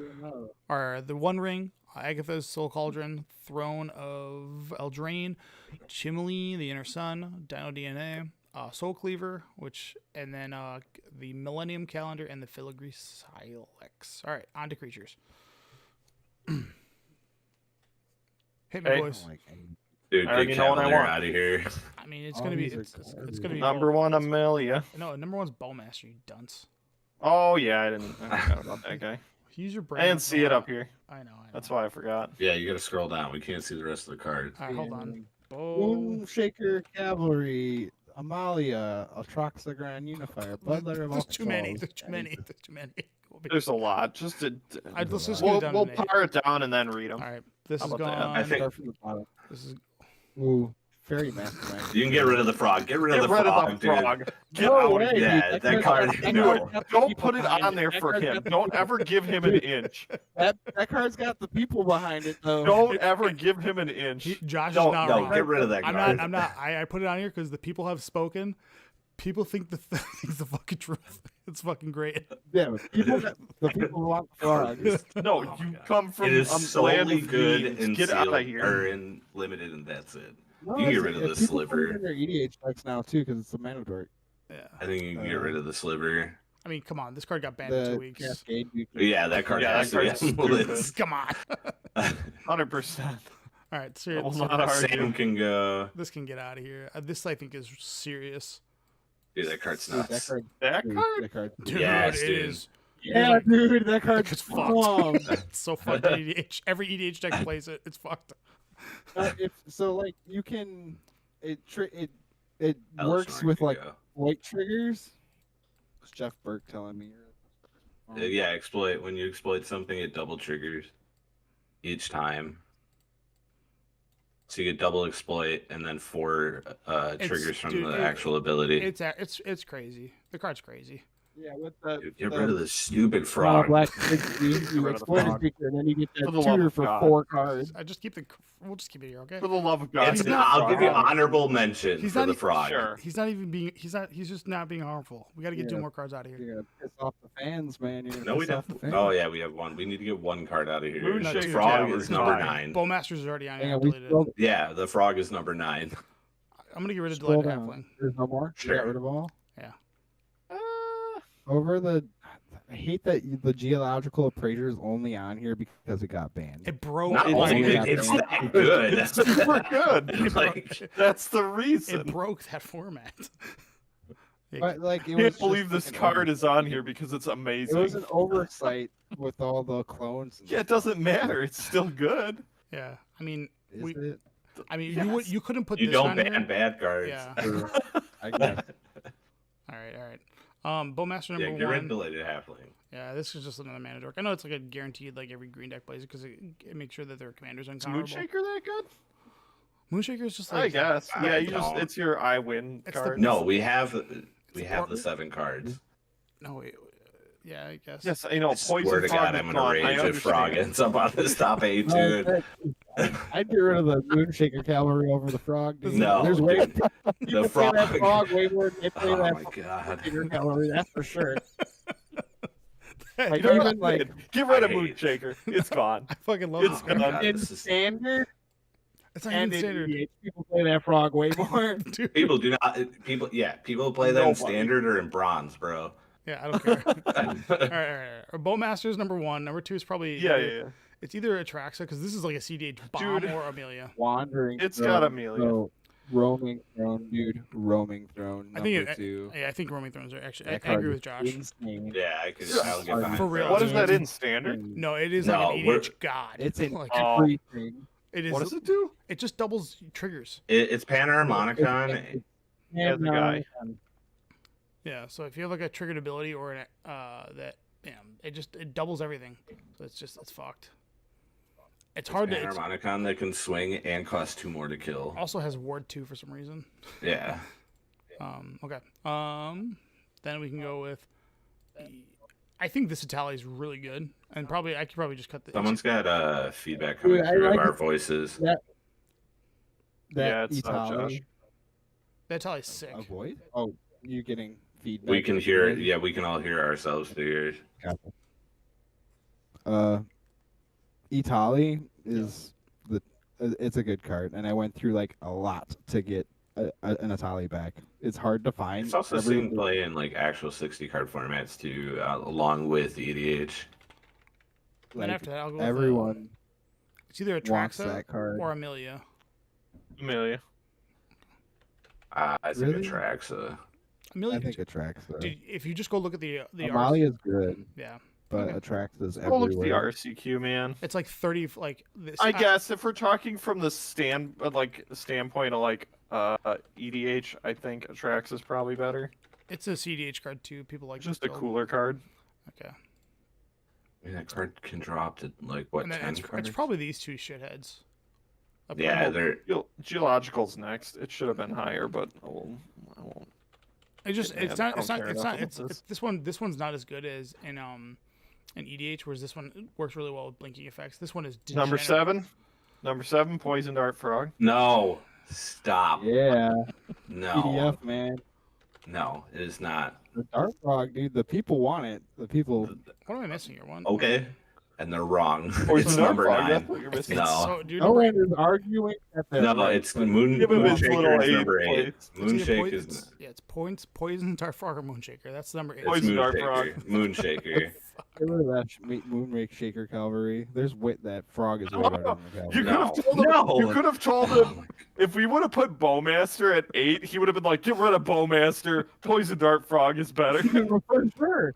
[SPEAKER 3] are the One Ring, Agatha's Soul Cauldron, Throne of Eldraine, Chimley, the Inner Sun, Dino DNA, Soul Cleaver, and then the Millennium Calendar and the Filigree Silex. All right, on to creatures. Hit me,
[SPEAKER 1] Hey.
[SPEAKER 3] boys.
[SPEAKER 4] Dude,
[SPEAKER 1] I already
[SPEAKER 4] get
[SPEAKER 1] know what I
[SPEAKER 4] Calendar
[SPEAKER 1] want.
[SPEAKER 4] out of here.
[SPEAKER 3] I mean, it's
[SPEAKER 2] All
[SPEAKER 3] gonna be
[SPEAKER 2] these are
[SPEAKER 3] it's
[SPEAKER 2] garbage.
[SPEAKER 3] gonna be
[SPEAKER 1] Number 1 Amelia.
[SPEAKER 3] No, number 1's Bowmaster. You dunce.
[SPEAKER 1] Oh yeah, I forgot about that guy.
[SPEAKER 3] Use your brain.
[SPEAKER 1] I didn't see it up here.
[SPEAKER 3] I know.
[SPEAKER 1] That's why I forgot.
[SPEAKER 4] Yeah, you got to scroll down. We can't see the rest of the card.
[SPEAKER 3] All right, hold on.
[SPEAKER 2] Boom Shaker Cavalry, Amalia, Atroxagram Unifier, Bloodletter of
[SPEAKER 3] There's too many.
[SPEAKER 2] Alcatraz.
[SPEAKER 3] There's too many. There's too many.
[SPEAKER 1] There's a lot. Let's
[SPEAKER 3] just
[SPEAKER 1] we'll
[SPEAKER 3] get it down
[SPEAKER 1] we'll
[SPEAKER 3] to 8.
[SPEAKER 1] par it down and then read them.
[SPEAKER 3] All right, this
[SPEAKER 1] How
[SPEAKER 3] is
[SPEAKER 1] about that?
[SPEAKER 3] gone.
[SPEAKER 4] I think-
[SPEAKER 2] Start from the bottom.
[SPEAKER 3] This is
[SPEAKER 2] Ooh, Fairy Mastermind.
[SPEAKER 4] You can get rid of the frog. Get rid
[SPEAKER 1] Get
[SPEAKER 4] of the
[SPEAKER 1] rid
[SPEAKER 4] frog,
[SPEAKER 1] of the
[SPEAKER 4] dude.
[SPEAKER 1] frog. Get
[SPEAKER 2] No
[SPEAKER 1] out
[SPEAKER 2] way,
[SPEAKER 1] of
[SPEAKER 2] dude.
[SPEAKER 1] here.
[SPEAKER 4] Yeah, that card-
[SPEAKER 2] that
[SPEAKER 1] Dude,
[SPEAKER 2] card's got the
[SPEAKER 1] don't
[SPEAKER 2] people
[SPEAKER 1] put it
[SPEAKER 2] behind
[SPEAKER 1] on there
[SPEAKER 2] That
[SPEAKER 1] for
[SPEAKER 2] card's
[SPEAKER 1] him.
[SPEAKER 2] got the
[SPEAKER 1] Don't
[SPEAKER 2] people-
[SPEAKER 1] ever give him an inch.
[SPEAKER 2] That card's got the people behind it though.
[SPEAKER 1] Don't ever give him an inch.
[SPEAKER 3] Josh is
[SPEAKER 1] Don't-
[SPEAKER 3] not
[SPEAKER 4] No,
[SPEAKER 3] wrong.
[SPEAKER 4] get rid of that
[SPEAKER 3] I'm
[SPEAKER 4] card.
[SPEAKER 3] not. I'm not. I put it on here because the people have spoken. People think the thing's the fucking truth. It's fucking great.
[SPEAKER 2] Yeah, the people want the frogs.
[SPEAKER 1] No,
[SPEAKER 3] Oh
[SPEAKER 1] you
[SPEAKER 3] my God.
[SPEAKER 1] come from
[SPEAKER 4] It is
[SPEAKER 1] a land
[SPEAKER 4] solely
[SPEAKER 1] of
[SPEAKER 4] good
[SPEAKER 1] fiends.
[SPEAKER 4] and
[SPEAKER 1] Get out of
[SPEAKER 4] sealed,
[SPEAKER 1] here.
[SPEAKER 4] or in limited, and that's it.
[SPEAKER 2] No,
[SPEAKER 4] You can get
[SPEAKER 2] it's-
[SPEAKER 4] rid of the
[SPEAKER 2] people put it
[SPEAKER 4] sliver.
[SPEAKER 2] in their EDH decks now too because it's a mana dork.
[SPEAKER 3] Yeah.
[SPEAKER 4] I think you can get rid of the sliver.
[SPEAKER 3] I mean, come on. This card got banned in 2
[SPEAKER 2] The
[SPEAKER 3] weeks.
[SPEAKER 2] Cascade.
[SPEAKER 4] Yeah, that card
[SPEAKER 1] Yeah,
[SPEAKER 4] has
[SPEAKER 1] that
[SPEAKER 4] to be
[SPEAKER 1] card's
[SPEAKER 4] on the list.
[SPEAKER 3] Come on.
[SPEAKER 1] 100%.
[SPEAKER 3] All right.
[SPEAKER 1] I will
[SPEAKER 3] So
[SPEAKER 1] not argue.
[SPEAKER 4] Sam can go.
[SPEAKER 3] this can get out of here. This I think is serious.
[SPEAKER 4] Dude, that card's
[SPEAKER 2] Dude, that
[SPEAKER 4] nuts.
[SPEAKER 2] card.
[SPEAKER 1] That
[SPEAKER 2] dude,
[SPEAKER 1] card?
[SPEAKER 2] that card.
[SPEAKER 3] Dude,
[SPEAKER 4] Yes,
[SPEAKER 3] it
[SPEAKER 4] dude.
[SPEAKER 3] is.
[SPEAKER 2] Yeah, dude, that card's
[SPEAKER 3] It's
[SPEAKER 2] bomb.
[SPEAKER 3] fucked. It's so fucked. in EDH. Every EDH deck plays it. It's fucked.
[SPEAKER 2] Like you can, it
[SPEAKER 4] Eleanor
[SPEAKER 2] works with
[SPEAKER 4] can
[SPEAKER 2] like
[SPEAKER 4] go.
[SPEAKER 2] white triggers. Was Jeff Burke telling me?
[SPEAKER 4] Yeah, exploit. When you exploit something, it double triggers each time. So you get double exploit and then 4 triggers from
[SPEAKER 3] dude,
[SPEAKER 4] the
[SPEAKER 3] it-
[SPEAKER 4] actual ability.
[SPEAKER 3] It's crazy. The card's crazy.
[SPEAKER 2] Yeah, with the
[SPEAKER 4] Dude, get rid of this stupid
[SPEAKER 2] frog.
[SPEAKER 4] frog.
[SPEAKER 2] Black you
[SPEAKER 1] rid of the
[SPEAKER 2] exploit a
[SPEAKER 1] frog.
[SPEAKER 2] creature, and then you get
[SPEAKER 1] For
[SPEAKER 2] that
[SPEAKER 1] the love
[SPEAKER 2] tutor
[SPEAKER 1] of
[SPEAKER 2] for
[SPEAKER 1] God.
[SPEAKER 2] 4 cards.
[SPEAKER 3] I just keep the. We'll just keep it here, okay?
[SPEAKER 1] For the love of God.
[SPEAKER 4] It's
[SPEAKER 1] get
[SPEAKER 3] not-
[SPEAKER 1] the
[SPEAKER 4] I'll give you
[SPEAKER 1] frog.
[SPEAKER 4] honorable mention
[SPEAKER 3] He's
[SPEAKER 4] for
[SPEAKER 3] not
[SPEAKER 4] the
[SPEAKER 3] even-
[SPEAKER 4] frog.
[SPEAKER 1] Sure.
[SPEAKER 3] He's not even being. He's not. He's just not being harmful. We got to get 2
[SPEAKER 2] Yeah.
[SPEAKER 3] more cards out of here.
[SPEAKER 2] You're gonna piss off the fans, man. You're gonna
[SPEAKER 4] No, we
[SPEAKER 2] piss
[SPEAKER 4] don't.
[SPEAKER 2] off the fans.
[SPEAKER 4] Oh yeah, we have one. We need to get 1 card out of here.
[SPEAKER 1] Moonshaker
[SPEAKER 4] The frog
[SPEAKER 1] Tower
[SPEAKER 4] is
[SPEAKER 1] is
[SPEAKER 4] number
[SPEAKER 1] fine.
[SPEAKER 4] 9.
[SPEAKER 3] Bowmasters is already on here.
[SPEAKER 2] Hang
[SPEAKER 3] I
[SPEAKER 2] on, we
[SPEAKER 3] deleted it.
[SPEAKER 2] scroll,
[SPEAKER 4] Yeah, the frog is number 9.
[SPEAKER 3] I'm gonna get rid of
[SPEAKER 2] scroll
[SPEAKER 3] Delighted
[SPEAKER 2] down.
[SPEAKER 3] Halfling.
[SPEAKER 2] There's no more. You
[SPEAKER 4] Sure.
[SPEAKER 2] got rid of all.
[SPEAKER 1] Uh,
[SPEAKER 2] Over the I hate that the geological appraiser is only on here because it got banned.
[SPEAKER 3] It broke.
[SPEAKER 4] Not
[SPEAKER 1] It's
[SPEAKER 4] only
[SPEAKER 2] like-
[SPEAKER 4] it's that good.
[SPEAKER 1] It's super good.
[SPEAKER 4] Like,
[SPEAKER 1] That's the
[SPEAKER 3] It
[SPEAKER 1] reason.
[SPEAKER 3] broke that format.
[SPEAKER 2] But like, it
[SPEAKER 1] I
[SPEAKER 2] was
[SPEAKER 1] can't believe
[SPEAKER 2] just,
[SPEAKER 1] this
[SPEAKER 2] like, an
[SPEAKER 1] card is on here because it's
[SPEAKER 2] It
[SPEAKER 1] amazing.
[SPEAKER 2] was an oversight with all the clones. And
[SPEAKER 1] Yeah, it doesn't matter. It's still good.
[SPEAKER 3] Yeah, I mean,
[SPEAKER 2] Is
[SPEAKER 3] we-
[SPEAKER 2] it?
[SPEAKER 3] you couldn't put
[SPEAKER 4] you
[SPEAKER 3] this
[SPEAKER 4] don't
[SPEAKER 3] on
[SPEAKER 4] ban
[SPEAKER 3] here.
[SPEAKER 4] bad cards.
[SPEAKER 3] Yeah.
[SPEAKER 2] I guess.
[SPEAKER 3] All right. Bowmaster
[SPEAKER 4] Yeah,
[SPEAKER 3] number
[SPEAKER 4] get rid
[SPEAKER 3] one.
[SPEAKER 4] of Belated Halfling.
[SPEAKER 3] Yeah, this is just another mana dork. I know it's like a guaranteed like every green deck plays it because it makes sure that their commanders
[SPEAKER 1] Is
[SPEAKER 3] uncounterable.
[SPEAKER 1] Moonshaker that good?
[SPEAKER 3] Moonshaker is just
[SPEAKER 1] I
[SPEAKER 3] like
[SPEAKER 1] guess.
[SPEAKER 4] I
[SPEAKER 1] Yeah, you
[SPEAKER 4] don't.
[SPEAKER 1] just it's your I win
[SPEAKER 3] It's the-
[SPEAKER 1] card.
[SPEAKER 4] No, we have
[SPEAKER 3] a
[SPEAKER 4] the 7 cards.
[SPEAKER 3] no, wait, yeah, I guess.
[SPEAKER 1] Yes, I know.
[SPEAKER 4] I
[SPEAKER 1] Poison
[SPEAKER 4] swear to
[SPEAKER 1] Frog
[SPEAKER 4] God,
[SPEAKER 1] is
[SPEAKER 4] I'm gonna
[SPEAKER 1] gone. I
[SPEAKER 4] rage if Frog
[SPEAKER 1] understand.
[SPEAKER 4] ends up on this top 8, dude.
[SPEAKER 2] I'd get rid of the Moonshaker Cavalry over the Frog. Dude.
[SPEAKER 4] No,
[SPEAKER 2] There's way
[SPEAKER 4] dude.
[SPEAKER 2] you
[SPEAKER 4] The
[SPEAKER 2] play that
[SPEAKER 4] Frog.
[SPEAKER 2] Frog way more than you play
[SPEAKER 4] Oh
[SPEAKER 2] that
[SPEAKER 4] my God.
[SPEAKER 2] Moonshaker Cavalry. That's for sure. Like
[SPEAKER 1] You know
[SPEAKER 2] even
[SPEAKER 1] what?
[SPEAKER 2] like
[SPEAKER 1] Get rid of
[SPEAKER 4] I hate-
[SPEAKER 1] Moonshaker. It's gone.
[SPEAKER 3] I fucking love
[SPEAKER 1] It's
[SPEAKER 3] this card.
[SPEAKER 1] gone.
[SPEAKER 2] in
[SPEAKER 4] this is-
[SPEAKER 2] standard
[SPEAKER 3] It's not
[SPEAKER 2] and
[SPEAKER 3] even
[SPEAKER 2] in
[SPEAKER 3] standard.
[SPEAKER 2] EDH, people play that Frog way more.
[SPEAKER 3] Dude.
[SPEAKER 4] People do not. People play that in
[SPEAKER 1] Nobody.
[SPEAKER 4] standard or in bronze, bro.
[SPEAKER 3] Yeah, I don't care. all right. Our Bowmaster's number one. Number two is probably
[SPEAKER 1] Yeah.
[SPEAKER 3] It's either Atraxa because this is like a CDH bomb
[SPEAKER 1] Dude.
[SPEAKER 3] or Amelia.
[SPEAKER 2] Wandering.
[SPEAKER 1] It's
[SPEAKER 2] Throne,
[SPEAKER 1] got Amelia.
[SPEAKER 2] so roaming Throne, dude. Roaming Throne.
[SPEAKER 3] I think
[SPEAKER 2] Number
[SPEAKER 3] it-
[SPEAKER 2] 2.
[SPEAKER 3] Yeah, I think Roaming Thrones are actually.
[SPEAKER 2] That
[SPEAKER 3] I
[SPEAKER 2] card
[SPEAKER 3] agree
[SPEAKER 2] is
[SPEAKER 3] with Josh.
[SPEAKER 2] insane.
[SPEAKER 4] Yeah, I'll get
[SPEAKER 2] Yeah.
[SPEAKER 4] behind
[SPEAKER 3] For real.
[SPEAKER 4] that.
[SPEAKER 1] What is that
[SPEAKER 3] dude.
[SPEAKER 1] in standard?
[SPEAKER 3] No, it is
[SPEAKER 4] No,
[SPEAKER 3] like an
[SPEAKER 4] we're-
[SPEAKER 3] EDH god.
[SPEAKER 2] It's in
[SPEAKER 3] like
[SPEAKER 1] Oh.
[SPEAKER 2] everything.
[SPEAKER 3] it is.
[SPEAKER 1] What does it do?
[SPEAKER 3] It just doubles triggers.
[SPEAKER 4] It's Panharmonicon.
[SPEAKER 1] Yeah, the guy.
[SPEAKER 3] Yeah, so if you have like a triggered ability or an that it doubles everything. So it's fucked. It's hard to. It's
[SPEAKER 4] Panharmonicon that can swing and cost 2 more to kill.
[SPEAKER 3] also has ward 2 for some reason.
[SPEAKER 4] Yeah.
[SPEAKER 3] Okay. Then we can go with. I think this Itali is really good, and I could probably just cut the.
[SPEAKER 4] Someone's got feedback coming
[SPEAKER 2] Dude, I
[SPEAKER 4] through
[SPEAKER 2] like
[SPEAKER 4] of our
[SPEAKER 2] it.
[SPEAKER 4] voices.
[SPEAKER 2] That
[SPEAKER 1] Yeah, it's not
[SPEAKER 2] Itali-
[SPEAKER 1] Josh.
[SPEAKER 3] That Itali's sick.
[SPEAKER 2] A voice? Oh, you getting feedback?
[SPEAKER 4] We can hear it. Yeah, we can all hear ourselves through yours.
[SPEAKER 2] Itali is it's a good card, and I went through like a lot to get an Itali back. It's hard to find.
[SPEAKER 4] It's also
[SPEAKER 2] Every-
[SPEAKER 4] seen play in like actual 60 card formats too, along with EDH.
[SPEAKER 3] And
[SPEAKER 2] like,
[SPEAKER 3] after that, I'll go with
[SPEAKER 2] everyone
[SPEAKER 3] it's either
[SPEAKER 2] wants
[SPEAKER 3] Atraxa
[SPEAKER 2] that card.
[SPEAKER 3] or Amelia.
[SPEAKER 1] Amelia.
[SPEAKER 4] I think
[SPEAKER 2] Really?
[SPEAKER 4] Atraxa.
[SPEAKER 3] Amelia.
[SPEAKER 2] I think attracts.
[SPEAKER 3] Dude, if you just go look at the
[SPEAKER 2] Amalia is good,
[SPEAKER 3] yeah,
[SPEAKER 2] but
[SPEAKER 3] Okay.
[SPEAKER 2] attracts is
[SPEAKER 1] Oh, look at the
[SPEAKER 2] everywhere.
[SPEAKER 1] RCQ, man.
[SPEAKER 3] it's like 30 like this.
[SPEAKER 1] I guess if we're talking from the standpoint of like EDH, I think Atrax is probably better.
[SPEAKER 3] It's a CDH card too. People like
[SPEAKER 1] Just
[SPEAKER 3] this
[SPEAKER 1] a
[SPEAKER 3] build.
[SPEAKER 1] cooler card.
[SPEAKER 3] Okay,
[SPEAKER 4] I mean, that card can drop to like what
[SPEAKER 3] and then
[SPEAKER 4] 10
[SPEAKER 3] it's
[SPEAKER 4] cards?
[SPEAKER 3] probably these two shitheads. Up
[SPEAKER 4] Yeah,
[SPEAKER 3] there.
[SPEAKER 4] they're
[SPEAKER 1] Geological's next. It should have been higher, but I won't.
[SPEAKER 3] It just
[SPEAKER 1] Yeah,
[SPEAKER 3] it's
[SPEAKER 1] I
[SPEAKER 3] not it's
[SPEAKER 1] don't
[SPEAKER 3] not
[SPEAKER 1] care
[SPEAKER 3] it's
[SPEAKER 1] enough
[SPEAKER 3] not
[SPEAKER 1] about
[SPEAKER 3] it's this one's not as good as in EDH, whereas this one works really well with blinking effects. This one is
[SPEAKER 1] Number
[SPEAKER 3] degenerate.
[SPEAKER 1] 7. Number 7, Poison Dart Frog.
[SPEAKER 4] no. Stop.
[SPEAKER 2] Yeah,
[SPEAKER 4] No.
[SPEAKER 2] PDF man.
[SPEAKER 4] No, it is not.
[SPEAKER 2] The Dark Frog, dude. The people want it. The people.
[SPEAKER 3] What am I missing here? One.
[SPEAKER 4] Okay, and they're wrong.
[SPEAKER 1] Poison
[SPEAKER 4] It's
[SPEAKER 1] Dart
[SPEAKER 4] number
[SPEAKER 1] Frog.
[SPEAKER 4] 9.
[SPEAKER 1] That's what you're missing.
[SPEAKER 4] No.
[SPEAKER 3] So, dude,
[SPEAKER 2] No
[SPEAKER 3] number,
[SPEAKER 2] one is arguing that they're
[SPEAKER 4] No,
[SPEAKER 2] right,
[SPEAKER 4] it's
[SPEAKER 2] but
[SPEAKER 4] Moon.
[SPEAKER 1] Give him his
[SPEAKER 4] Moonshaker
[SPEAKER 1] little
[SPEAKER 4] is
[SPEAKER 1] eight
[SPEAKER 4] number 8.
[SPEAKER 1] place.
[SPEAKER 3] it's either
[SPEAKER 4] Moonshake is.
[SPEAKER 3] it's- yeah, it's Poison, Dark Frog, or Moonshaker. That's number 8.
[SPEAKER 4] It's
[SPEAKER 1] Poison Dart
[SPEAKER 4] Moonshaker. Moonshaker.
[SPEAKER 2] Get rid of that Moonrake Shaker Cavalry. There's wit that frog is way better than the Cavalry.
[SPEAKER 1] You could have
[SPEAKER 4] No.
[SPEAKER 1] told him.
[SPEAKER 4] No.
[SPEAKER 1] You could have told
[SPEAKER 4] Oh
[SPEAKER 1] him
[SPEAKER 4] my
[SPEAKER 1] if we would have put Bowmaster at 8, he would have been like, "Get rid of Bowmaster. Poison Dart Frog is better."
[SPEAKER 2] For sure.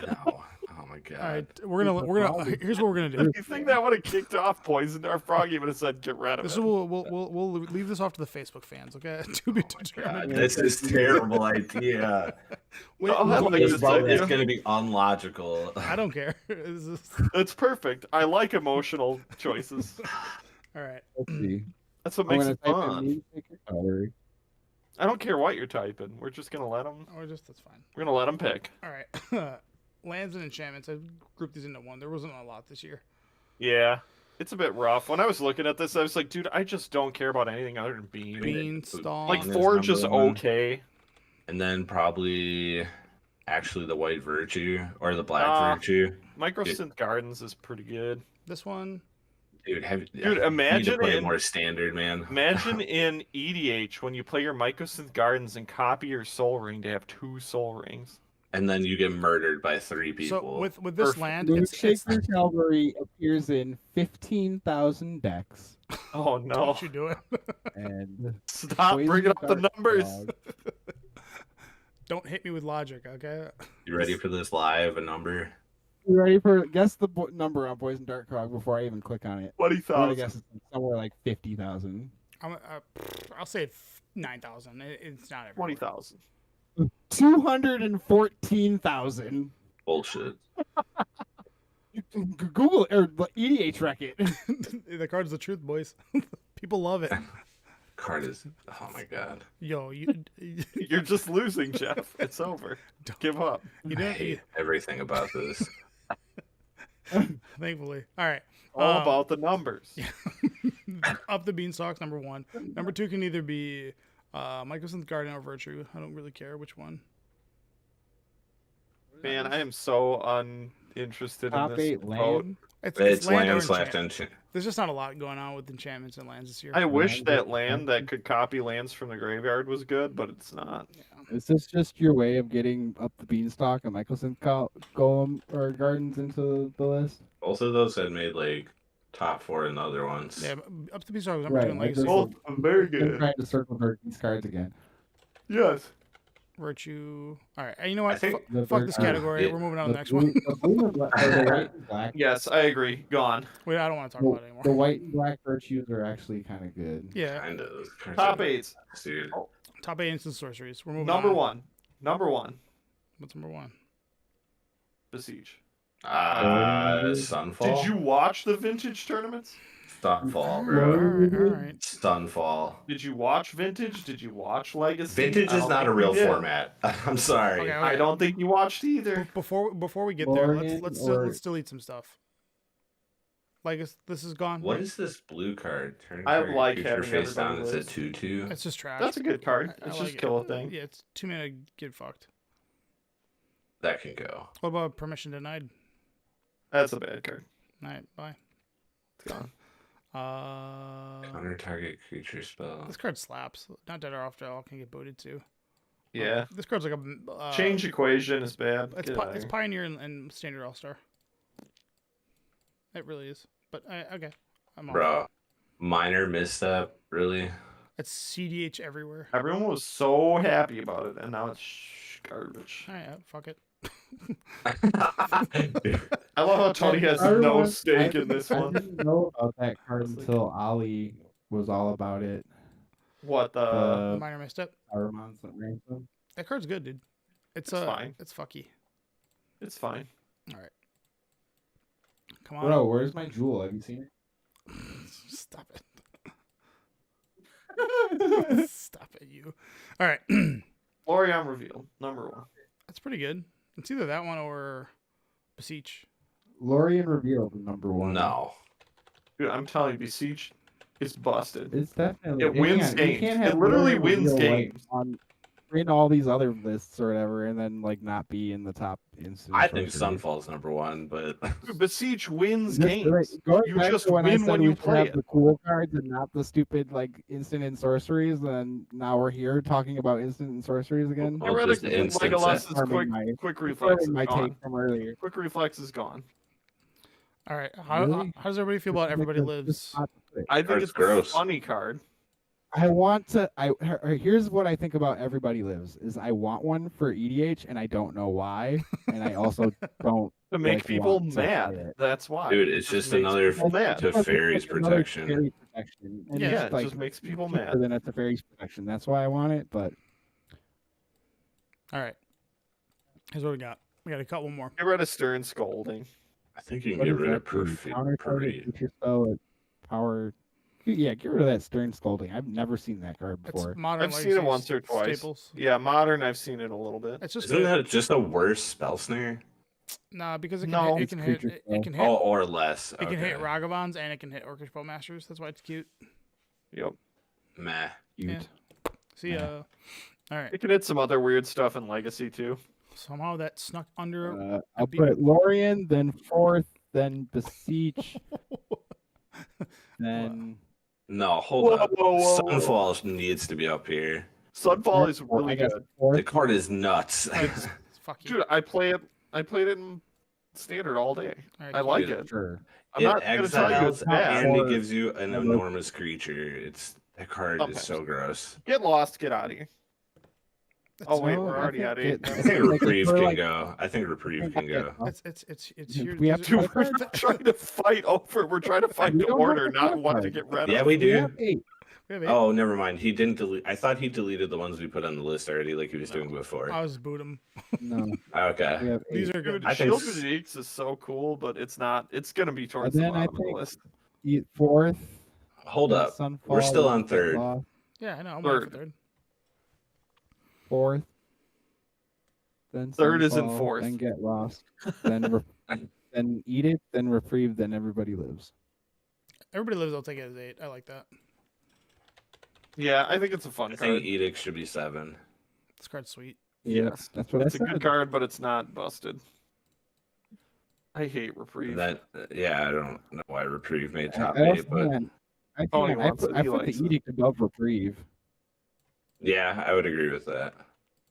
[SPEAKER 4] No. Oh my god.
[SPEAKER 3] All right, we're gonna here's what we're gonna do.
[SPEAKER 1] You think that would have kicked off Poison Dart Frog? He would have said, "Get rid of
[SPEAKER 3] This
[SPEAKER 1] it."
[SPEAKER 3] is we'll leave this off to the Facebook fans, okay? To be determined.
[SPEAKER 4] God, this is a terrible idea.
[SPEAKER 3] Wait,
[SPEAKER 1] Oh, I
[SPEAKER 3] wait,
[SPEAKER 1] like
[SPEAKER 4] It's,
[SPEAKER 1] this idea.
[SPEAKER 4] it's going to be unlogical.
[SPEAKER 3] I don't care. This is-
[SPEAKER 1] It's perfect. I like emotional choices.
[SPEAKER 3] all right.
[SPEAKER 2] Let's see.
[SPEAKER 1] That's what
[SPEAKER 2] I'm
[SPEAKER 1] makes
[SPEAKER 2] gonna
[SPEAKER 1] it
[SPEAKER 2] type in
[SPEAKER 1] fun.
[SPEAKER 2] Moonrake Cavalry.
[SPEAKER 1] I don't care what you're typing. We're just gonna let them.
[SPEAKER 3] That's fine.
[SPEAKER 1] We're gonna let them pick.
[SPEAKER 3] All right. Lands and enchantments. I've grouped these into one. There wasn't a lot this year.
[SPEAKER 1] Yeah, it's a bit rough. When I was looking at this, I was like, dude, I just don't care about anything other than Bean.
[SPEAKER 3] Beanstalk.
[SPEAKER 1] Like
[SPEAKER 4] Bean is
[SPEAKER 1] Forge is
[SPEAKER 4] number one.
[SPEAKER 1] okay.
[SPEAKER 4] And then probably actually the White Virtue or the Black Virtue.
[SPEAKER 1] Microsynth Gardens is pretty good.
[SPEAKER 3] This one.
[SPEAKER 4] Dude,
[SPEAKER 1] Dude,
[SPEAKER 4] you need to
[SPEAKER 1] imagine
[SPEAKER 4] play
[SPEAKER 1] in-
[SPEAKER 4] more standard, man.
[SPEAKER 1] Imagine in EDH when you play your Microsynth Gardens and copy your Soul Ring to have 2 Soul Rings.
[SPEAKER 4] and then you get murdered by 3 people.
[SPEAKER 3] So with this
[SPEAKER 1] Perfect.
[SPEAKER 3] land, it's
[SPEAKER 2] Moonshaker Cavalry appears in 15,000 decks,
[SPEAKER 1] Oh no!
[SPEAKER 3] don't you do it.
[SPEAKER 2] and
[SPEAKER 1] Stop
[SPEAKER 2] Poison
[SPEAKER 1] bringing up the
[SPEAKER 2] Dart
[SPEAKER 1] numbers.
[SPEAKER 2] Frog.
[SPEAKER 3] Don't hit me with logic, okay?
[SPEAKER 4] You ready for this live a number?
[SPEAKER 2] You ready for guess the number on Poison Dart Frog before I even click on it? I'm gonna guess it's somewhere like 50,000.
[SPEAKER 3] I'll say 9,000. It's not everywhere.
[SPEAKER 1] 20,000.
[SPEAKER 2] 214,000.
[SPEAKER 4] Bullshit.
[SPEAKER 2] Google or EDH wreck it.
[SPEAKER 3] The card's the truth, boys. People love it.
[SPEAKER 4] Card is. Oh my god.
[SPEAKER 3] Yo, you
[SPEAKER 1] You're just losing, Jeff. It's over. Give up.
[SPEAKER 3] you
[SPEAKER 4] I
[SPEAKER 3] didn't.
[SPEAKER 4] hate everything about this.
[SPEAKER 3] Thankfully, all right.
[SPEAKER 1] All about the numbers.
[SPEAKER 3] Up the Beanstalks, number 1. Number 2 can either be Mycosynth Guardian or Virtue. I don't really care which one.
[SPEAKER 1] Man, I am so uninterested
[SPEAKER 2] Top
[SPEAKER 1] in this
[SPEAKER 2] 8
[SPEAKER 1] vote.
[SPEAKER 2] land.
[SPEAKER 4] It's
[SPEAKER 3] land or
[SPEAKER 4] land slash
[SPEAKER 3] enchant.
[SPEAKER 4] enchant.
[SPEAKER 3] There's just not a lot going on with enchantments and lands this year.
[SPEAKER 1] I wish
[SPEAKER 2] Land
[SPEAKER 1] that
[SPEAKER 2] is
[SPEAKER 1] land that could copy lands from the graveyard was good, but it's not.
[SPEAKER 2] Is this just your way of getting up the Beanstalk and Mycosynth Golem or Gardens into the list?
[SPEAKER 4] Both of those had made like top 4 in other ones.
[SPEAKER 3] Yeah, Up the Beanstalk was number 2 in
[SPEAKER 2] Right,
[SPEAKER 3] Legacy.
[SPEAKER 2] Both
[SPEAKER 1] very
[SPEAKER 2] I'm trying to circle these cards again.
[SPEAKER 1] Yes.
[SPEAKER 3] Virtue. All right. You know what?
[SPEAKER 4] I think
[SPEAKER 2] The
[SPEAKER 3] Fuck
[SPEAKER 2] third
[SPEAKER 3] this
[SPEAKER 2] card.
[SPEAKER 3] category.
[SPEAKER 4] Yeah.
[SPEAKER 3] We're moving on to the
[SPEAKER 2] The
[SPEAKER 3] next
[SPEAKER 2] blue-
[SPEAKER 3] one.
[SPEAKER 2] the blue and black- or the white and black.
[SPEAKER 1] Yes, I agree. Gone.
[SPEAKER 3] Wait, I don't want to talk
[SPEAKER 2] The,
[SPEAKER 3] about it anymore.
[SPEAKER 2] the white and black virtues are actually kind of good.
[SPEAKER 3] Yeah.
[SPEAKER 4] Kind of.
[SPEAKER 1] Top 8.
[SPEAKER 4] Dude.
[SPEAKER 3] Top 8 instant sorceries. We're moving
[SPEAKER 1] Number
[SPEAKER 3] on.
[SPEAKER 1] 1. Number 1.
[SPEAKER 3] What's number 1?
[SPEAKER 1] Besiege.
[SPEAKER 4] Sunfall.
[SPEAKER 1] Did you watch the vintage tournaments?
[SPEAKER 4] Sunfall,
[SPEAKER 3] All
[SPEAKER 4] bro.
[SPEAKER 3] right. All right.
[SPEAKER 4] Sunfall.
[SPEAKER 1] Did you watch vintage? Did you watch legacy?
[SPEAKER 4] Vintage
[SPEAKER 1] I
[SPEAKER 4] is
[SPEAKER 1] don't
[SPEAKER 4] not a
[SPEAKER 1] think
[SPEAKER 4] real
[SPEAKER 1] you did.
[SPEAKER 4] format. I'm sorry.
[SPEAKER 3] Okay,
[SPEAKER 1] I don't think you watched either.
[SPEAKER 3] Before we get there,
[SPEAKER 2] Lorien
[SPEAKER 3] let's
[SPEAKER 2] or-
[SPEAKER 3] delete some stuff. Like this is gone.
[SPEAKER 4] What is this blue card? Turn
[SPEAKER 1] I
[SPEAKER 4] target
[SPEAKER 1] like
[SPEAKER 4] creature
[SPEAKER 1] having
[SPEAKER 4] face down.
[SPEAKER 1] everybody
[SPEAKER 4] It's a
[SPEAKER 1] lose.
[SPEAKER 4] 2/2.
[SPEAKER 3] It's just trash.
[SPEAKER 1] That's a good card.
[SPEAKER 3] I
[SPEAKER 1] It's
[SPEAKER 3] like
[SPEAKER 1] just
[SPEAKER 3] it.
[SPEAKER 1] kill a thing.
[SPEAKER 3] Yeah, it's 2 mana. Get fucked.
[SPEAKER 4] That can go.
[SPEAKER 3] What about permission denied?
[SPEAKER 1] That's a bad card.
[SPEAKER 3] All right. Bye.
[SPEAKER 1] It's gone.
[SPEAKER 4] Counter target creature spell.
[SPEAKER 3] This card slaps. Not dead or off draw can get booted too.
[SPEAKER 1] Yeah.
[SPEAKER 3] This card's like a
[SPEAKER 1] Change equation is bad.
[SPEAKER 3] It's
[SPEAKER 1] Get out of
[SPEAKER 3] it's
[SPEAKER 1] here.
[SPEAKER 3] Pioneer and Standard All Star. It really is. But okay, I'm off.
[SPEAKER 4] Bro, minor misstep. Really?
[SPEAKER 3] It's CDH everywhere.
[SPEAKER 1] Everyone was so happy about it, and now it's garbage.
[SPEAKER 3] All right, fuck it.
[SPEAKER 1] I love how Tony has no
[SPEAKER 2] Everyone-
[SPEAKER 1] stake
[SPEAKER 2] I-
[SPEAKER 1] in this
[SPEAKER 2] I
[SPEAKER 1] one.
[SPEAKER 2] didn't know about that card until Ali was all about it.
[SPEAKER 1] What the?
[SPEAKER 2] The
[SPEAKER 3] Minor misstep.
[SPEAKER 2] Saruman's Ransom.
[SPEAKER 3] That card's good, dude. It's
[SPEAKER 1] fine.
[SPEAKER 3] It's fucky.
[SPEAKER 1] It's fine.
[SPEAKER 3] All right. Come on.
[SPEAKER 2] Bro, where's my jewel? Have you seen it?
[SPEAKER 3] Stop it. Stop it, you. All right.
[SPEAKER 1] Lorion reveal number 1.
[SPEAKER 3] That's pretty good. It's either that one or Beseech.
[SPEAKER 2] Lorien revealed number 1.
[SPEAKER 4] No.
[SPEAKER 1] Dude, I'm telling you, Besiege is busted.
[SPEAKER 2] It's definitely.
[SPEAKER 1] It wins
[SPEAKER 2] You
[SPEAKER 1] games.
[SPEAKER 2] can't
[SPEAKER 1] It
[SPEAKER 2] have
[SPEAKER 1] literally
[SPEAKER 2] Lorien
[SPEAKER 1] wins
[SPEAKER 2] reveal, like,
[SPEAKER 1] games.
[SPEAKER 2] on in all these other lists or whatever, and then like not be in the top instant.
[SPEAKER 4] I think
[SPEAKER 2] sorcery.
[SPEAKER 4] Sunfall's number 1, but
[SPEAKER 1] Dude, Besiege wins
[SPEAKER 2] Just,
[SPEAKER 1] games.
[SPEAKER 2] like, going
[SPEAKER 1] You
[SPEAKER 2] back
[SPEAKER 1] just
[SPEAKER 2] to when I
[SPEAKER 1] win
[SPEAKER 2] said
[SPEAKER 1] when
[SPEAKER 2] we
[SPEAKER 1] you
[SPEAKER 2] should
[SPEAKER 1] play
[SPEAKER 2] have
[SPEAKER 1] it.
[SPEAKER 2] the cool cards and not the stupid like instant and sorceries, and now we're here talking about instant and sorceries again.
[SPEAKER 4] Well,
[SPEAKER 1] Get rid
[SPEAKER 4] just
[SPEAKER 1] of
[SPEAKER 4] instant
[SPEAKER 1] Legolas's
[SPEAKER 4] set.
[SPEAKER 1] quick,
[SPEAKER 2] my,
[SPEAKER 1] quick reflex is
[SPEAKER 2] my
[SPEAKER 1] gone.
[SPEAKER 2] take from earlier.
[SPEAKER 1] Quick reflex is gone.
[SPEAKER 3] All right. How does everybody feel about Everybody Lives?
[SPEAKER 1] I think
[SPEAKER 4] Card's
[SPEAKER 1] it's
[SPEAKER 4] gross.
[SPEAKER 1] a funny card.
[SPEAKER 2] I want to. Here's what I think about Everybody Lives: is I want one for EDH, and I don't know why, and I also don't.
[SPEAKER 1] To make
[SPEAKER 2] like,
[SPEAKER 1] people
[SPEAKER 2] want to play
[SPEAKER 1] mad.
[SPEAKER 2] it.
[SPEAKER 1] That's why.
[SPEAKER 4] dude,
[SPEAKER 1] It
[SPEAKER 4] it's just
[SPEAKER 1] makes
[SPEAKER 4] another
[SPEAKER 1] people mad.
[SPEAKER 4] to fairies
[SPEAKER 2] It's another
[SPEAKER 4] protection.
[SPEAKER 2] fairy protection. And
[SPEAKER 3] Yeah,
[SPEAKER 2] it's,
[SPEAKER 1] it
[SPEAKER 2] like,
[SPEAKER 1] just makes people
[SPEAKER 2] cheaper
[SPEAKER 1] mad.
[SPEAKER 2] than it's a fairies protection. That's why I want it. But
[SPEAKER 3] All right. Here's what we got. We got to cut one more.
[SPEAKER 1] Get rid of Stern scolding.
[SPEAKER 4] I think you can
[SPEAKER 2] what
[SPEAKER 4] get
[SPEAKER 2] does
[SPEAKER 4] rid
[SPEAKER 2] that
[SPEAKER 4] of
[SPEAKER 2] do? Counter target
[SPEAKER 4] Parade.
[SPEAKER 2] creature spell at power. Yeah, get rid of that Stern Scolding. I've never seen that card
[SPEAKER 3] It's
[SPEAKER 2] before.
[SPEAKER 3] modern.
[SPEAKER 1] I've seen it
[SPEAKER 3] Legacy
[SPEAKER 1] once or twice.
[SPEAKER 3] Staples.
[SPEAKER 1] Yeah, modern. I've seen it a little bit.
[SPEAKER 3] It's just
[SPEAKER 4] Isn't that just a worse spell snare?
[SPEAKER 3] nah because it can
[SPEAKER 1] No.
[SPEAKER 3] hit, it
[SPEAKER 2] It's
[SPEAKER 3] can hit
[SPEAKER 2] creature
[SPEAKER 3] it can hit
[SPEAKER 4] Oh, or less.
[SPEAKER 3] it can hit
[SPEAKER 4] Okay.
[SPEAKER 3] Ragavans and it can hit Orcish Bowmasters. That's why it's cute.
[SPEAKER 1] Yep.
[SPEAKER 4] Meh.
[SPEAKER 2] Cute.
[SPEAKER 3] Yeah. See
[SPEAKER 2] Yeah.
[SPEAKER 3] All right.
[SPEAKER 1] It can hit some other weird stuff in Legacy too.
[SPEAKER 3] Somehow that snuck under.
[SPEAKER 2] I'll
[SPEAKER 3] be-
[SPEAKER 2] put Lorien, then fourth, then Beseech, then.
[SPEAKER 4] No, hold up.
[SPEAKER 1] Whoa, whoa.
[SPEAKER 4] Sunfall needs to be up here.
[SPEAKER 1] Sunfall is
[SPEAKER 2] I
[SPEAKER 1] really
[SPEAKER 2] guess
[SPEAKER 1] good.
[SPEAKER 4] The
[SPEAKER 2] fourth.
[SPEAKER 4] card is nuts.
[SPEAKER 3] It's Fuck you.
[SPEAKER 1] Dude, I played it in standard all day.
[SPEAKER 3] All right,
[SPEAKER 1] I like
[SPEAKER 4] Dude,
[SPEAKER 1] it.
[SPEAKER 2] Sure.
[SPEAKER 1] I'm
[SPEAKER 4] It
[SPEAKER 1] not gonna tell you it's
[SPEAKER 4] exiles
[SPEAKER 1] bad.
[SPEAKER 4] and it
[SPEAKER 2] Or-
[SPEAKER 4] gives you an
[SPEAKER 2] I would-
[SPEAKER 4] enormous creature. That card
[SPEAKER 1] Sometimes.
[SPEAKER 4] is so gross.
[SPEAKER 1] Get lost, get out of here. Oh wait,
[SPEAKER 2] No,
[SPEAKER 1] we're
[SPEAKER 2] I
[SPEAKER 1] already
[SPEAKER 2] think
[SPEAKER 1] at
[SPEAKER 2] it-
[SPEAKER 1] 8.
[SPEAKER 4] I think
[SPEAKER 2] Like,
[SPEAKER 4] Reprieve
[SPEAKER 2] for,
[SPEAKER 4] can
[SPEAKER 2] like-
[SPEAKER 4] go. I think Reprieve can go.
[SPEAKER 3] it's here.
[SPEAKER 2] We have
[SPEAKER 3] these
[SPEAKER 2] to-
[SPEAKER 3] are-
[SPEAKER 1] Dude, we're not trying to fight over. We're trying to find
[SPEAKER 2] We
[SPEAKER 1] the
[SPEAKER 2] don't have
[SPEAKER 1] order,
[SPEAKER 2] to
[SPEAKER 1] not
[SPEAKER 2] fight
[SPEAKER 1] what to
[SPEAKER 2] hard.
[SPEAKER 1] get rid
[SPEAKER 4] Yeah,
[SPEAKER 1] of.
[SPEAKER 4] we
[SPEAKER 2] We
[SPEAKER 4] do.
[SPEAKER 2] have 8.
[SPEAKER 3] we have 8.
[SPEAKER 4] Oh, never mind. He didn't delete. I thought he deleted the ones we put on the list already, like he was doing before.
[SPEAKER 3] I was boot them.
[SPEAKER 2] No, we
[SPEAKER 4] Okay.
[SPEAKER 2] have 8.
[SPEAKER 3] These are
[SPEAKER 1] Dude,
[SPEAKER 3] good.
[SPEAKER 4] I think
[SPEAKER 1] Shielded Eeks is so cool, but it's not. It's gonna be towards
[SPEAKER 2] And
[SPEAKER 1] the
[SPEAKER 2] then I
[SPEAKER 1] bottom of the
[SPEAKER 2] think-
[SPEAKER 1] list.
[SPEAKER 2] 4th.
[SPEAKER 4] Hold
[SPEAKER 2] then
[SPEAKER 4] up.
[SPEAKER 2] Sunfall,
[SPEAKER 4] We're still on
[SPEAKER 2] then
[SPEAKER 4] third.
[SPEAKER 2] Lost,
[SPEAKER 3] Yeah, I know. I'm waiting for
[SPEAKER 1] Third.
[SPEAKER 3] third.
[SPEAKER 2] 4th. Then
[SPEAKER 1] Third is in
[SPEAKER 2] Sunfall,
[SPEAKER 1] fourth.
[SPEAKER 2] Then Get Lost. Then then Edict. Then Reprieve. Then Everybody Lives.
[SPEAKER 3] Everybody lives. I'll take it as 8. I like that.
[SPEAKER 1] Yeah, I think it's a fun
[SPEAKER 4] I
[SPEAKER 1] card.
[SPEAKER 4] think Edict should be 7.
[SPEAKER 3] This card's sweet.
[SPEAKER 1] Yes,
[SPEAKER 2] That's what
[SPEAKER 1] it's
[SPEAKER 2] I
[SPEAKER 1] a
[SPEAKER 2] said.
[SPEAKER 1] good card, but it's not busted. I hate Reprieve.
[SPEAKER 4] That yeah, I don't know why Reprieve made
[SPEAKER 2] I,
[SPEAKER 4] top
[SPEAKER 2] I,
[SPEAKER 4] 8, but
[SPEAKER 1] Oh, he
[SPEAKER 2] I
[SPEAKER 1] wants
[SPEAKER 2] put,
[SPEAKER 1] it.
[SPEAKER 2] I
[SPEAKER 1] He
[SPEAKER 2] put
[SPEAKER 1] likes
[SPEAKER 2] the
[SPEAKER 1] it.
[SPEAKER 2] Edict above Reprieve.
[SPEAKER 4] yeah, I would agree with that.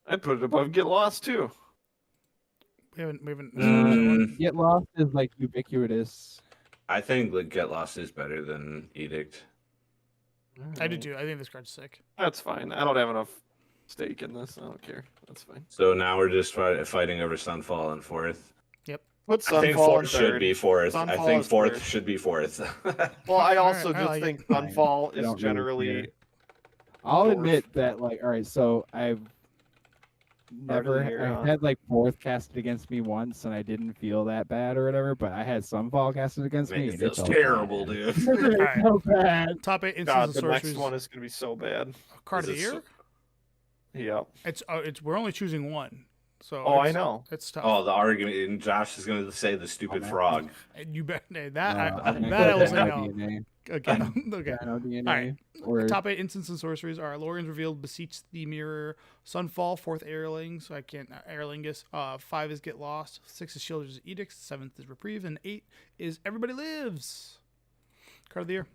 [SPEAKER 1] I'd put it above Get Lost too.
[SPEAKER 3] We haven't.
[SPEAKER 2] Get Lost is like ubiquitous.
[SPEAKER 4] I think like Get Lost is better than Edict.
[SPEAKER 3] I do too. I think this card's sick.
[SPEAKER 1] That's fine. I don't have enough stake in this. I don't care. That's fine.
[SPEAKER 4] So now we're just fighting over Sunfall in 4th.
[SPEAKER 1] Put
[SPEAKER 4] I think
[SPEAKER 1] Sunfall in
[SPEAKER 4] 4th should
[SPEAKER 1] third.
[SPEAKER 4] be 4th. I
[SPEAKER 1] Sunfall
[SPEAKER 4] think
[SPEAKER 1] is
[SPEAKER 4] 4th
[SPEAKER 1] third.
[SPEAKER 4] should be 4th.
[SPEAKER 1] Well, I
[SPEAKER 3] All
[SPEAKER 1] also
[SPEAKER 3] right, I
[SPEAKER 1] just
[SPEAKER 3] like
[SPEAKER 1] think
[SPEAKER 2] it.
[SPEAKER 1] Sunfall
[SPEAKER 2] I
[SPEAKER 1] is
[SPEAKER 2] don't really
[SPEAKER 1] generally
[SPEAKER 2] care. I'll
[SPEAKER 1] Fourth.
[SPEAKER 2] admit that, like, all right, so I've never,
[SPEAKER 1] year, huh?
[SPEAKER 2] I've had like 4th casted against me once, and I didn't feel that bad or whatever. But I had Sunfall casted against
[SPEAKER 4] Man,
[SPEAKER 2] me.
[SPEAKER 4] it
[SPEAKER 2] and
[SPEAKER 4] feels
[SPEAKER 2] felt
[SPEAKER 4] terrible,
[SPEAKER 2] bad.
[SPEAKER 4] dude.
[SPEAKER 2] It's
[SPEAKER 3] Alright.
[SPEAKER 2] so bad.
[SPEAKER 3] Top 8
[SPEAKER 1] God.
[SPEAKER 3] instances
[SPEAKER 1] The
[SPEAKER 3] of
[SPEAKER 1] next
[SPEAKER 3] sorceries.
[SPEAKER 1] one is gonna be so bad.
[SPEAKER 3] Card of the
[SPEAKER 4] Is it
[SPEAKER 3] year.
[SPEAKER 1] Yeah.
[SPEAKER 3] It's we're only choosing one. So
[SPEAKER 1] Oh, I
[SPEAKER 3] it's-
[SPEAKER 1] know.
[SPEAKER 3] It's tough.
[SPEAKER 4] Oh, the argument, and Josh is going to say the stupid
[SPEAKER 2] man.
[SPEAKER 4] frog.
[SPEAKER 3] And you bet that
[SPEAKER 2] I'm gonna
[SPEAKER 3] that I
[SPEAKER 2] go
[SPEAKER 3] will say
[SPEAKER 2] Dino
[SPEAKER 3] no.
[SPEAKER 2] DNA.
[SPEAKER 3] Okay. Okay.
[SPEAKER 2] Dino DNA.
[SPEAKER 3] Alright.
[SPEAKER 2] Or
[SPEAKER 3] Top 8 instances and sorceries are Lorian's Revealed, Beseech the Mirror, Sunfall, 4th Airling, so I can't Airlingus. 5 is Get Lost, 6 is Shielders Edict, 7th is Reprieve, and 8 is Everybody Lives. Card of the year.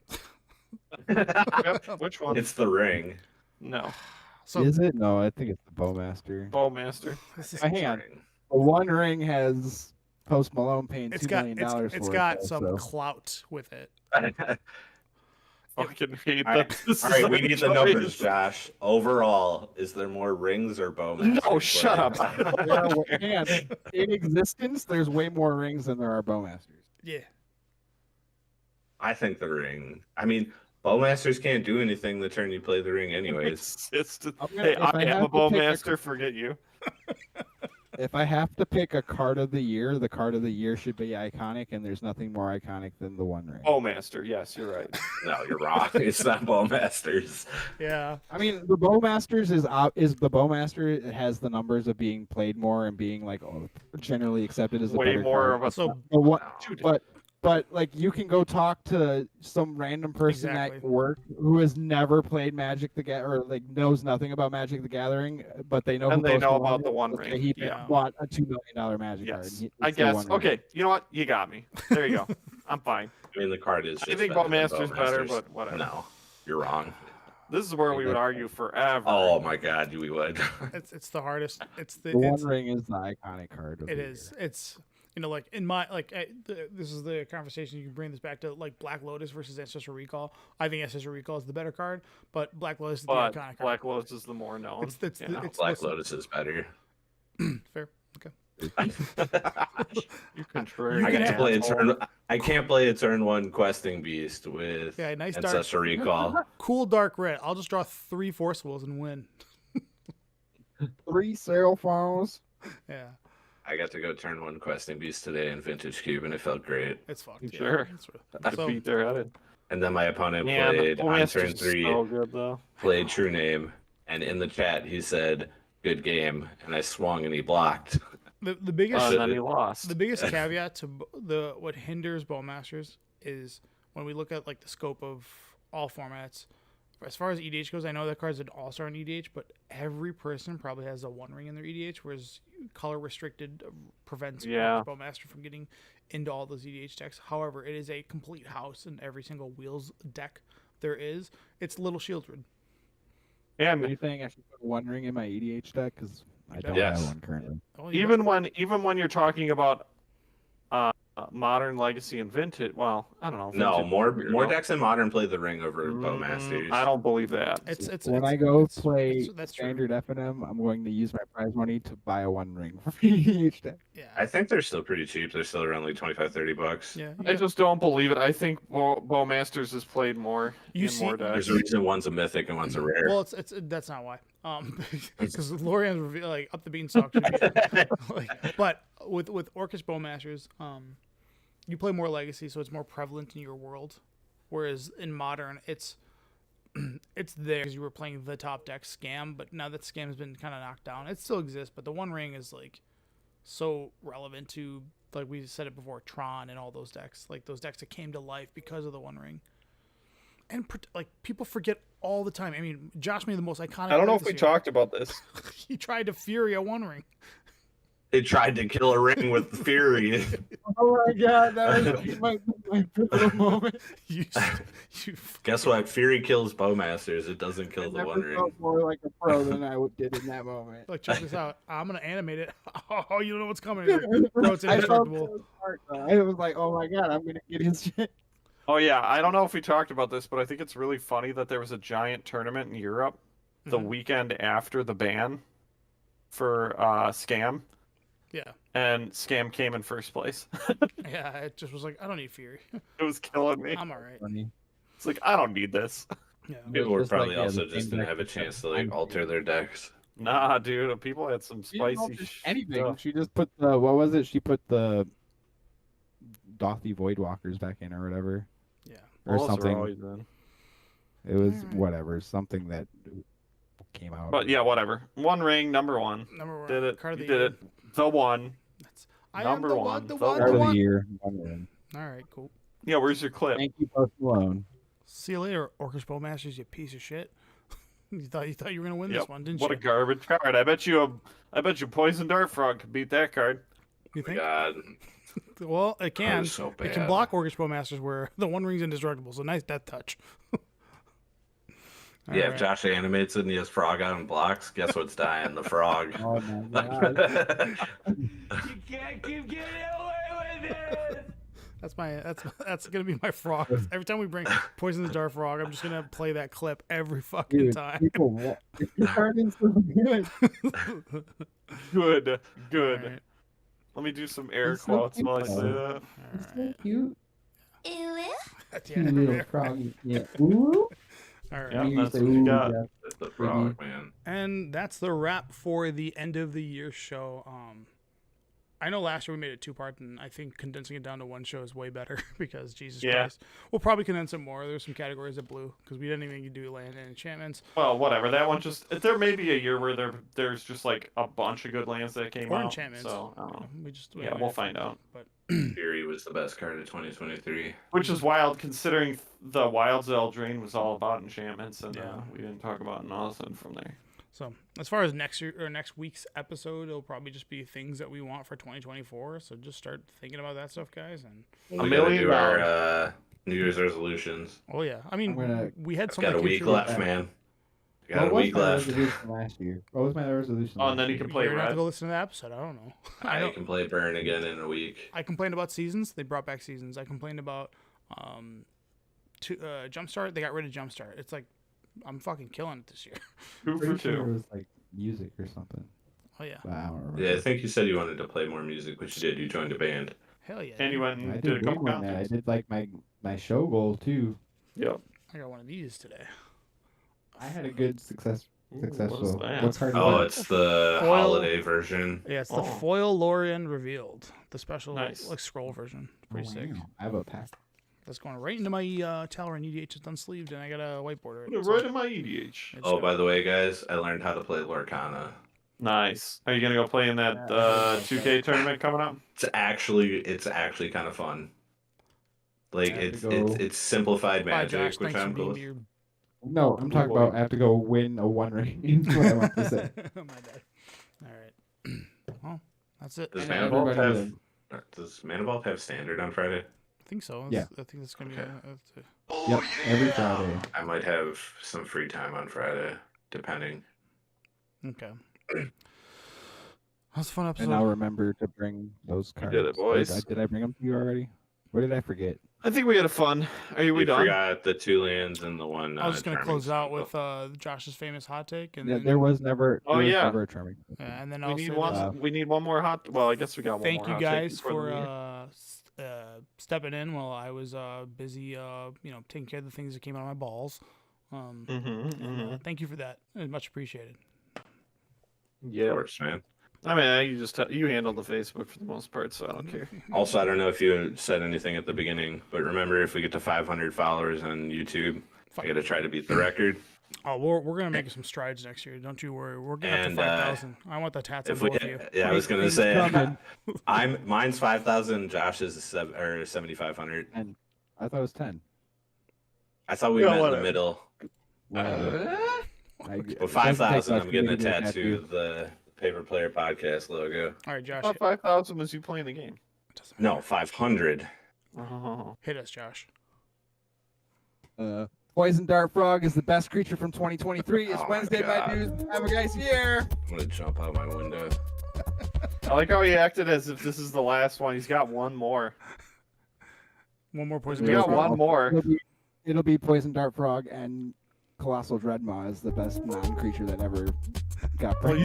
[SPEAKER 1] Yep. Which one?
[SPEAKER 4] It's the ring.
[SPEAKER 1] No.
[SPEAKER 3] So
[SPEAKER 2] is it? No, I think it's the Bowmaster.
[SPEAKER 1] Bowmaster.
[SPEAKER 3] this is,
[SPEAKER 2] Hang on.
[SPEAKER 4] Ring.
[SPEAKER 2] The One Ring has Post Malone paying
[SPEAKER 3] it's
[SPEAKER 2] $2
[SPEAKER 3] got
[SPEAKER 2] million for
[SPEAKER 3] it's
[SPEAKER 2] it,
[SPEAKER 3] got
[SPEAKER 2] though,
[SPEAKER 3] some
[SPEAKER 2] so.
[SPEAKER 3] clout with it.
[SPEAKER 1] Fucking hate
[SPEAKER 4] All right.
[SPEAKER 1] that. This
[SPEAKER 4] All
[SPEAKER 1] is
[SPEAKER 4] right, we
[SPEAKER 1] our
[SPEAKER 4] need the numbers,
[SPEAKER 1] choice.
[SPEAKER 4] Josh. Overall, is there more rings or bowmasters?
[SPEAKER 1] No, shut up.
[SPEAKER 2] There are, hang on. In existence, there's way more rings than there are Bowmasters.
[SPEAKER 3] Yeah.
[SPEAKER 4] I think the ring. I mean, bowmasters can't do anything the turn you play the ring, anyways.
[SPEAKER 1] Hey,
[SPEAKER 2] If
[SPEAKER 1] I
[SPEAKER 2] I
[SPEAKER 1] am
[SPEAKER 2] have
[SPEAKER 1] a
[SPEAKER 2] to pick a-
[SPEAKER 1] bowmaster. Forget you.
[SPEAKER 2] If I have to pick a card of the year, the card of the year should be iconic, and there's nothing more iconic than the One Ring.
[SPEAKER 1] Bowmaster. Yes, you're right.
[SPEAKER 4] No, you're wrong. It's not bowmasters.
[SPEAKER 3] Yeah.
[SPEAKER 2] I mean, the Bowmasters is the Bowmaster. It has the numbers of being played more and being like generally accepted as a
[SPEAKER 1] Way
[SPEAKER 2] better
[SPEAKER 1] more
[SPEAKER 2] card.
[SPEAKER 1] of a.
[SPEAKER 3] So
[SPEAKER 2] But what?
[SPEAKER 1] Dude,
[SPEAKER 2] But like you can go talk to some random person
[SPEAKER 3] Exactly.
[SPEAKER 2] at work who has never played Magic the Gathering or like knows nothing about Magic the Gathering, but they know
[SPEAKER 1] And
[SPEAKER 2] who
[SPEAKER 1] they
[SPEAKER 2] Post
[SPEAKER 1] know
[SPEAKER 2] Malone
[SPEAKER 1] about
[SPEAKER 2] is,
[SPEAKER 1] the One
[SPEAKER 2] so
[SPEAKER 1] Ring.
[SPEAKER 2] He
[SPEAKER 3] Yeah.
[SPEAKER 2] bought a $2 million Magic card.
[SPEAKER 1] Yes,
[SPEAKER 2] and
[SPEAKER 1] I
[SPEAKER 2] it's the
[SPEAKER 1] guess.
[SPEAKER 2] One Ring.
[SPEAKER 1] Okay, you know what? You got me. There you go. I'm fine.
[SPEAKER 4] I mean, the card is.
[SPEAKER 1] I
[SPEAKER 4] just
[SPEAKER 1] think
[SPEAKER 4] better than
[SPEAKER 1] Bowmaster's better,
[SPEAKER 4] Bowmasters.
[SPEAKER 1] but whatever.
[SPEAKER 4] No, you're wrong.
[SPEAKER 1] This is where we would argue forever.
[SPEAKER 4] Oh my God, we would.
[SPEAKER 3] it's the hardest. It's the
[SPEAKER 2] The One
[SPEAKER 3] it's,
[SPEAKER 2] Ring is the iconic card. Of
[SPEAKER 3] it
[SPEAKER 2] the
[SPEAKER 3] is.
[SPEAKER 2] year.
[SPEAKER 3] It's like in my this is the conversation. You can bring this back to like Black Lotus versus Ancestral Recall. I think Ancestral Recall is the better card, but Black Lotus is the
[SPEAKER 1] But
[SPEAKER 3] iconic card.
[SPEAKER 1] Black Lotus is the more known.
[SPEAKER 3] It's the-
[SPEAKER 1] Yeah.
[SPEAKER 3] it's
[SPEAKER 4] Black
[SPEAKER 3] listen-
[SPEAKER 4] Lotus is better.
[SPEAKER 3] Fair. Okay.
[SPEAKER 1] You contrary.
[SPEAKER 4] I
[SPEAKER 3] can
[SPEAKER 4] got to
[SPEAKER 3] have-
[SPEAKER 4] play a turn. I can't play a turn 1 questing beast with
[SPEAKER 3] Yeah, nice dark.
[SPEAKER 4] Ancestral Recall.
[SPEAKER 3] Cool dark red. I'll just draw 3 Force Wills and win.
[SPEAKER 2] 3 Sail Falls.
[SPEAKER 3] Yeah,
[SPEAKER 4] I got to go turn 1 questing beast today in Vintage Cube, and it felt great.
[SPEAKER 3] it's fucked. Yeah.
[SPEAKER 1] Sure.
[SPEAKER 3] It's- So,
[SPEAKER 1] Defeat their headed.
[SPEAKER 4] And then my opponent
[SPEAKER 1] Yeah,
[SPEAKER 4] played
[SPEAKER 1] the
[SPEAKER 4] on
[SPEAKER 1] Bowmaster's
[SPEAKER 4] turn 3,
[SPEAKER 1] so good though.
[SPEAKER 4] played True Name, and in the chat he said, "Good game," and I swung and he blocked.
[SPEAKER 3] the biggest
[SPEAKER 1] And then he lost.
[SPEAKER 3] the biggest caveat to what hinders Bowmasters is when we look at like the scope of all formats. As far as EDH goes, I know that card's an all-star in EDH, but every person probably has a One Ring in their EDH, whereas color restricted prevents
[SPEAKER 1] Yeah.
[SPEAKER 3] Bowmaster from getting into all those EDH decks. However, it is a complete house in every single Wheels deck there is. It's Little Shieldred.
[SPEAKER 1] And
[SPEAKER 2] Are you saying I should put One Ring in my EDH deck? Because I don't
[SPEAKER 4] Yes.
[SPEAKER 2] have one currently.
[SPEAKER 3] Oh, you
[SPEAKER 1] Even when you're talking about modern, legacy, and vintage, well, I don't know.
[SPEAKER 4] No,
[SPEAKER 1] vintage
[SPEAKER 4] more
[SPEAKER 1] is weird,
[SPEAKER 4] more
[SPEAKER 1] though.
[SPEAKER 4] decks in Modern play the ring over Bowmasters.
[SPEAKER 1] I don't believe that.
[SPEAKER 3] it's
[SPEAKER 2] When
[SPEAKER 3] it's,
[SPEAKER 2] I go
[SPEAKER 3] it's-
[SPEAKER 2] play
[SPEAKER 3] that's true.
[SPEAKER 2] standard FNM, I'm going to use my prize money to buy a one ring for each deck.
[SPEAKER 3] Yeah.
[SPEAKER 4] I think they're still pretty cheap. They're still around like $25-$30.
[SPEAKER 3] Yeah.
[SPEAKER 1] I just don't believe it. I think Bowmasters has played more
[SPEAKER 3] You
[SPEAKER 1] in
[SPEAKER 3] see-
[SPEAKER 1] more
[SPEAKER 4] There's
[SPEAKER 1] decks.
[SPEAKER 4] a reason one's a mythic and one's a rare.
[SPEAKER 3] Well, it's that's not why. Because Lorian's reveal like up the beanstalk should be like, but with Orcish Bowmasters, you play more legacy, so it's more prevalent in your world. Whereas in modern, it's there because you were playing the top deck Scam, but now that Scam's been kind of knocked down, it still exists, but the One Ring is like so relevant to, like we said it before, Tron and all those decks, like those decks that came to life because of the One Ring. And like people forget all the time. I mean, Josh made the most iconic.
[SPEAKER 1] I don't know if
[SPEAKER 3] play
[SPEAKER 1] we
[SPEAKER 3] this year.
[SPEAKER 1] talked about this.
[SPEAKER 3] He tried to Fury a One Ring.
[SPEAKER 4] They tried to kill a ring with Fury.
[SPEAKER 2] Oh my god, that was my pivotal moment.
[SPEAKER 3] You
[SPEAKER 4] Guess what? Fury kills Bowmasters. It doesn't
[SPEAKER 2] I
[SPEAKER 4] kill the
[SPEAKER 2] never
[SPEAKER 4] One Ring.
[SPEAKER 2] felt more like a pro than I did in that moment.
[SPEAKER 3] Like, check this out. I'm gonna animate it. Oh, you don't know what's coming. Like, bro, it's
[SPEAKER 2] I felt
[SPEAKER 3] indestructible.
[SPEAKER 2] so smart, though. I was like, oh my god, I'm gonna get his shit.
[SPEAKER 1] Oh yeah, I don't know if we talked about this, but I think it's really funny that there was a giant tournament in Europe the
[SPEAKER 3] Mhm.
[SPEAKER 1] weekend after the ban for Scam,
[SPEAKER 3] Yeah,
[SPEAKER 1] and Scam came in first place.
[SPEAKER 3] yeah. It just was like, I don't need Fury.
[SPEAKER 1] It was killing me.
[SPEAKER 3] I'm all right.
[SPEAKER 2] Funny.
[SPEAKER 1] It's like I don't need this.
[SPEAKER 3] Yeah.
[SPEAKER 4] People were
[SPEAKER 2] Just like,
[SPEAKER 4] probably
[SPEAKER 2] yeah,
[SPEAKER 4] also
[SPEAKER 2] the
[SPEAKER 4] just
[SPEAKER 2] same
[SPEAKER 4] didn't
[SPEAKER 2] deck
[SPEAKER 4] have a
[SPEAKER 2] that
[SPEAKER 4] chance to
[SPEAKER 2] I'm
[SPEAKER 4] like
[SPEAKER 2] doing.
[SPEAKER 4] alter their decks.
[SPEAKER 1] Nah, dude, people had some
[SPEAKER 2] She didn't know
[SPEAKER 1] spicy
[SPEAKER 2] just anything.
[SPEAKER 1] stuff.
[SPEAKER 2] She just put the what was it? She put the Dothy Voidwalkers back in or whatever.
[SPEAKER 3] Yeah.
[SPEAKER 2] Or
[SPEAKER 1] Those are
[SPEAKER 2] something.
[SPEAKER 1] always in.
[SPEAKER 2] It was
[SPEAKER 3] Alright.
[SPEAKER 2] whatever, something that came out.
[SPEAKER 1] But yeah, whatever. One ring, number one.
[SPEAKER 3] Number one.
[SPEAKER 1] Did it.
[SPEAKER 3] Card of
[SPEAKER 1] You
[SPEAKER 3] the
[SPEAKER 1] did
[SPEAKER 3] year.
[SPEAKER 1] it. The one.
[SPEAKER 3] That's, I
[SPEAKER 1] Number
[SPEAKER 3] am the
[SPEAKER 1] one,
[SPEAKER 3] one. The
[SPEAKER 1] the
[SPEAKER 3] one.
[SPEAKER 2] Card
[SPEAKER 3] The
[SPEAKER 2] of the
[SPEAKER 3] one.
[SPEAKER 2] year. One ring.
[SPEAKER 3] All right. Cool.
[SPEAKER 1] Yeah, where's your clip?
[SPEAKER 2] Thank you, Post Malone.
[SPEAKER 3] See you later, Orcish Bowmasters. You piece of shit. you thought you were gonna win
[SPEAKER 1] Yep.
[SPEAKER 3] this one, didn't
[SPEAKER 1] What
[SPEAKER 3] you?
[SPEAKER 1] a garbage card. I bet you Poison Dart Frog could beat that card.
[SPEAKER 3] You think?
[SPEAKER 4] God,
[SPEAKER 3] Well, it can.
[SPEAKER 4] was so
[SPEAKER 3] It can
[SPEAKER 4] bad.
[SPEAKER 3] block Orcish Bowmasters where the One Ring's indestructible. So nice death touch. All
[SPEAKER 4] yeah,
[SPEAKER 3] right.
[SPEAKER 4] if Josh animates it and he has frog out and blocks, guess what's dying? The frog.
[SPEAKER 2] Oh my god.
[SPEAKER 4] You can't keep getting away with it.
[SPEAKER 3] That's gonna be my frog. Every time we bring Poison the Dart Frog, I'm just gonna play that clip every fucking
[SPEAKER 2] Dude,
[SPEAKER 3] time.
[SPEAKER 2] people your card is so good.
[SPEAKER 1] Good. Good.
[SPEAKER 3] All right.
[SPEAKER 1] Let me do some air
[SPEAKER 2] It's so
[SPEAKER 1] quotes while I
[SPEAKER 2] cute,
[SPEAKER 1] say
[SPEAKER 2] though.
[SPEAKER 1] that.
[SPEAKER 3] All
[SPEAKER 2] It's
[SPEAKER 3] right.
[SPEAKER 2] so cute.
[SPEAKER 3] Yeah,
[SPEAKER 2] Cute little froggy. Yeah. Ooh.
[SPEAKER 3] All right.
[SPEAKER 1] Yeah,
[SPEAKER 2] You
[SPEAKER 1] that's
[SPEAKER 2] say,
[SPEAKER 1] what you
[SPEAKER 2] ooh,
[SPEAKER 1] got.
[SPEAKER 2] yeah.
[SPEAKER 4] It's the frog, man.
[SPEAKER 3] And that's the wrap for the end of the year show. I know last year we made it 2 parts, and I think condensing it down to one show is way better because Jesus
[SPEAKER 1] Yeah.
[SPEAKER 3] Christ. We'll probably condense it more. There's some categories that blew because we didn't even do land and enchantments
[SPEAKER 1] Well, whatever. That one just there may be a year where there's just like a bunch of good lands that came
[SPEAKER 3] or
[SPEAKER 1] out.
[SPEAKER 3] enchantments.
[SPEAKER 1] So I don't know.
[SPEAKER 3] We just
[SPEAKER 1] Yeah, we'll find out.
[SPEAKER 3] But
[SPEAKER 4] Fury was the best card of 2023.
[SPEAKER 1] Which is wild considering the Wilds Eldraine was all about enchantments, and
[SPEAKER 3] Yeah.
[SPEAKER 1] we didn't talk about nothing from there.
[SPEAKER 3] so as far as next year or next week's episode, it'll probably just be things that we want for 2024. So just start thinking about that stuff, guys. And
[SPEAKER 4] We
[SPEAKER 1] $1
[SPEAKER 4] gotta
[SPEAKER 1] million
[SPEAKER 4] do our New Year's resolutions.
[SPEAKER 3] oh yeah, I mean
[SPEAKER 2] I'm gonna-
[SPEAKER 3] we had
[SPEAKER 4] I've
[SPEAKER 3] some
[SPEAKER 4] got
[SPEAKER 3] that
[SPEAKER 4] a
[SPEAKER 3] came
[SPEAKER 4] week
[SPEAKER 3] true.
[SPEAKER 4] left, man. I got
[SPEAKER 2] What
[SPEAKER 4] a
[SPEAKER 2] was
[SPEAKER 4] week
[SPEAKER 2] my
[SPEAKER 4] left.
[SPEAKER 2] resolution last year? What was my resolution?
[SPEAKER 1] Oh, and
[SPEAKER 2] last
[SPEAKER 1] then you
[SPEAKER 2] year?
[SPEAKER 1] can play
[SPEAKER 3] You're gonna have to
[SPEAKER 1] red.
[SPEAKER 3] go listen to that episode. I don't know. I
[SPEAKER 4] I
[SPEAKER 3] know.
[SPEAKER 4] can play Burn again in a week.
[SPEAKER 3] I complained about seasons. They brought back seasons. I complained about Jumpstart. They got rid of Jumpstart. It's like I'm fucking killing it this year.
[SPEAKER 1] 2 for
[SPEAKER 2] Pretty sure
[SPEAKER 1] 2.
[SPEAKER 2] it was like music or something.
[SPEAKER 3] Oh yeah,
[SPEAKER 2] But I don't remember.
[SPEAKER 4] Yeah, I think you said you wanted to play more music, which you did. You joined a band.
[SPEAKER 3] hell yeah.
[SPEAKER 1] And you
[SPEAKER 3] dude.
[SPEAKER 1] went
[SPEAKER 2] I
[SPEAKER 1] and
[SPEAKER 2] did
[SPEAKER 1] did a couple
[SPEAKER 2] way more than that. I
[SPEAKER 1] contests.
[SPEAKER 2] did like my show goal too.
[SPEAKER 1] Yep.
[SPEAKER 3] I got one of these today.
[SPEAKER 2] I had a good successful.
[SPEAKER 1] what is that?
[SPEAKER 2] What card?
[SPEAKER 4] Oh,
[SPEAKER 2] is
[SPEAKER 4] it's the
[SPEAKER 3] Foil.
[SPEAKER 4] holiday version.
[SPEAKER 3] Yeah, it's the
[SPEAKER 1] Oh.
[SPEAKER 3] foil Lorien revealed, the special
[SPEAKER 1] Nice.
[SPEAKER 3] like scroll version.
[SPEAKER 2] it?
[SPEAKER 3] Pretty
[SPEAKER 2] Oh,
[SPEAKER 3] sick.
[SPEAKER 2] wow. I have a pack.
[SPEAKER 3] That's going right into my Talon EDH. It's unsleeved, and I got a whiteboard.
[SPEAKER 1] Put it right in my EDH.
[SPEAKER 4] Oh, by the way, guys, I learned how to play Lorcana.
[SPEAKER 1] Nice. Are you gonna go play in that 2K tournament coming up?
[SPEAKER 4] It's actually kind of fun. Like
[SPEAKER 2] I have
[SPEAKER 4] it's
[SPEAKER 2] to go-
[SPEAKER 4] it's simplified
[SPEAKER 3] Bye,
[SPEAKER 4] magic,
[SPEAKER 3] Josh.
[SPEAKER 4] which
[SPEAKER 3] Thanks for
[SPEAKER 4] I'm cool.
[SPEAKER 3] being
[SPEAKER 4] with.
[SPEAKER 3] here.
[SPEAKER 2] No, I'm talking about I have to go win a one ring. Is what I want to say.
[SPEAKER 3] My bad. All right. Well, that's it.
[SPEAKER 4] Does
[SPEAKER 2] And
[SPEAKER 4] Mana Vault
[SPEAKER 2] everybody
[SPEAKER 4] have have standard on Friday?
[SPEAKER 3] I think so.
[SPEAKER 2] Yeah.
[SPEAKER 3] I think that's gonna be.
[SPEAKER 4] Okay.
[SPEAKER 2] Yep, every Friday.
[SPEAKER 4] I might have some free time on Friday, depending.
[SPEAKER 3] Okay. That's a fun episode.
[SPEAKER 2] And I'll remember to bring those cards.
[SPEAKER 1] did it, boys.
[SPEAKER 2] Did I bring them to you already? What did I forget?
[SPEAKER 1] I think we had a fun. Are we
[SPEAKER 4] We
[SPEAKER 1] done?
[SPEAKER 4] forgot the 2 lands and the one.
[SPEAKER 3] I was just gonna
[SPEAKER 4] Charming
[SPEAKER 3] close out
[SPEAKER 4] Symbol.
[SPEAKER 3] with Josh's famous hot take, and
[SPEAKER 2] Yeah,
[SPEAKER 3] then,
[SPEAKER 2] there was never.
[SPEAKER 1] Oh,
[SPEAKER 2] there was
[SPEAKER 1] yeah.
[SPEAKER 2] never a charming.
[SPEAKER 3] and then
[SPEAKER 1] We
[SPEAKER 3] I'll
[SPEAKER 1] need
[SPEAKER 3] say
[SPEAKER 1] one.
[SPEAKER 3] this.
[SPEAKER 1] We need one more hot. Well, I guess we got one
[SPEAKER 3] Thank
[SPEAKER 1] more.
[SPEAKER 3] you
[SPEAKER 1] hot take
[SPEAKER 3] guys
[SPEAKER 1] before the
[SPEAKER 3] for stepping in while I was busy, taking care of the things that came out of my balls. Thank you for that. It's much appreciated.
[SPEAKER 4] Of
[SPEAKER 1] Yeah.
[SPEAKER 4] course, man.
[SPEAKER 1] I mean, you handle the Facebook for the most part, so I don't care.
[SPEAKER 4] Also, I don't know if you said anything at the beginning, but remember, if we get to 500 followers on YouTube, I got to try to beat the record.
[SPEAKER 3] Oh, we're gonna make some strides next year. Don't you worry. We're getting
[SPEAKER 4] And,
[SPEAKER 3] up to 5,000. I want the tats on
[SPEAKER 4] If we,
[SPEAKER 3] both of you.
[SPEAKER 4] yeah, I was gonna
[SPEAKER 2] Please
[SPEAKER 4] say,
[SPEAKER 2] come
[SPEAKER 4] mine's 5,000. Josh's is 7,500.
[SPEAKER 2] And I thought it was 10.
[SPEAKER 4] I thought we
[SPEAKER 1] Yeah,
[SPEAKER 4] met in
[SPEAKER 1] whatever.
[SPEAKER 4] the middle. Well, 5,000. I'm getting a tattoo of the Paper Player Podcast logo.
[SPEAKER 3] All right, Josh.
[SPEAKER 1] About 5,000 was you playing the game.
[SPEAKER 3] Doesn't matter.
[SPEAKER 4] No, 500.
[SPEAKER 1] Oh.
[SPEAKER 3] Hit us, Josh.
[SPEAKER 2] Poison Dart Frog is the best creature from 2023. It's
[SPEAKER 4] Oh my
[SPEAKER 2] Wednesday, my
[SPEAKER 4] God.
[SPEAKER 2] dudes. Have a guys year.
[SPEAKER 4] I'm gonna jump out my window.
[SPEAKER 1] I like how he acted as if this is the last one. He's got one more.
[SPEAKER 3] One more poison.
[SPEAKER 1] We
[SPEAKER 2] Yeah,
[SPEAKER 1] got
[SPEAKER 3] dart.
[SPEAKER 1] one more.
[SPEAKER 2] It'll be Poison Dart Frog and Colossal Dreadmaw is the best non-creature that ever got
[SPEAKER 1] Well,
[SPEAKER 2] printed.